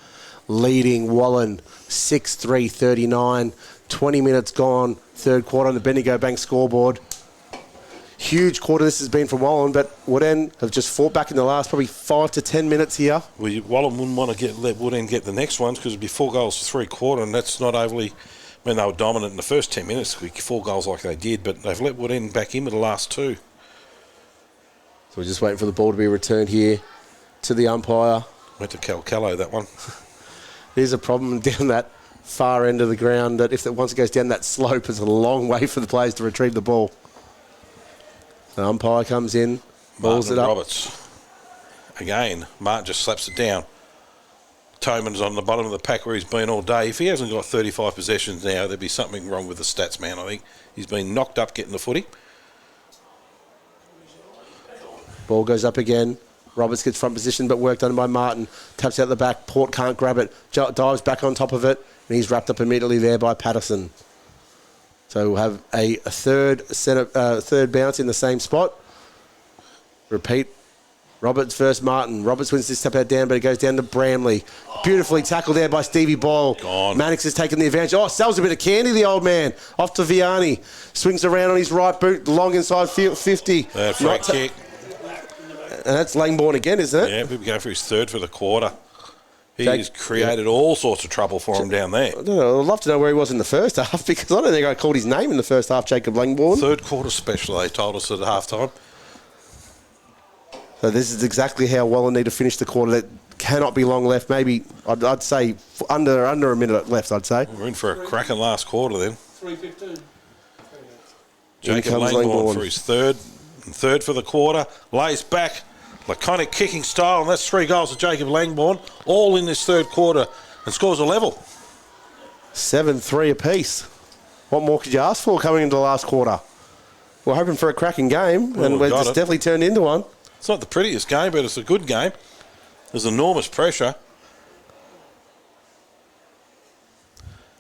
Speaker 2: Leading Wallan 6-3-39. 20 minutes gone, third quarter on the Bendigo Bank scoreboard. Huge quarter this has been for Wallan, but Woodend have just fought back in the last probably 5 to 10 minutes here.
Speaker 3: Well, Wallan wouldn't want to let Woodend get the next ones, because it'd be 4 goals to 3 quarter, and that's not overly... I mean, they were dominant in the first 10 minutes, 4 goals like they did, but they've let Woodend back in with the last 2.
Speaker 2: So we're just waiting for the ball to be returned here to the umpire.
Speaker 3: Went to Calcalo, that one.
Speaker 2: There's a problem down that far end of the ground, that once it goes down that slope, it's a long way for the players to retrieve the ball. The umpire comes in, balls it up.
Speaker 3: Roberts. Again, Martin just slaps it down. Toman's on the bottom of the pack where he's been all day. If he hasn't got 35 possessions now, there'd be something wrong with the stats, man, I think. He's been knocked up getting the footy.
Speaker 2: Ball goes up again. Roberts gets front position, but work done by Martin. Taps out the back. Port can't grab it. Dives back on top of it, and he's wrapped up immediately there by Patterson. So we'll have a third bounce in the same spot. Repeat. Roberts versus Martin. Roberts wins this step out down, but it goes down to Bramley. Beautifully tackled there by Stevie Boyle. Mannix has taken the advantage. Oh, sells a bit of candy, the old man. Off to Vianney. Swings around on his right boot, long inside 50.
Speaker 3: Free kick.
Speaker 2: And that's Langborn again, isn't it?
Speaker 3: Yeah, we're going for his 3rd for the quarter. He's created all sorts of trouble for him down there.
Speaker 2: I don't know. I'd love to know where he was in the first half, because I don't think I called his name in the first half, Jacob Langborn.
Speaker 3: 3rd quarter special, they told us at halftime.
Speaker 2: So this is exactly how Wallan need to finish the quarter. That cannot be long left. Maybe, I'd say, under a minute left, I'd say.
Speaker 3: We're in for a cracking last quarter then.
Speaker 1: 3:15.
Speaker 3: Jacob Langborn for his 3rd. And 3rd for the quarter. Lays back. Laconic kicking style, and that's 3 goals to Jacob Langborn, all in this 3rd quarter, and scores a level.
Speaker 2: 7-3 apiece. What more could you ask for coming into the last quarter? We're hoping for a cracking game, and it's definitely turned into one.
Speaker 3: It's not the prettiest game, but it's a good game. There's enormous pressure.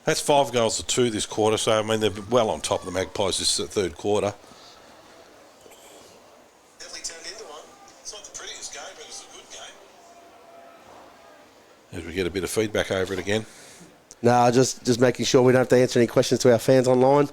Speaker 3: That's 5 goals to 2 this quarter, so I mean they're well on top of the Magpies this 3rd quarter. As we get a bit of feedback over it again.
Speaker 2: No, just making sure we don't have to answer any questions to our fans online.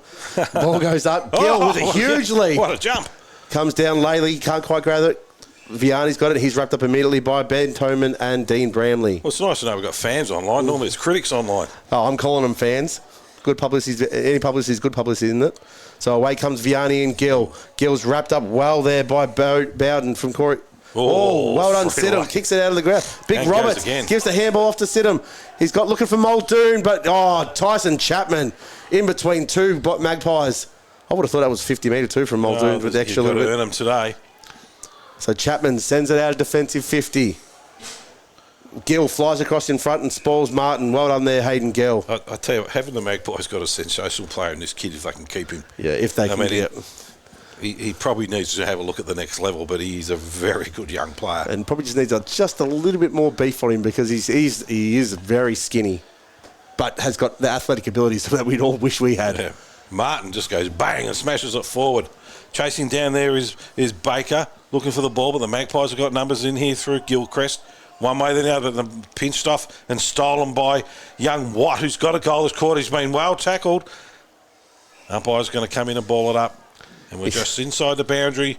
Speaker 2: Ball goes up. Gill with a huge lead.
Speaker 3: What a jump.
Speaker 2: Comes down Laley, can't quite grab it. Vianney's got it. He's wrapped up immediately by Ben Toman and Dean Bramley.
Speaker 3: Well, it's nice to know we've got fans online. Normally it's critics online.
Speaker 2: Oh, I'm calling them fans. Good publicity. Any publicity is good publicity, isn't it? So away comes Vianney and Gill. Gill's wrapped up well there by Bowden from Corey. Oh, well done, Sidham. Kicks it out of the ground. Big Roberts gives the handball off to Sidham. He's got looking for Muldoon, but Tyson Chapman in between 2 Magpies. I would have thought that was 50 metre too from Muldoon with extra
Speaker 3: little
Speaker 2: bit.
Speaker 3: Earn them today.
Speaker 2: So Chapman sends it out of defensive 50. Gill flies across in front and spoils Martin. Well done there, Hayden Gill.
Speaker 3: I tell you what, having the Magpies got a sensational player in this kid if they can keep him.
Speaker 2: Yeah, if they can get...
Speaker 3: He probably needs to have a look at the next level, but he's a very good young player.
Speaker 2: And probably just needs just a little bit more beef on him, because he is very skinny, but has got the athletic abilities that we'd all wish we had.
Speaker 3: Yeah. Martin just goes bang and smashes it forward. Chasing down there is Baker, looking for the ball, but the Magpies have got numbers in here through Gilchrist. One way, then the other, but they're pinched off and stolen by young Watt, who's got a goal this quarter. He's been well tackled. Umpire's going to come in and ball it up. And we're just inside the boundary.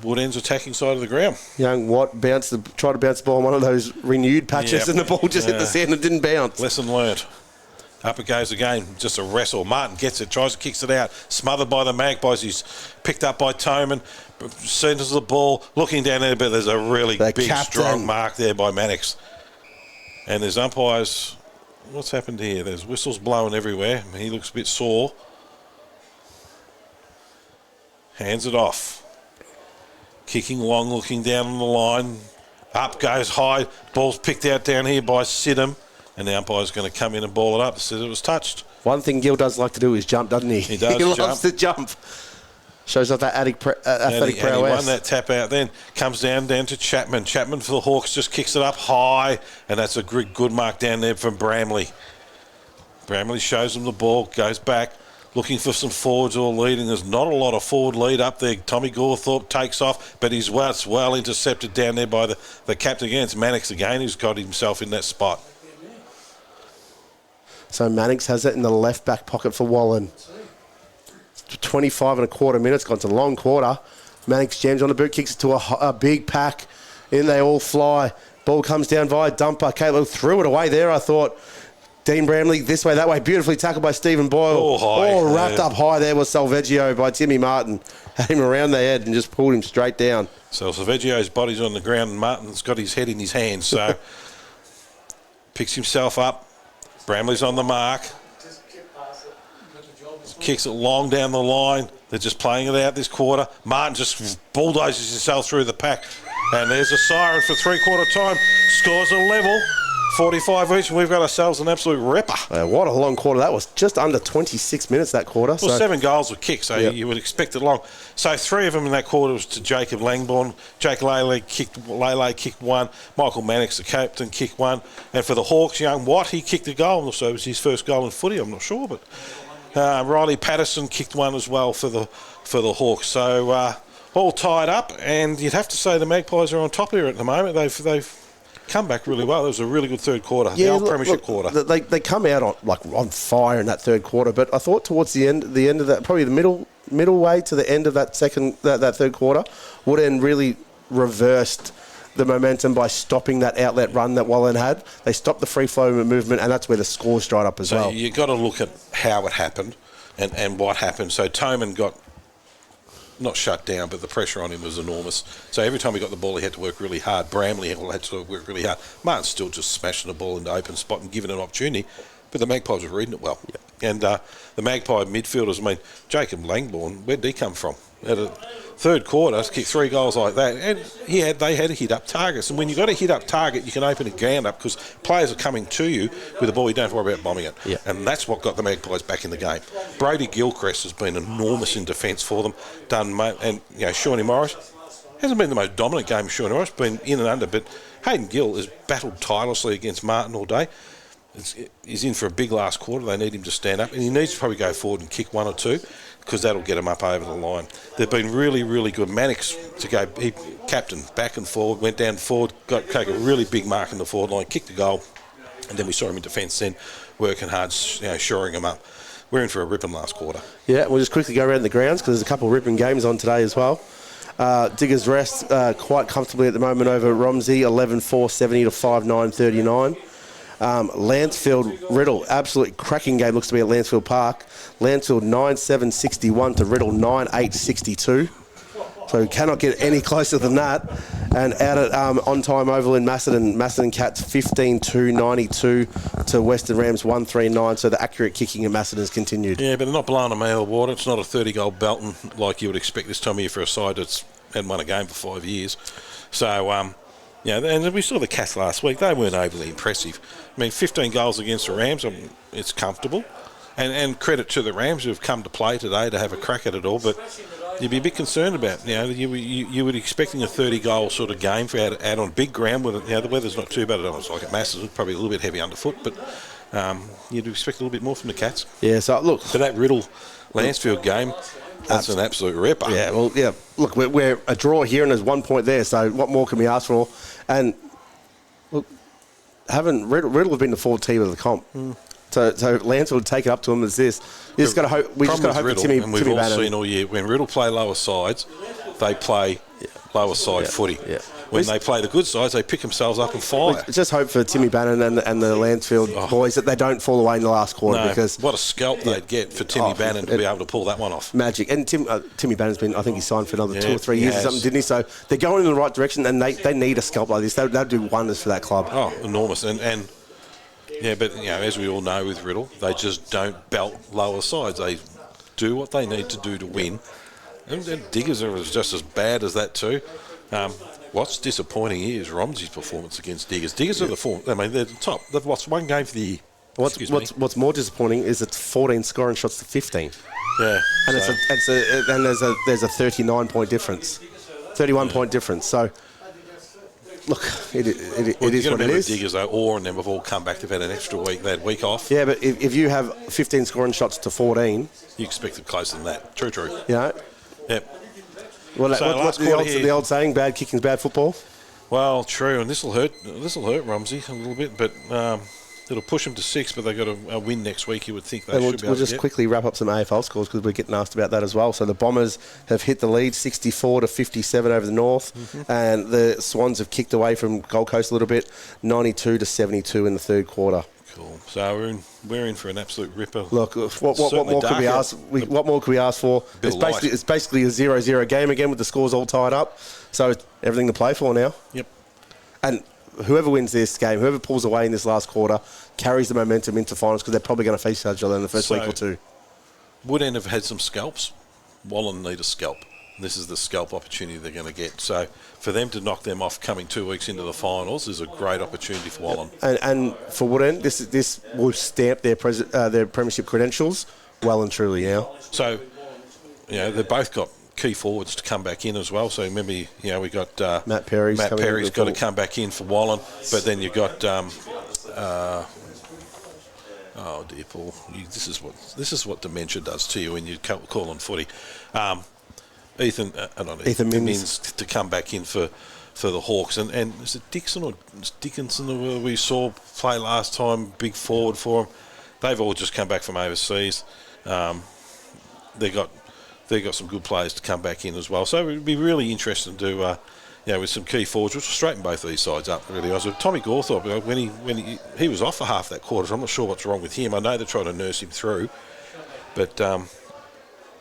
Speaker 3: Woodend's attacking side of the ground. Young
Speaker 2: Watt tried to bounce the ball on one of those renewed patches, and the ball just hit the sand and didn't bounce.
Speaker 3: Lesson learned. Up it goes again, just a wrestle. Martin gets it, tries to kicks it out, smothered by the Magpies. He's picked up by Toman, centres the ball, looking down there, but there's a really big, strong mark there by Mannix. And there's umpires. What's happened here? There's whistles blowing everywhere. He looks a bit sore. Hands it off. Kicking long, looking down on the line. Up goes high. Ball's picked out down here by Sidham. And the umpire's going to come in and ball it up. Says it was touched.
Speaker 2: One thing Gil does like to do is jump, doesn't he?
Speaker 3: He does.
Speaker 2: He loves to jump. Shows off that athletic prowess.
Speaker 3: And he won that tap out. Then comes down to Chapman. Chapman for the Hawks just kicks it up high. And that's a good mark down there from Bramley. Bramley shows him the ball. Goes back. Looking for some forwards or leading. There's not a lot of forward lead up there. Tommy Gawthorpe takes off, but he's well intercepted down there by the captain against Mannix again, who's got himself in that spot.
Speaker 2: So Mannix has it in the left back pocket for Wallan. 25 and a quarter minutes, gone to the long quarter. Mannix jams on the boot, kicks it to a big pack. In they all fly. Ball comes down via dumper. Caitlin threw it away there, I thought. Dean Bramley, this way, that way. Beautifully tackled by Stephen Boyle. Wrapped up high there was Salveggio by Timmy Martin. Had him around the head and just pulled him straight down.
Speaker 3: So Salveggio's body's on the ground and Martin's got his head in his hands. So picks himself up. Bramley's on the mark. Kicks it long down the line. They're just playing it out this quarter. Martin just bulldozes himself through the pack. And there's a siren for three-quarter time. Scores a level. 45 each, and we've got ourselves an absolute ripper.
Speaker 2: What a long quarter that was. Just under 26 minutes that quarter.
Speaker 3: Well, 7 goals were kicked, so you would expect it long. So 3 of them in that quarter was to Jacob Langbourne. Jake Lele kicked one. Michael Mannix, the captain, kicked one. And for the Hawks, young Watt, he kicked a goal. So it was his first goal in footy, I'm not sure. But Riley Patterson kicked one as well for the Hawks. So all tied up, and you'd have to say the Magpies are on top here at the moment. They've come back really well. It was a really good third quarter, the old premiership quarter.
Speaker 2: They come out on fire in that third quarter, but I thought towards the end of that, probably the middle way to the end of that third quarter, Woodend really reversed the momentum by stopping that outlet run that Wallan had. They stopped the free flow movement, and that's where the scores dried up as well.
Speaker 3: So you've got to look at how it happened and what happened. So Toman got not shut down, but the pressure on him was enormous. So every time he got the ball, he had to work really hard. Bramley had to work really hard. Martin's still just smashing the ball into open spot and giving an opportunity, but the Magpies were reading it well. Yep. And the Magpie midfielders, Jacob Langbourne, where did he come from? At a third quarter, kicked 3 goals like that, and they had to hit up targets. And when you've got to hit up target, you can open a ground up because players are coming to you with the ball. You don't have to worry about bombing it.
Speaker 2: Yep.
Speaker 3: And that's what got the Magpies back in the game. Brody Gilchrist has been enormous in defence for them. And Shawnee Morris hasn't been the most dominant game of Shawnee Morris, been in and under, but Hayden Gill has battled tirelessly against Martin all day. He's in for a big last quarter. They need him to stand up, and he needs to probably go forward and kick 1 or 2 because that'll get him up over the line. They've been really, really good. Mannix he captain back and forward, went down forward, take a really big mark in the forward line, kicked the goal, and then we saw him in defence then working hard, shoring him up. We're in for a ripping last quarter.
Speaker 2: Yeah, we'll just quickly go around the grounds because there's a couple of ripping games on today as well. Diggers Rest quite comfortably at the moment over Romsey, 11-4, 70 to 5-9, 39. Lansfield Riddle, absolutely cracking game looks to be at Lansfield Park. Lansfield 9-7-61 to Riddle 9-8-62. So we cannot get any closer than that. And out at On Time Oval in Macedon, Macedon Cats 15-2-92 to Western Rams 1-3-9. So the accurate kicking in Macedon's continued.
Speaker 3: Yeah, but they're not blowing them out of the water. It's not a 30-goal belting like you would expect this time of year for a side that's hadn't won a game for 5 years. So, and we saw the Cats last week. They weren't overly impressive. 15 goals against the Rams, it's comfortable. And credit to the Rams who've come to play today to have a crack at it all. But you'd be a bit concerned about, you would be expecting a 30-goal sort of game for out on big ground. With the weather's not too bad. It's like at Masters, probably a little bit heavy underfoot. But you'd expect a little bit more from the Cats.
Speaker 2: Yeah, so look.
Speaker 3: For that Riddle Lansfield game, That's an absolute ripper.
Speaker 2: Yeah, well, yeah. Look, we're a draw here and there's 1 point there, so what more can we ask for? And look, Riddle have been the forward team of the comp. So Lance will take it up to him as this. We just got to hope for Timmy
Speaker 3: and we've all
Speaker 2: Bannon.
Speaker 3: seen all year, when Riddle play lower sides, they play lower side footy.
Speaker 2: Yeah.
Speaker 3: When they play the good sides, they pick themselves up and fire.
Speaker 2: Just hope for Timmy Bannon and the Lansfield boys that they don't fall away in the last quarter. Because
Speaker 3: what a scalp they'd get for Timmy Bannon to be able to pull that one off.
Speaker 2: Magic. And Timmy Bannon's been, I think he signed for another 2 or 3 years or something, didn't he? So they're going in the right direction, and they need a scalp like this. They'll do wonders for that club.
Speaker 3: Oh, enormous. And yeah, but as we all know with Riddle, they just don't belt lower sides. They do what they need to do to win. And Diggers are just as bad as that too. What's disappointing is Romsey's performance against Diggers. Diggers are the form. I mean, they're the top. They've lost one game for the year.
Speaker 2: What's more disappointing is it's 14 scoring shots to 15.
Speaker 3: Yeah,
Speaker 2: and there's a 39-point difference, 31-point difference. So look, it is what it is.
Speaker 3: Diggers though, and then we've all come back. They've had an extra week. They had a week off.
Speaker 2: Yeah, but if you have 15 scoring shots to 14,
Speaker 3: you expect it closer than that. True.
Speaker 2: You know.
Speaker 3: Yep.
Speaker 2: Well, so what's the old saying? Bad kicking's bad football.
Speaker 3: Well, true, and this will hurt Romsey a little bit, but it'll push them to 6. But they've got a win next week. You would think they should be able to just
Speaker 2: quickly wrap up some AFL scores because we're getting asked about that as well. So the Bombers have hit the lead, 64-57 over the North, and the Swans have kicked away from Gold Coast a little bit, 92-72 in the third quarter.
Speaker 3: Cool. So we're in for an absolute ripper.
Speaker 2: Look, what more could we ask? What more could we ask for? It's basically a 0-0 game again with the scores all tied up. So it's everything to play for now.
Speaker 3: Yep.
Speaker 2: And whoever wins this game, whoever pulls away in this last quarter, carries the momentum into finals because they're probably going to face each other in the first week or two.
Speaker 3: Woodend have had some scalps. Wallan need a scalp. This is the scalp opportunity they're going to get. So for them to knock them off coming 2 weeks into the finals is a great opportunity for Wallan.
Speaker 2: And for Woodend, this will stamp their premiership credentials well and truly now.
Speaker 3: So, they've both got key forwards to come back in as well. So remember, we got
Speaker 2: Matt Perry's
Speaker 3: got to come back in for Wallan, but then you've got oh dear Paul, this is what dementia does to you when you call on footy. Ethan Mims to come back in for the Hawks, and is it Dickinson who we saw play last time, big forward for them? They've all just come back from overseas. They got some good players to come back in as well. So it'd be really interesting to with some key forwards, which will straighten both of these sides up. Really, I was with Tommy Gawthorpe when he was off for half that quarter. So I'm not sure what's wrong with him. I know they're trying to nurse him through, but.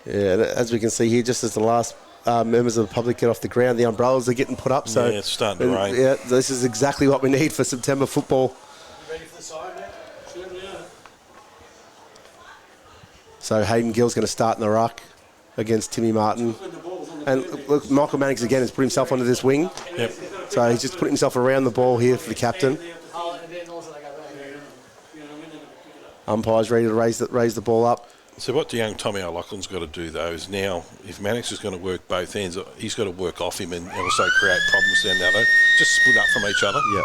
Speaker 3: As
Speaker 2: we can see here, just as the last members of the public get off the ground, the umbrellas are getting put up. So
Speaker 3: it's starting to rain.
Speaker 2: Yeah, this is exactly what we need for September football.
Speaker 1: Ready for the side, mate?
Speaker 2: So Hayden Gill's going to start in the ruck against Timmy Martin. And look, Michael Mannix again has put himself onto this wing.
Speaker 3: Yep.
Speaker 2: So he's just putting himself around the ball here for the captain. Umpire's ready to raise the ball up.
Speaker 3: So what the young Tommy O'Loughlin's got to do, though, is now, if Mannix is going to work both ends, he's got to work off him and also create problems down there. Just split up from each other.
Speaker 2: Yep.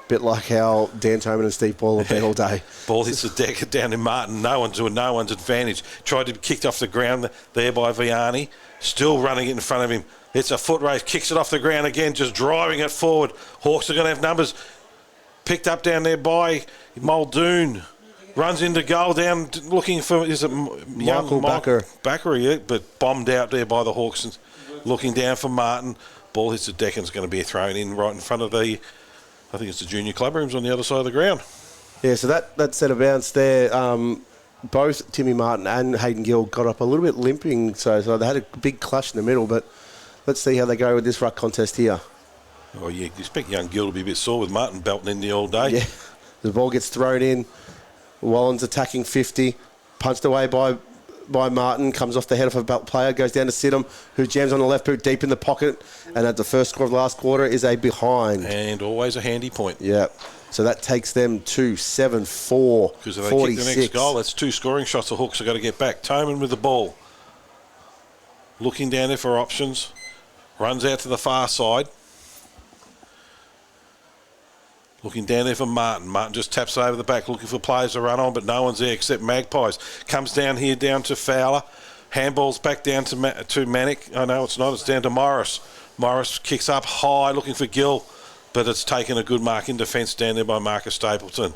Speaker 2: Bit like how Dan Toman and Steve Ball have been all day.
Speaker 3: Ball hits the deck down in Martin. No one's advantage. Tried to be kicked off the ground there by Vianney. Still running it in front of him. It's a foot race. Kicks it off the ground again, just driving it forward. Hawks are going to have numbers. Picked up down there by Muldoon. Runs into goal down looking for, is it
Speaker 2: Michael
Speaker 3: Backer, yeah, but bombed out there by the Hawks and looking down for Martin. Ball hits the deck and it's going to be thrown in right in front of I think it's the junior club rooms on the other side of the ground.
Speaker 2: Yeah, so that set of bounce there, both Timmy Martin and Hayden Gill got up a little bit limping, so they had a big clash in the middle, but let's see how they go with this ruck contest here.
Speaker 3: Oh, yeah, you expect young Gill to be a bit sore with Martin belting in the all day.
Speaker 2: Yeah, the ball gets thrown in. Wallan's attacking 50, punched away by Martin, comes off the head of a player, goes down to Sidham, who jams on the left boot deep in the pocket, and at the first score of the last quarter is a behind.
Speaker 3: And always a handy point.
Speaker 2: Yeah. So that takes them to 7-4,
Speaker 3: because if they kick the next goal, that's 2 scoring shots the Hawks have got to get back. Toman with the ball. Looking down there for options. Runs out to the far side. Looking down there for Martin. Martin just taps over the back, looking for players to run on, but no one's there except Magpies. Comes down here, down to Fowler. Handball's back down to Manic. Oh, no, it's not. It's down to Morris. Morris kicks up high, looking for Gill, but it's taken a good mark in defence down there by Marcus Stapleton.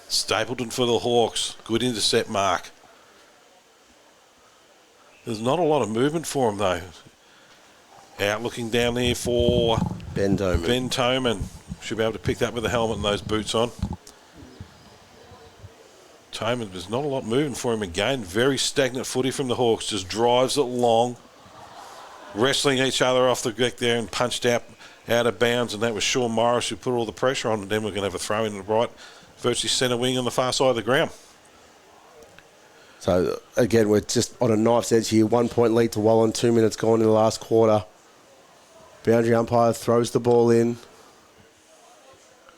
Speaker 3: Stapleton for the Hawks. Good intercept mark. There's not a lot of movement for him, though. Out looking down there for
Speaker 2: Ben Toman.
Speaker 3: Ben Toman. Should be able to pick that with the helmet and those boots on. Toman, there's not a lot moving for him again. Very stagnant footy from the Hawks. Just drives it long. Wrestling each other off the deck there and punched out of bounds. And that was Sean Morris who put all the pressure on. And then we're going to have a throw in the right, virtually centre wing on the far side of the ground.
Speaker 2: So, again, we're just on a knife's edge here. 1 point lead to Wallan. 2 minutes gone in the last quarter. Boundary umpire throws the ball in.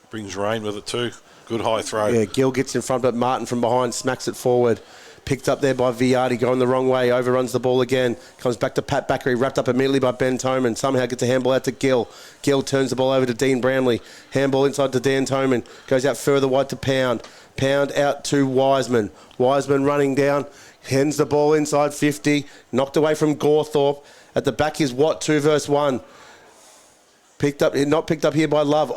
Speaker 3: Brings rain with it too. Good high throw.
Speaker 2: Yeah, Gill gets in front, but Martin from behind smacks it forward. Picked up there by Viardi, going the wrong way, overruns the ball again. Comes back to Pat Backery, wrapped up immediately by Ben Toman. Somehow gets a handball out to Gill. Gill turns the ball over to Dean Brownlee. Handball inside to Dan Toman. Goes out further wide to Pound. Pound out to Wiseman. Wiseman running down. Hands the ball inside 50. Knocked away from Gawthorpe. At the back is Watt, 2 versus 1. Not picked up here by Love.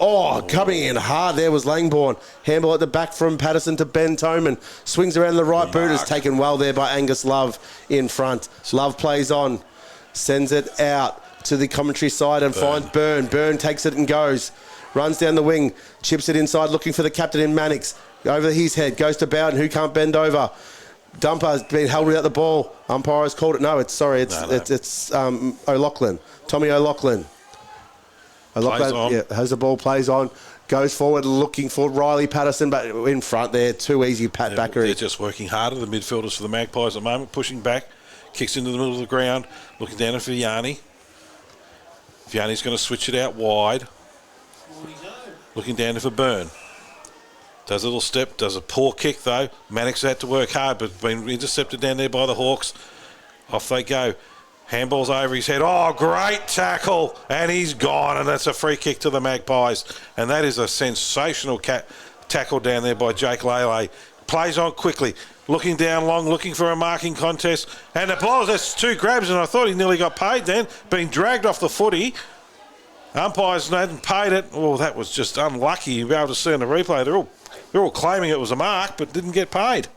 Speaker 2: Coming in hard there was Langbourne. Handball at the back from Patterson to Ben Toman. Swings around the right boot. Is taken well there by Angus Love in front. Love plays on. Sends it out to the commentary side and finds Byrne. Byrne takes it and goes. Runs down the wing. Chips it inside looking for the captain in Mannix. Over his head. Goes to Bowden who can't bend over. Dumper has been held without the ball. Umpire has called it. No, it's O'Loughlin. Tommy O'Loughlin. Has the ball, plays on, goes forward looking for Riley Patterson, but in front there, too easy, Pat Backery.
Speaker 3: They're just working harder, the midfielders for the Magpies at the moment, pushing back, kicks into the middle of the ground, looking down at Vianney. Vianney's going to switch it out wide, looking down for Byrne. Does a little step, does a poor kick though. Mannix had to work hard, but been intercepted down there by the Hawks. Off they go. Handball's over his head. Oh, great tackle. And he's gone. And that's a free kick to the Magpies. And that is a sensational tackle down there by Jake Lele. Plays on quickly. Looking down long, looking for a marking contest. And the ball, that's 2 grabs. And I thought he nearly got paid then. Being dragged off the footy. Umpires hadn't paid it. Oh, that was just unlucky. You'll be able to see on the replay. They're all claiming it was a mark, but didn't get paid.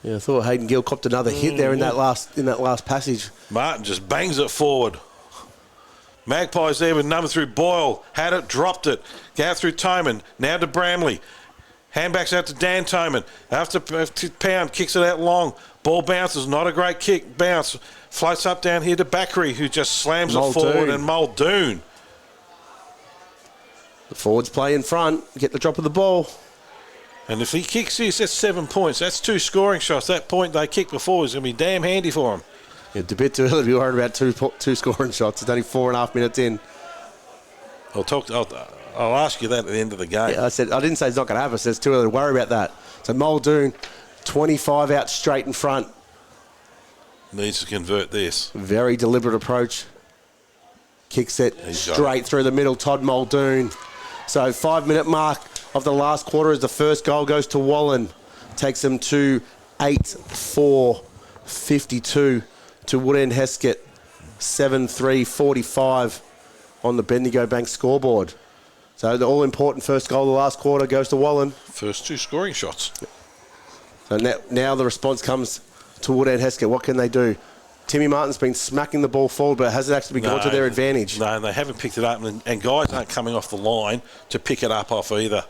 Speaker 2: Yeah, I thought Hayden Gill copped another hit there in that last passage.
Speaker 3: Martin just bangs it forward. Magpies there with number through Boyle. Had it, dropped it. Out through Toman. Now to Bramley. Handbacks out to Dan Toman. After Pound, kicks it out long. Ball bounces, not a great kick. Bounce. Floats up down here to Backery, who just slams it forward. And Muldoon.
Speaker 2: The forwards play in front. Get the drop of the ball.
Speaker 3: And if he kicks this, that's 7 points. That's 2 scoring shots. That point they kicked before is going to be damn handy for him.
Speaker 2: Yeah, it's a bit too early to be worried about two scoring shots. It's only 4.5 minutes in.
Speaker 3: I'll ask you that at the end of the game.
Speaker 2: Yeah, I didn't say it's not going to happen. I said it's too early to worry about that. So Muldoon, 25 out straight in front.
Speaker 3: Needs to convert this.
Speaker 2: Very deliberate approach. Kicks it straight through the middle. Todd Muldoon. So 5-minute mark of the last quarter as the first goal goes to Wallan. Takes them to 8-4-52 to Woodend Hesket. 7-3-45 on the Bendigo Bank scoreboard. So the all-important first goal of the last quarter goes to Wallan.
Speaker 3: First 2 scoring shots.
Speaker 2: So now the response comes to Woodend Hesket. What can they do? Timmy Martin's been smacking the ball forward, but it hasn't actually gone to their advantage.
Speaker 3: No, they haven't picked it up, and guys aren't coming off the line to pick it up off either.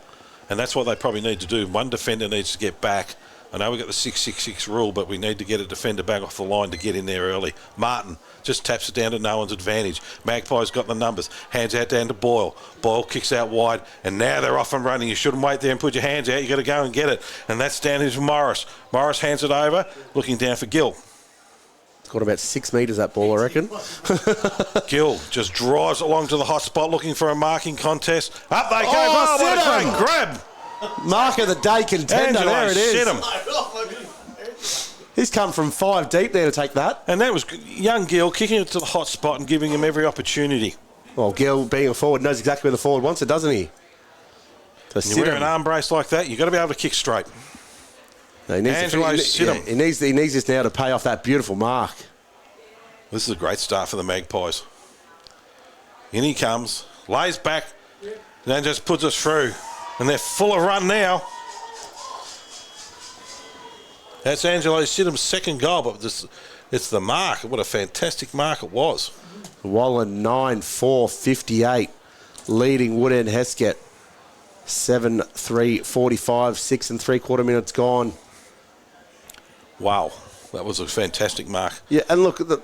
Speaker 3: And that's what they probably need to do. One defender needs to get back. I know we've got the 6-6-6 rule, but we need to get a defender back off the line to get in there early. Martin just taps it down to no one's advantage. Magpie's got the numbers. Hands out down to Boyle. Boyle kicks out wide, and now they're off and running. You shouldn't wait there and put your hands out. You've got to go and get it. And that's down to Morris. Morris hands it over, looking down for Gill.
Speaker 2: It's got about 6 metres, that ball, I reckon.
Speaker 3: Gill just drives along to the hot spot looking for a marking contest. Up they go. Oh, what a great grab.
Speaker 2: Mark of the day contender.
Speaker 3: Angelo,
Speaker 2: there it is.
Speaker 3: sit him.
Speaker 2: He's come from 5 deep there to take that.
Speaker 3: And that was young Gill kicking it to the hot spot and giving him every opportunity.
Speaker 2: Well, Gill, being a forward, knows exactly where the forward wants it, doesn't he?
Speaker 3: You wear an arm brace like that, you've got to be able to kick straight.
Speaker 2: He needs he needs this now to pay off that beautiful mark.
Speaker 3: This is a great start for the Magpies. In he comes, lays back, then just puts us through. And they're full of run now. That's Angelo Sidham's second goal, but it's the mark. What a fantastic mark it was.
Speaker 2: Wallan 9-4-58, leading Woodend Hesket 7-3-45, 6 3/4 minutes gone.
Speaker 3: Wow, that was a fantastic mark.
Speaker 2: Yeah, and look at the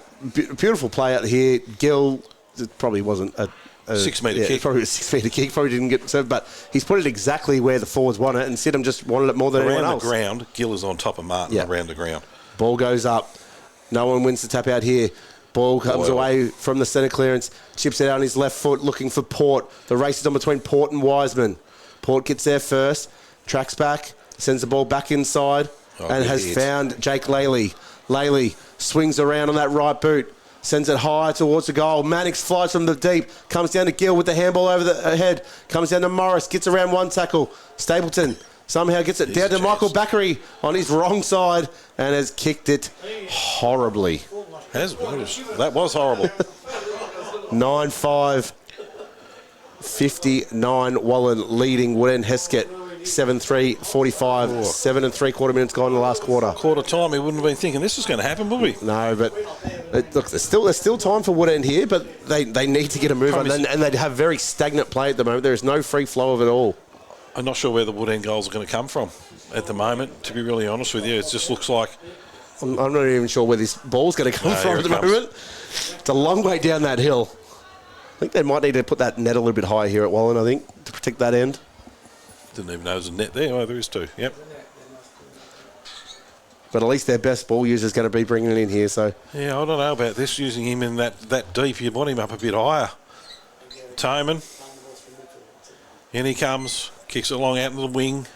Speaker 2: beautiful play out here. Gill, it probably wasn't a
Speaker 3: 6 metre kick.
Speaker 2: Probably a 6 metre kick. Probably didn't get served, but he's put it exactly where the forwards want it, and Sidham just wanted it more than anyone else.
Speaker 3: Around the ground, Gill is on top of Martin around the ground.
Speaker 2: Ball goes up. No one wins the tap out here. Ball comes away from the centre clearance. Chips it out on his left foot, looking for Port. The race is on between Port and Wiseman. Port gets there first, tracks back, sends the ball back inside, and has found Jake Laley. Laley swings around on that right boot, sends it high towards the goal. Mannix flies from the deep, comes down to Gill with the handball over the head, comes down to Morris, gets around one tackle. Stapleton somehow gets it down to Michael Backery on his wrong side and has kicked it horribly.
Speaker 3: That was horrible.
Speaker 2: 9-5. 59 Wallan leading Woodend Hesket 7-3-45, 7 3/4 minutes gone in the last quarter.
Speaker 3: Quarter time, we wouldn't have been thinking this was going to happen, would we?
Speaker 2: No, but look, there's still time for Woodend here, but they need to get a move on, and they have very stagnant play at the moment. There is no free flow of it all.
Speaker 3: I'm not sure where the Woodend goals are going to come from at the moment, to be really honest with you. It just looks like...
Speaker 2: I'm not even sure where this ball's going to come from at the moment. It's a long way down that hill. I think they might need to put that net a little bit higher here at Wallan, I think, to protect that end.
Speaker 3: Didn't even know there was a net there. Oh, there is too. Yep.
Speaker 2: But at least their best ball user is going to be bringing it in here. So
Speaker 3: yeah, I don't know about this, using him in that deep. You want him up a bit higher. Toman. In he comes. Kicks it along out in the wing.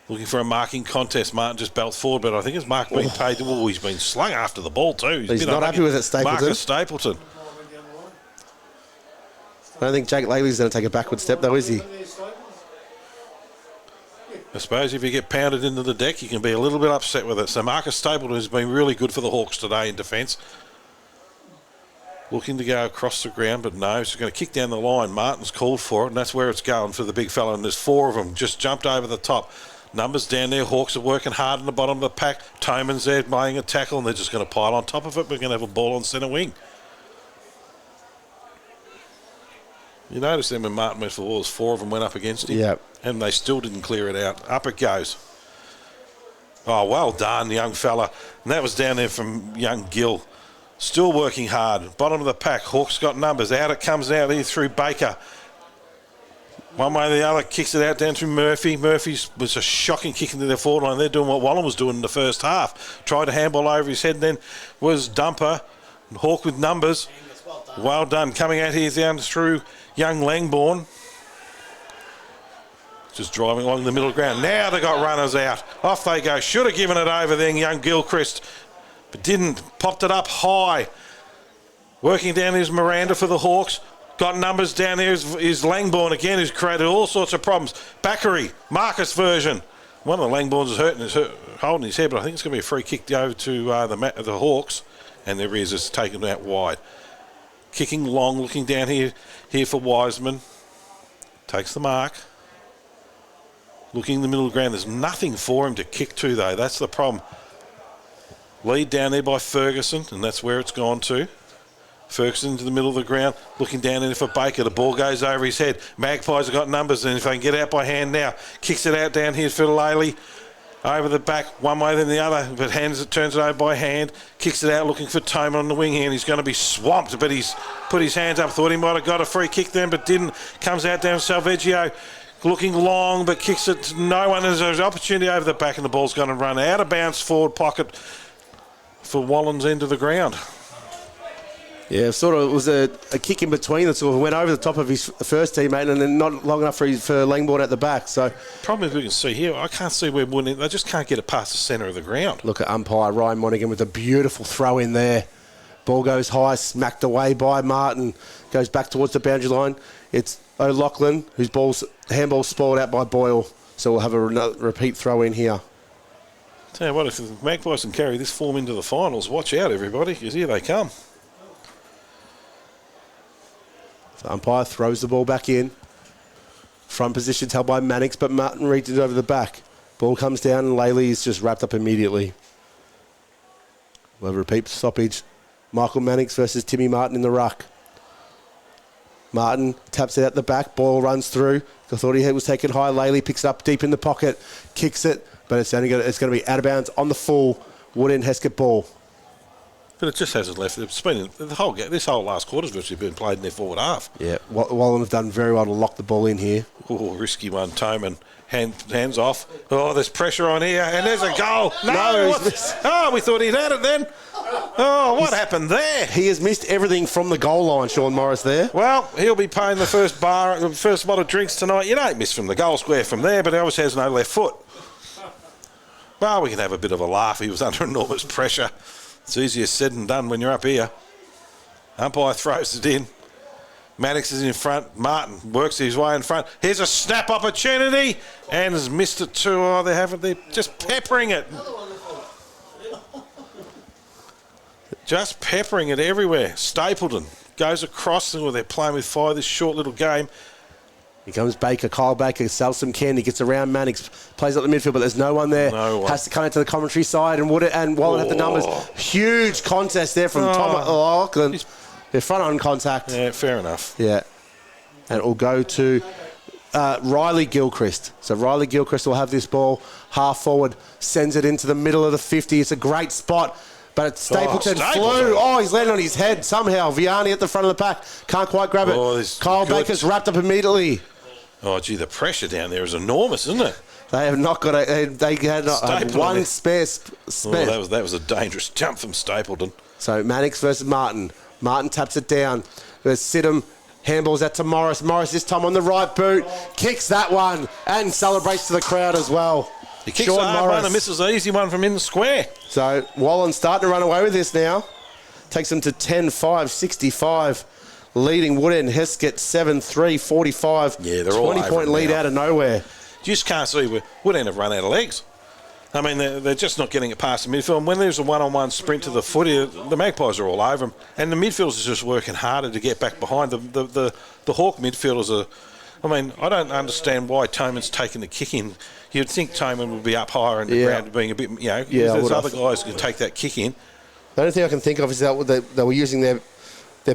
Speaker 3: Looking for a marking contest. Martin just belts forward, but I think it's Mark being paid. Oh, he's been slung after the ball too.
Speaker 2: He's not happy with it, Stapleton.
Speaker 3: Marcus Stapleton.
Speaker 2: I don't think Jake Laley's going to take a backward step, though, is he?
Speaker 3: I suppose if you get pounded into the deck, you can be a little bit upset with it. So Marcus Stapleton has been really good for the Hawks today in defence. Looking to go across the ground, but no, he's going to kick down the line. Martin's called for it, and that's where it's going for the big fella. And there's 4 of them just jumped over the top. Numbers down there. Hawks are working hard in the bottom of the pack. Toman's there laying a tackle, and they're just going to pile on top of it. We're going to have a ball on centre wing. You notice then when Martin went for the balls, 4 of them went up against him.
Speaker 2: Yep.
Speaker 3: And they still didn't clear it out. Up it goes. Oh, well done, young fella. And that was down there from young Gill. Still working hard. Bottom of the pack. Hawks got numbers. Out it comes out here through Baker. One way or the other. Kicks it out down through Murphy. Murphy's was a shocking kick into their forward line. They're doing what Wallan was doing in the first half. Tried to handball over his head, and then was Dumper. And Hawk with numbers. Well done. Coming out here down through young Langbourne. Just driving along the middle ground. Now they got runners out. Off they go. Should have given it over then, young Gilchrist, but didn't. Popped it up high. Working down is Miranda for the Hawks. Got numbers down there is Langbourne again, who's created all sorts of problems. Backery, Marcus version. One of the Langbournes is holding his head, but I think it's going to be a free kick over to the Hawks. And there is, it's taken out wide. Kicking long, looking down here for Wiseman. Takes the mark. Looking in the middle of the ground. There's nothing for him to kick to, though. That's the problem. Lead down there by Ferguson, and that's where it's gone to. Ferguson into the middle of the ground, looking down there for Baker. The ball goes over his head. Magpies have got numbers, and if they can get out by hand now, kicks it out down here for Laley. Over the back, one way than the other, but turns it over by hand, kicks it out, looking for Toman on the wing here, and he's going to be swamped, but he's put his hands up, thought he might have got a free kick then, but didn't. Comes out down Salveggio, looking long, but kicks it to no one. There's an opportunity over the back, and the ball's going to run out of bounds forward pocket for Wallan's end of the ground.
Speaker 2: Yeah, sort of, it was a kick in between that sort of went over the top of his first teammate and then not long enough for Langbourne at the back. So,
Speaker 3: problem is we can see here, I can't see where Woodend, they just can't get it past the centre of the ground.
Speaker 2: Look at umpire Ryan Monaghan with a beautiful throw in there. Ball goes high, smacked away by Martin, goes back towards the boundary line. It's O'Loughlin, whose handball spoiled out by Boyle. So we'll have a repeat throw in here.
Speaker 3: Tell you what, if the Magpies can carry this form into the finals, watch out, everybody, because here they come.
Speaker 2: So umpire throws the ball back in. Front position held by Mannix, but Martin reaches over the back. Ball comes down and Laley is just wrapped up immediately. We'll have a repeat stoppage. Michael Mannix versus Timmy Martin in the ruck. Martin taps it at the back. Ball runs through. I thought he was taken high. Laley picks it up deep in the pocket. Kicks it. But it's going to be out of bounds on the full. Wood-end Hesket ball.
Speaker 3: But it just hasn't left. It's been the whole game. This whole last quarter's virtually been played in their forward half.
Speaker 2: Yeah, Wallan have done very well to lock the ball in here.
Speaker 3: Oh, risky one. Toman hands off. Oh, there's pressure on here, and there's a goal.
Speaker 2: No,
Speaker 3: we thought he'd had it then. Oh, what happened there?
Speaker 2: He has missed everything from the goal line, Sean Morris there.
Speaker 3: Well, he'll be paying the first bottle of drinks tonight. You don't miss from the goal square from there, but he obviously has no left foot. Well, we can have a bit of a laugh. He was under enormous pressure. It's easier said than done when you're up here. Umpire throws it in. Maddox is in front. Martin works his way in front. Here's a snap opportunity and has missed it too. Oh, they're just peppering it. Just peppering it everywhere. Stapleton goes across and they're playing with fire this short little game.
Speaker 2: Here comes Baker, Kyle Baker, sells some candy, gets around Mannix, plays up the midfield, but there's no one there.
Speaker 3: No one.
Speaker 2: Has to come into the commentary side, and Wallan have the numbers. Huge contest there from Tom O'Loughlin. They're front on contact.
Speaker 3: Yeah, fair enough.
Speaker 2: Yeah. And it will go to Riley Gilchrist. So Riley Gilchrist will have this ball half forward, sends it into the middle of the 50. It's a great spot. But Stapleton flew. Oh, he's landed on his head somehow. Vianney at the front of the pack. Can't quite grab it. Kyle Baker's wrapped up immediately.
Speaker 3: Oh, gee, the pressure down there is enormous, isn't it?
Speaker 2: They have not got they had one spare.
Speaker 3: Oh, that was a dangerous jump from Stapleton.
Speaker 2: So Mannix versus Martin. Martin taps it down. There's Sidham. Handballs out to Morris. Morris this time on the right boot. Kicks that one and celebrates to the crowd as well.
Speaker 3: He kicks the hard one and misses an easy one from in the square.
Speaker 2: So Wallan's starting to run away with this now. Takes them to 10-5, 65. Leading Wood-end Hesket 7-3, 45.
Speaker 3: Yeah, they're all
Speaker 2: 20-point lead out of nowhere.
Speaker 3: You just can't see where Wood-end have run out of legs. I mean, they're just not getting it past the midfield. And when there's a one-on-one sprint to the footy, the Magpies are all over them. And the midfielders are just working harder to get back behind. The Hawk midfielders are... I mean, I don't understand why Toman's taking the kick in. You'd think Toman would be up higher in the ground, being a bit, there's other guys who can take that kick in.
Speaker 2: The only thing I can think of is that they were using their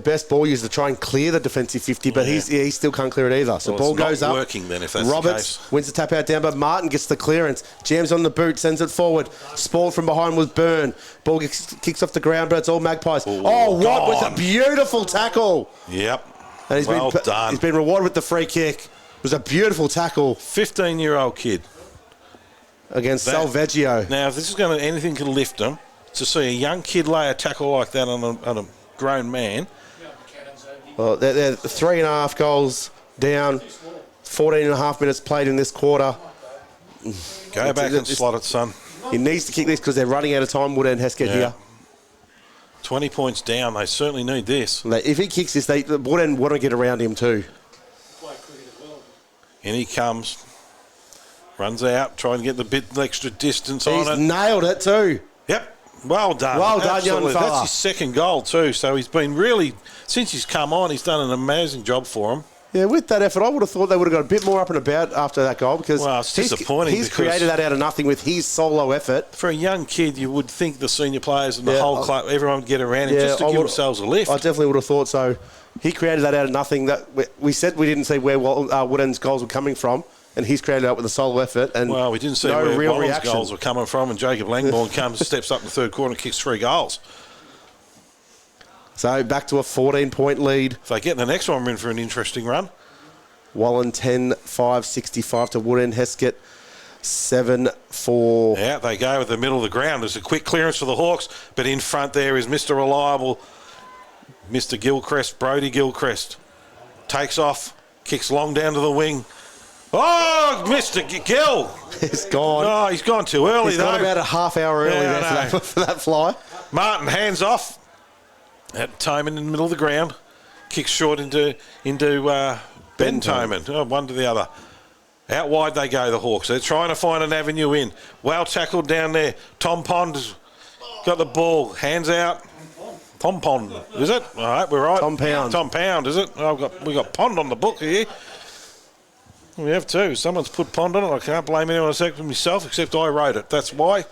Speaker 2: best ball user to try and clear the defensive 50, but he still can't clear it either. So ball goes up.
Speaker 3: Working then, if that's
Speaker 2: Roberts
Speaker 3: the case.
Speaker 2: wins the tap out down, but Martin gets the clearance. Jams on the boot, sends it forward. Spawn from behind with Byrne. Ball kicks off the ground, but it's all Magpies. What was a beautiful tackle.
Speaker 3: Yep.
Speaker 2: And he's been rewarded with the free kick. It was a beautiful tackle.
Speaker 3: 15-year-old kid.
Speaker 2: Against Salveggio.
Speaker 3: Now, if this is going to anything can lift them, to see a young kid lay a tackle like that on a grown man.
Speaker 2: Well, they're 3.5 goals down. 14.5 minutes played in this quarter.
Speaker 3: Go back and slot it, son.
Speaker 2: He needs to kick this because they're running out of time, Wood-end Hesket here.
Speaker 3: 20 points down. They certainly need this.
Speaker 2: If he kicks this, Wood-end want to get around him too.
Speaker 3: In he comes. Runs out, trying to get the extra distance on it.
Speaker 2: He's nailed it too.
Speaker 3: Yep. Well done.
Speaker 2: Well done, young fella.
Speaker 3: That's his second goal too. So he's been really, since he's come on, he's done an amazing job for him.
Speaker 2: Yeah, with that effort, I would have thought they would have got a bit more up and about after that goal because
Speaker 3: it's disappointing.
Speaker 2: He's created that out of nothing with his solo effort.
Speaker 3: For a young kid, you would think the senior players and the whole club, everyone would get around him just to give themselves a lift.
Speaker 2: I definitely would have thought so. He created that out of nothing. That we said we didn't see where Wood-end's goals were coming from. And he's created that with a solo effort. And
Speaker 3: we didn't see where Wallan's goals were coming from. And Jacob Langborn steps up in the third quarter and kicks 3 goals.
Speaker 2: So back to a 14-point lead.
Speaker 3: If they get the next one, we're in for an interesting run.
Speaker 2: Wallan 10-5, 65 to Wood-end Hesket 7-4.
Speaker 3: Yeah, they go with the middle of the ground. There's a quick clearance for the Hawks, but in front there is Mr. Reliable, Mr. Gilchrist, Brody Gilchrist. Takes off, kicks long down to the wing. Oh, Mr. Gill.
Speaker 2: He's gone.
Speaker 3: Oh, he's gone too early,
Speaker 2: He's gone about a half hour early for that fly.
Speaker 3: Martin hands off. At Toman in the middle of the ground. Kicks short into Ben Toman. Oh, one to the other. Out wide they go, the Hawks. They're trying to find an avenue in. Well tackled down there. Tom Pond's got the ball. Hands out. Tom Pond, is it? All right, we're right.
Speaker 2: Tom Pound.
Speaker 3: Tom Pound, is it? We got Pond on the book here. We have too. Someone's put Pond on it. I can't blame anyone except myself, except I wrote it. That's why.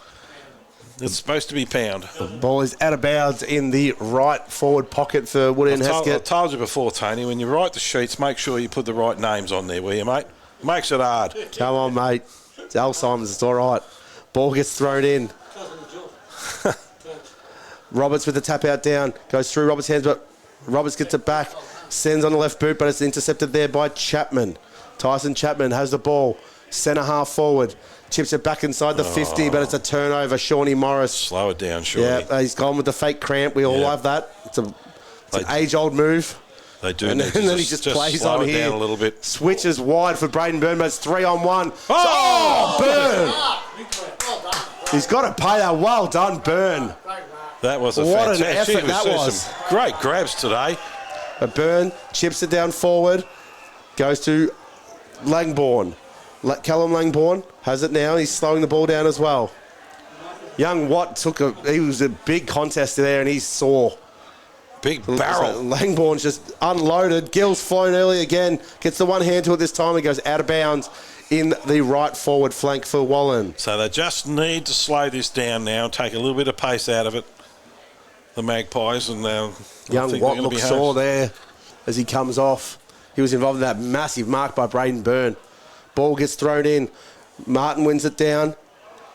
Speaker 3: It's supposed to be Pound.
Speaker 2: The ball is out of bounds in the right forward pocket for Wood and Hesket.
Speaker 3: I told you before, Tony, when you write the sheets, make sure you put the right names on there, will you, mate? Makes it hard.
Speaker 2: Come on, mate. It's Alzheimer's. It's all right. Ball gets thrown in. Roberts with the tap out down. Goes through Roberts' hands, but Roberts gets it back. Sends on the left boot, but it's intercepted there by Chapman. Tyson Chapman has the ball. Centre half forward. Chips it back inside the 50, but it's a turnover. Shawnee Morris.
Speaker 3: Slow it down, Shawnee.
Speaker 2: Yeah, he's gone with the fake cramp. We all love that. It's an age-old move.
Speaker 3: They do.
Speaker 2: And then he just plays
Speaker 3: slow
Speaker 2: on
Speaker 3: it
Speaker 2: here.
Speaker 3: Down a little bit.
Speaker 2: Switches wide for Braden Byrne, but it's 3-on-1. Oh, Byrne! He's got to pay that. Well done, Byrne.
Speaker 3: That was a
Speaker 2: what
Speaker 3: fantastic.
Speaker 2: An effort that was.
Speaker 3: Some great grabs today.
Speaker 2: But Byrne chips it down forward. Goes to Langbourne. Callum Langbourne has it now. He's slowing the ball down as well. Young Watt he was a big contest there, and he saw.
Speaker 3: Big barrel.
Speaker 2: So Langbourne's just unloaded. Gill's flown early again. Gets the one hand to it this time. He goes out of bounds in the right forward flank for Wallan.
Speaker 3: So they just need to slow this down now, take a little bit of pace out of it. The Magpies, and
Speaker 2: Young Watt looks sore there as he comes off. He was involved in that massive mark by Braden Byrne. Ball gets thrown in. Martin wins it down.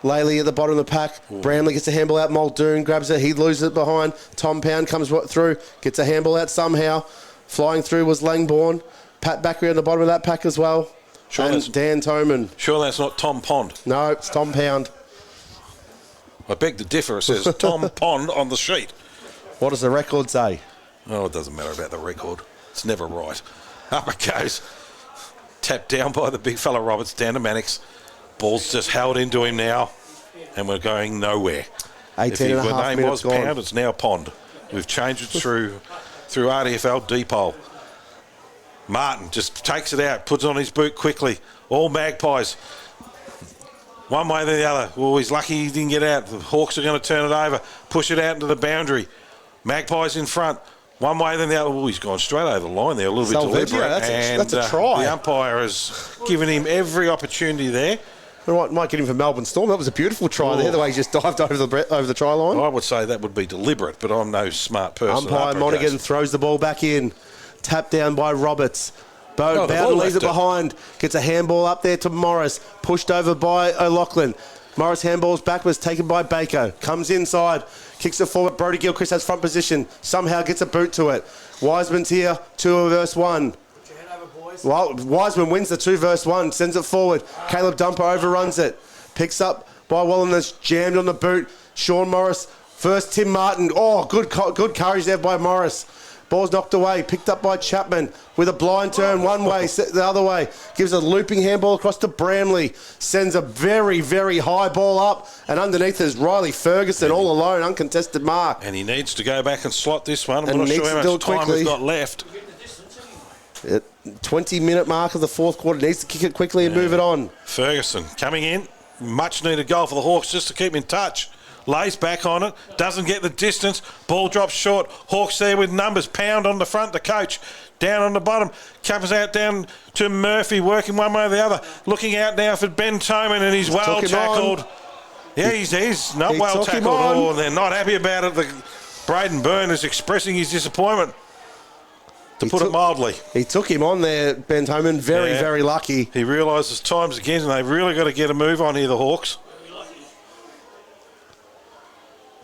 Speaker 2: Laley at the bottom of the pack. Ooh. Bramley gets a handball out. Muldoon grabs it. He loses it behind. Tom Pound comes through. Gets a handball out somehow. Flying through was Langbourne. Pat Backery on the bottom of that pack as well.
Speaker 3: Sure,
Speaker 2: and Dan Toman.
Speaker 3: Sure that's not Tom Pond?
Speaker 2: No, it's Tom Pound.
Speaker 3: I beg to differ. It says Tom Pond on the sheet.
Speaker 2: What does the record say?
Speaker 3: Oh, it doesn't matter about the record. It's never right. Up it goes. Tapped down by the big fella Roberts, down to Mannix. Ball's just held into him now, and we're going nowhere.
Speaker 2: 18 and a half minutes gone.
Speaker 3: The name was Pound, it's now Pond. We've changed it through RDFL Depot. Martin just takes it out, puts it on his boot quickly. All Magpies. One way or the other. Well, he's lucky he didn't get out. The Hawks are going to turn it over, push it out into the boundary. Magpies in front. One way then the other. Oh, he's gone straight over the line there, a little bit deliberate.
Speaker 2: That's a try.
Speaker 3: The umpire has given him every opportunity there.
Speaker 2: Might get him for Melbourne Storm. That was a beautiful try there, the way he just dived over the try line.
Speaker 3: I would say that would be deliberate, but I'm no smart person.
Speaker 2: Umpire Monaghan throws the ball back in. Tapped down by Roberts. Bowden leaves it behind. Gets a handball up there to Morris. Pushed over by O'Loughlin. Morris handballs backwards, taken by Baker. Comes inside. Kicks it forward. Brody Gilchrist has front position. Somehow gets a boot to it. Wiseman's here. 2 versus 1. Well, Wiseman wins the 2 versus 1. Sends it forward. Caleb Dumper overruns it. Picks up by Wallan that's jammed on the boot. Sean Morris. First Tim Martin. Oh, good courage there by Morris. Ball's knocked away. Picked up by Chapman with a blind turn one way, the other way. Gives a looping handball across to Bramley. Sends a very, very high ball up. And underneath is Riley Ferguson all alone, uncontested mark.
Speaker 3: And he needs to go back and slot this one. I'm not sure how much time he's got left.
Speaker 2: 20-minute mark of the fourth quarter. Needs to kick it quickly and move it on.
Speaker 3: Ferguson coming in. Much needed goal for the Hawks just to keep in touch. Lays back on it, doesn't get the distance, ball drops short. Hawks there with numbers. Pound on the front, the coach down on the bottom, comes out down to Murphy, working one way or the other, looking out now for Ben Toman, and he's well tackled. Yeah, he's not well tackled at all. They're not happy about it. Braden Byrne is expressing his disappointment, to put it mildly. He
Speaker 2: took him on there, Ben Toman. Very lucky.
Speaker 3: He realises times again, and they've really got to get a move on here, the Hawks.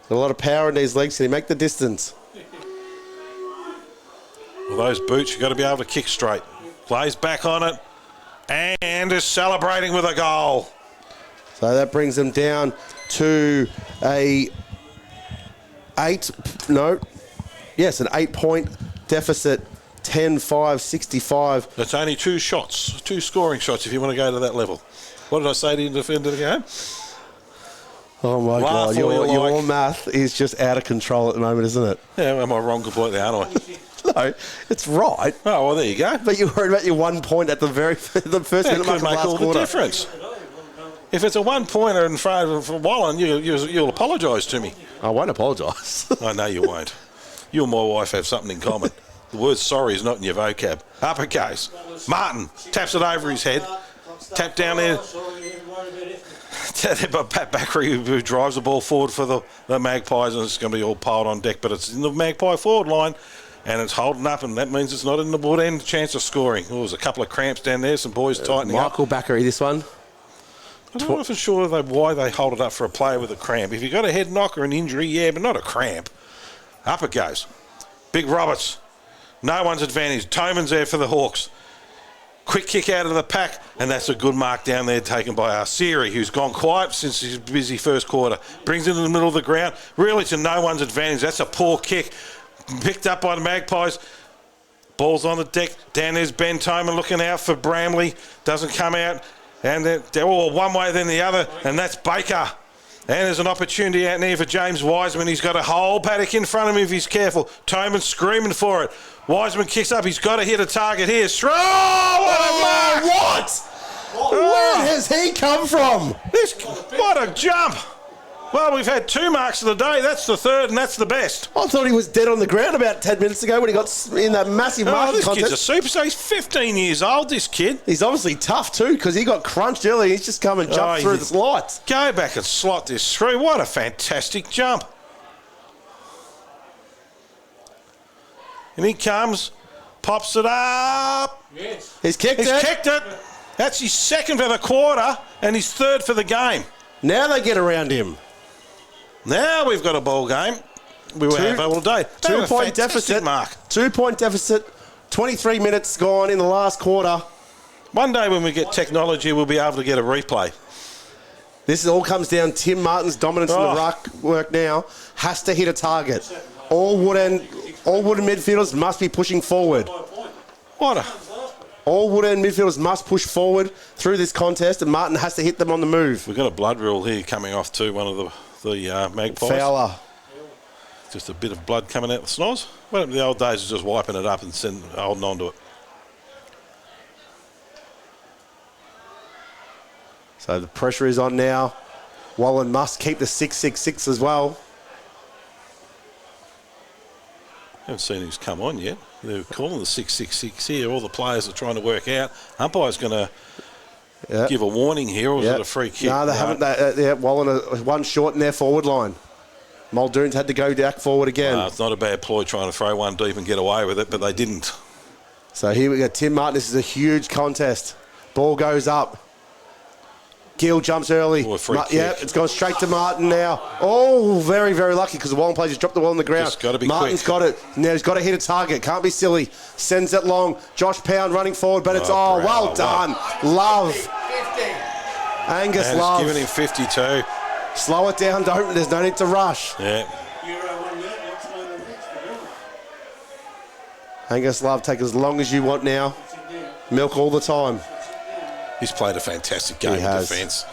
Speaker 2: A lot of power in these legs. Can he make the distance?
Speaker 3: Well, those boots, you've got to be able to kick straight. Plays back on it and is celebrating with a goal.
Speaker 2: So that brings them down to an 8-point deficit. 10-5, 65.
Speaker 3: That's only 2 shots, 2 scoring shots if you want to go to that level. What did I say to you in the end of the game?
Speaker 2: Oh, my God. Your math is just out of control at the moment, isn't it?
Speaker 3: Yeah, am I wrong completely, aren't I?
Speaker 2: No, it's right.
Speaker 3: Oh, well, there you go.
Speaker 2: But you worried about your 1 point at the the first minute mark of the last quarter. That could make all
Speaker 3: the difference. If it's a 1-pointer in front of Wallan, you'll apologise to me.
Speaker 2: I won't apologise.
Speaker 3: I know you won't. You and my wife have something in common. The word sorry is not in your vocab. Up it goes. Martin taps it over his head. Tap down there. Pat Backery, who drives the ball forward for the Magpies, and it's going to be all piled on deck, but it's in the Magpie forward line, and it's holding up, and that means it's not in the wood end chance of scoring. Oh, there's a couple of cramps down there, some boys tightening up.
Speaker 2: Michael Backery, this one.
Speaker 3: I'm not sure why they hold it up for a player with a cramp. If you've got a head knock or an injury, yeah, but not a cramp. Up it goes. Big Roberts. No one's advantage. Toman's there for the Hawks. Quick kick out of the pack, and that's a good mark down there taken by Arsiri, who's gone quiet since his busy first quarter. Brings it in the middle of the ground. Really to no one's advantage. That's a poor kick. Picked up by the Magpies. Ball's on the deck. Down there's Ben Toman looking out for Bramley. Doesn't come out. And they're all one way then the other, and that's Baker. And there's an opportunity out there for James Wiseman. He's got a whole paddock in front of him if he's careful. Toman screaming for it. Wiseman kicks up. He's got to hit a target here. What a mark!
Speaker 2: What? Where has he come from?
Speaker 3: What a jump! Well, we've had 2 marks of the day. That's the third, and that's the best.
Speaker 2: I thought he was dead on the ground about 10 minutes ago when he got in that massive marking contest.
Speaker 3: This kid's a superstar. He's 15 years old, this kid.
Speaker 2: He's obviously tough too, because he got crunched early. He's just come and jumped through the slots.
Speaker 3: Go back and slot this through. What a fantastic jump. And he comes, pops it up.
Speaker 2: Yes. He's kicked
Speaker 3: it. That's his second for the quarter and his third for the game.
Speaker 2: Now they get around him.
Speaker 3: Now we've got a ball game. We were having all day.
Speaker 2: 2 point deficit.
Speaker 3: Mark.
Speaker 2: 2 point deficit. 23 minutes gone in the last quarter.
Speaker 3: One day when we get technology, we'll be able to get a replay.
Speaker 2: This all comes down. Tim Martin's dominance in the ruck work now has to hit a target. All wooden midfielders must be pushing forward. All Woodend midfielders must push forward through this contest, and Martin has to hit them on the move.
Speaker 3: We've got a blood rule here coming off too, one of the Magpies.
Speaker 2: Fowler.
Speaker 3: Just a bit of blood coming out the snoz. Well, the old days is just wiping it up and holding on to it.
Speaker 2: So the pressure is on now. Wallan must keep the 6-6-6 as well.
Speaker 3: Haven't seen who's come on yet. They're calling the 6-6-6 here. All the players are trying to work out. Umpire's going to give a warning here, or is it a free kick?
Speaker 2: No, they haven't. Wallan one short in their forward line. Muldoon's had to go back forward again.
Speaker 3: It's not a bad ploy trying to throw one deep and get away with it, but they didn't.
Speaker 2: So here we go. Tim Martin, this is a huge contest. Ball goes up. Gill jumps early. It's gone straight to Martin now. Oh, very, very lucky because the Wallan players just dropped the ball on the ground.
Speaker 3: Just got to be
Speaker 2: Martin's
Speaker 3: quick.
Speaker 2: got it. Now he's got to hit a target. Can't be silly. Sends it long. Josh Pound running forward, but it's well done. Love. Angus Love.
Speaker 3: Giving him 52.
Speaker 2: Slow it down. There's no need to rush.
Speaker 3: Yeah.
Speaker 2: Angus Love, take as long as you want now. Milk all the time.
Speaker 3: He's played a fantastic game of defence.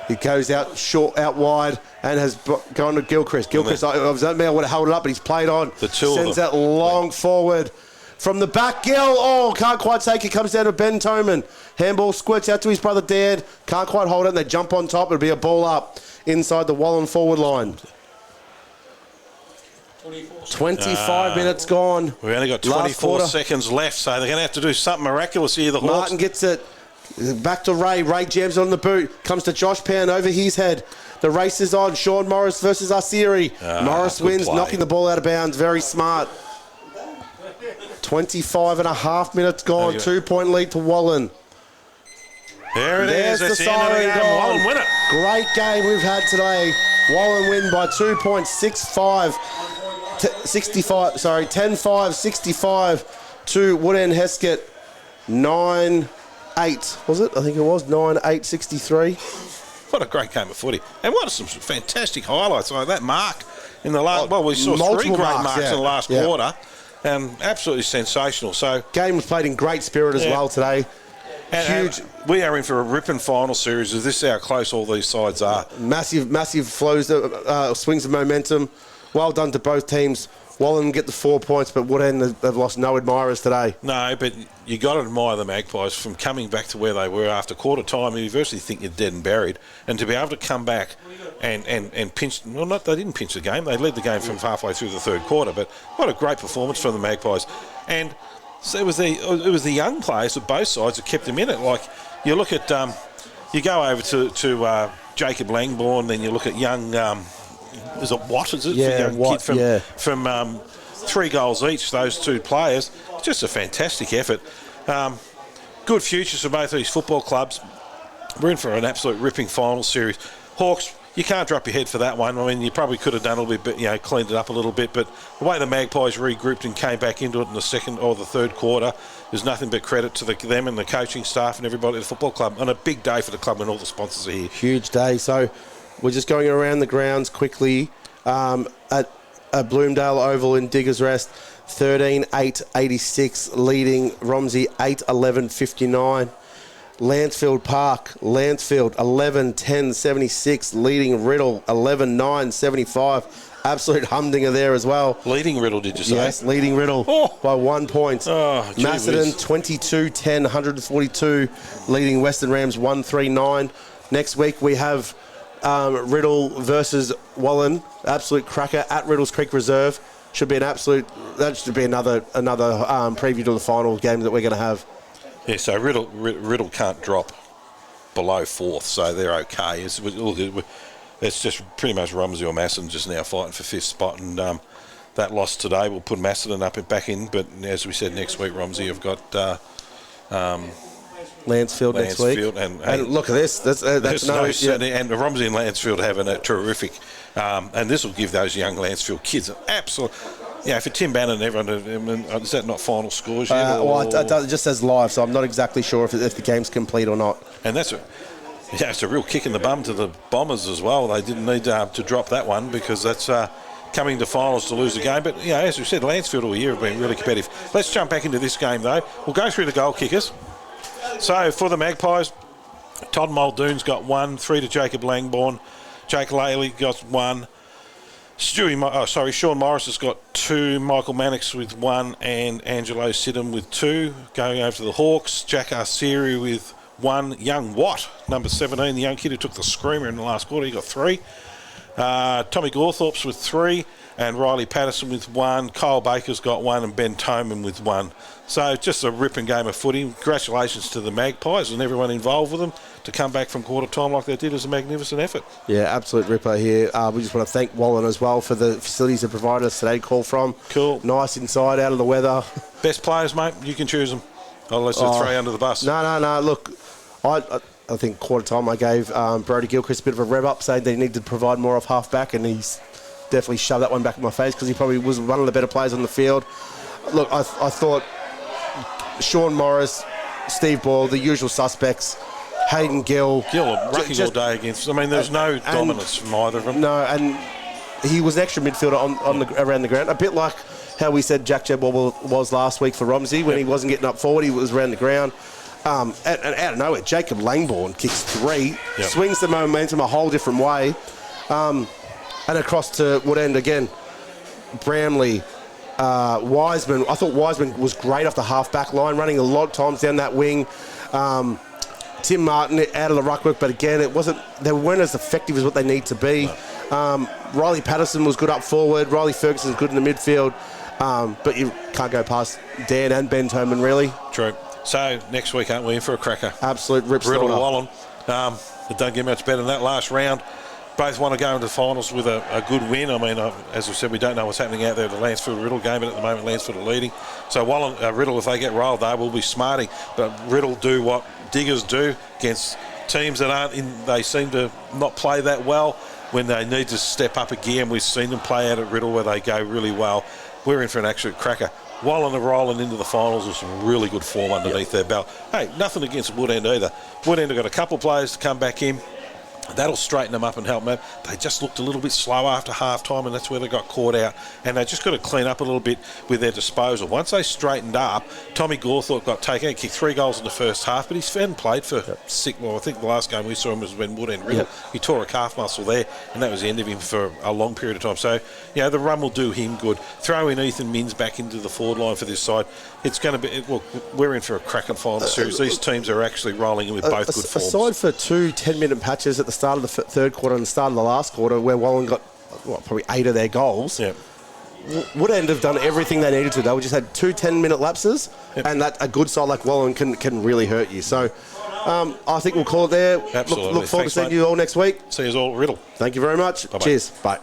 Speaker 2: He goes out short, out wide, and has gone to Gilchrist. Gilchrist, I would have held it up, but he's played on.
Speaker 3: The two
Speaker 2: Sends that long forward. From the back, Gill, can't quite take it. Comes down to Ben Toman. Handball squirts out to his brother Dad. Can't quite hold it, and they jump on top. It'll be a ball up inside the Wallan forward line. 25 minutes gone.
Speaker 3: We've only got 24 seconds left, so they're going to have to do something miraculous here, the Hawks.
Speaker 2: Martin gets it. Back to Ray. Ray jams on the boot. Comes to Josh Pound over his head. The race is on. Sean Morris versus Arsiri. Morris wins, knocking the ball out of bounds. Very smart. 25 and a half minutes gone. 2 point lead to Wallan.
Speaker 3: There it is.
Speaker 2: There's the siren gone.
Speaker 3: Wallan win it.
Speaker 2: Great game we've had today. Wallan win by 2 points. 10-5, 65 to Woodend Hesket. 9-8, was it? I think it was 9-8, 63.
Speaker 3: What a great game of footy. And what are some fantastic highlights like that mark in the last... Well, we saw three great marks in the last quarter. And absolutely sensational. So
Speaker 2: game was played in great spirit as well today.
Speaker 3: And huge. We are in for a ripping final series. Is this how close all these sides are?
Speaker 2: Massive flows, swings of momentum. Well done to both teams. Wallan get the 4 points, but Woodend, they've lost no admirers today.
Speaker 3: No, but you got to admire the Magpies from coming back to where they were after quarter time. You virtually think you're dead and buried, and to be able to come back and pinch. Well, they didn't pinch the game. They led the game from halfway through the third quarter. But what a great performance from the Magpies, and so it was the young players of both sides that kept them in it. Like you look at, you go over to Jacob Langbourne, then you look at young. Is it Watt? Is it?
Speaker 2: Yeah,
Speaker 3: the young
Speaker 2: Watt,
Speaker 3: kid from 3 goals each, those 2 players. Just a fantastic effort. Good futures for both these football clubs. We're in for an absolute ripping final series. Hawks, you can't drop your head for that one. I mean, you probably could have done a little bit, cleaned it up a little bit, but the way the Magpies regrouped and came back into it in the second or the third quarter, there's nothing but credit to them and the coaching staff and everybody at the football club. And a big day for the club and all the sponsors are here.
Speaker 2: Huge day. So we're just going around the grounds quickly at Bloomdale Oval in Diggers Rest. 13-8-86 leading Romsey 8-11-59. Lansfield Park, Lansfield 11-10-76 leading Riddle 11-9-75. Absolute humdinger there as well.
Speaker 3: Leading Riddle, did you say?
Speaker 2: Yes, leading Riddle by 1 point.
Speaker 3: Oh,
Speaker 2: Macedon 22-10, 142 leading Western Rams 139. Next week we have Riddle versus Wallan. Absolute cracker at Riddle's Creek Reserve. Should be an absolute. That should be another preview to the final game that we're going to have.
Speaker 3: Yeah, so Riddle can't drop below 4th, so they're okay. It's just pretty much Romsey or Macedon just now fighting for 5th spot, and that loss today will put Macedon back in. But as we said, next week Romsey have got
Speaker 2: Lansfield next week.
Speaker 3: And
Speaker 2: look at this. That's
Speaker 3: and Romsey and Lansfield having a terrific. And this will give those young Lansfield kids an absolute. Yeah, for Tim Bannon and everyone, is that not final scores yet?
Speaker 2: It just says live, so I'm not exactly sure if the game's complete or not.
Speaker 3: And it's a real kick in the bum to the Bombers as well. They didn't need to drop that one because that's coming to finals to lose the game. But, as we said, Lansfield all year have been really competitive. Let's jump back into this game, though. We'll go through the goal kickers. So, for the Magpies, Todd Muldoon's got 1, 3 to Jacob Langbourne. Jake Laley got 1. Sean Morris has got 2, Michael Mannix with 1, and Angelo Sidham with 2. Going over to the Hawks, Jack Arceri with 1. Young Watt, number 17, the young kid who took the screamer in the last quarter, he got 3. Tommy Gawthorpe's with 3, and Riley Patterson with 1. Kyle Baker's got 1, and Ben Toman with 1. So just a ripping game of footy. Congratulations to the Magpies and everyone involved with them. To come back from quarter time like they did is a magnificent effort. Yeah, absolute ripper here. We just want to thank Wallan as well for the facilities they provided us today. Call from. Cool. Nice inside, out of the weather. Best players, mate. You can choose them. Unless they're 3 under the bus. No. Look, I think quarter time I gave Brodie Gilchrist a bit of a rev up, saying that he needed to provide more off half back, and he's definitely shoved that one back in my face because he probably was one of the better players on the field. Look, I thought Sean Morris, Steve Ball, the usual suspects. Hayden Gill rucking all day against. I mean, there's no dominance from either of them. No, and he was an extra midfielder around the ground, a bit like how we said Jack Jebb was last week for Romsey when he wasn't getting up forward, he was around the ground. And out of nowhere, Jacob Langbourne kicks 3, swings the momentum a whole different way, and across to Woodend again. Bramley, Wiseman. I thought Wiseman was great off the half-back line, running a lot of times down that wing. Tim Martin out of the ruckwork, but again, they weren't as effective as what they need to be. No. Riley Patterson was good up forward. Riley Ferguson's good in the midfield, but you can't go past Dan and Ben Toman, really. True. So next week, aren't we in for a cracker? Absolute rip. Riddle Wallan. It don't get much better than that last round. Both want to go into the finals with a good win. I mean, as we said, we don't know what's happening out there at the Lansfield-Riddle game, but at the moment Lansfield are leading. So Riddle, if they get rolled, they will be smarting. But Riddle do what Diggers do against teams that aren't in. They seem to not play that well when they need to step up a gear, and we've seen them play out at Riddle where they go really well. We're in for an absolute cracker. Wallan are rolling into the finals with some really good form underneath their belt. Hey, nothing against Woodend either. Woodend have got a couple of players to come back in. That'll straighten them up and help them out. They just looked a little bit slow after half-time, and that's where they got caught out. And they just got to clean up a little bit with their disposal. Once they straightened up, Tommy Gawthorpe got taken. He kicked 3 goals in the first half, but he hadn't played for I think the last game we saw him was when Woodend Riddle. He tore a calf muscle there, and that was the end of him for a long period of time. So, you know, the run will do him good. Throw in Ethan Minns back into the forward line for this side. It's going to be, well, we're in for a cracking final series. These teams are actually rolling in with both good forms.
Speaker 2: Aside for 2 10-minute patches at the start of the third quarter and the start of the last quarter, where Wallan got probably 8 of their goals, Woodend have done everything they needed to. They just had 2 10-minute lapses, and that a good side like Wallan can really hurt you. So I think we'll call it there.
Speaker 3: Absolutely.
Speaker 2: Look forward to seeing you all next week.
Speaker 3: See you all at Riddle.
Speaker 2: Thank you very much.
Speaker 3: Bye-bye.
Speaker 2: Cheers. Bye.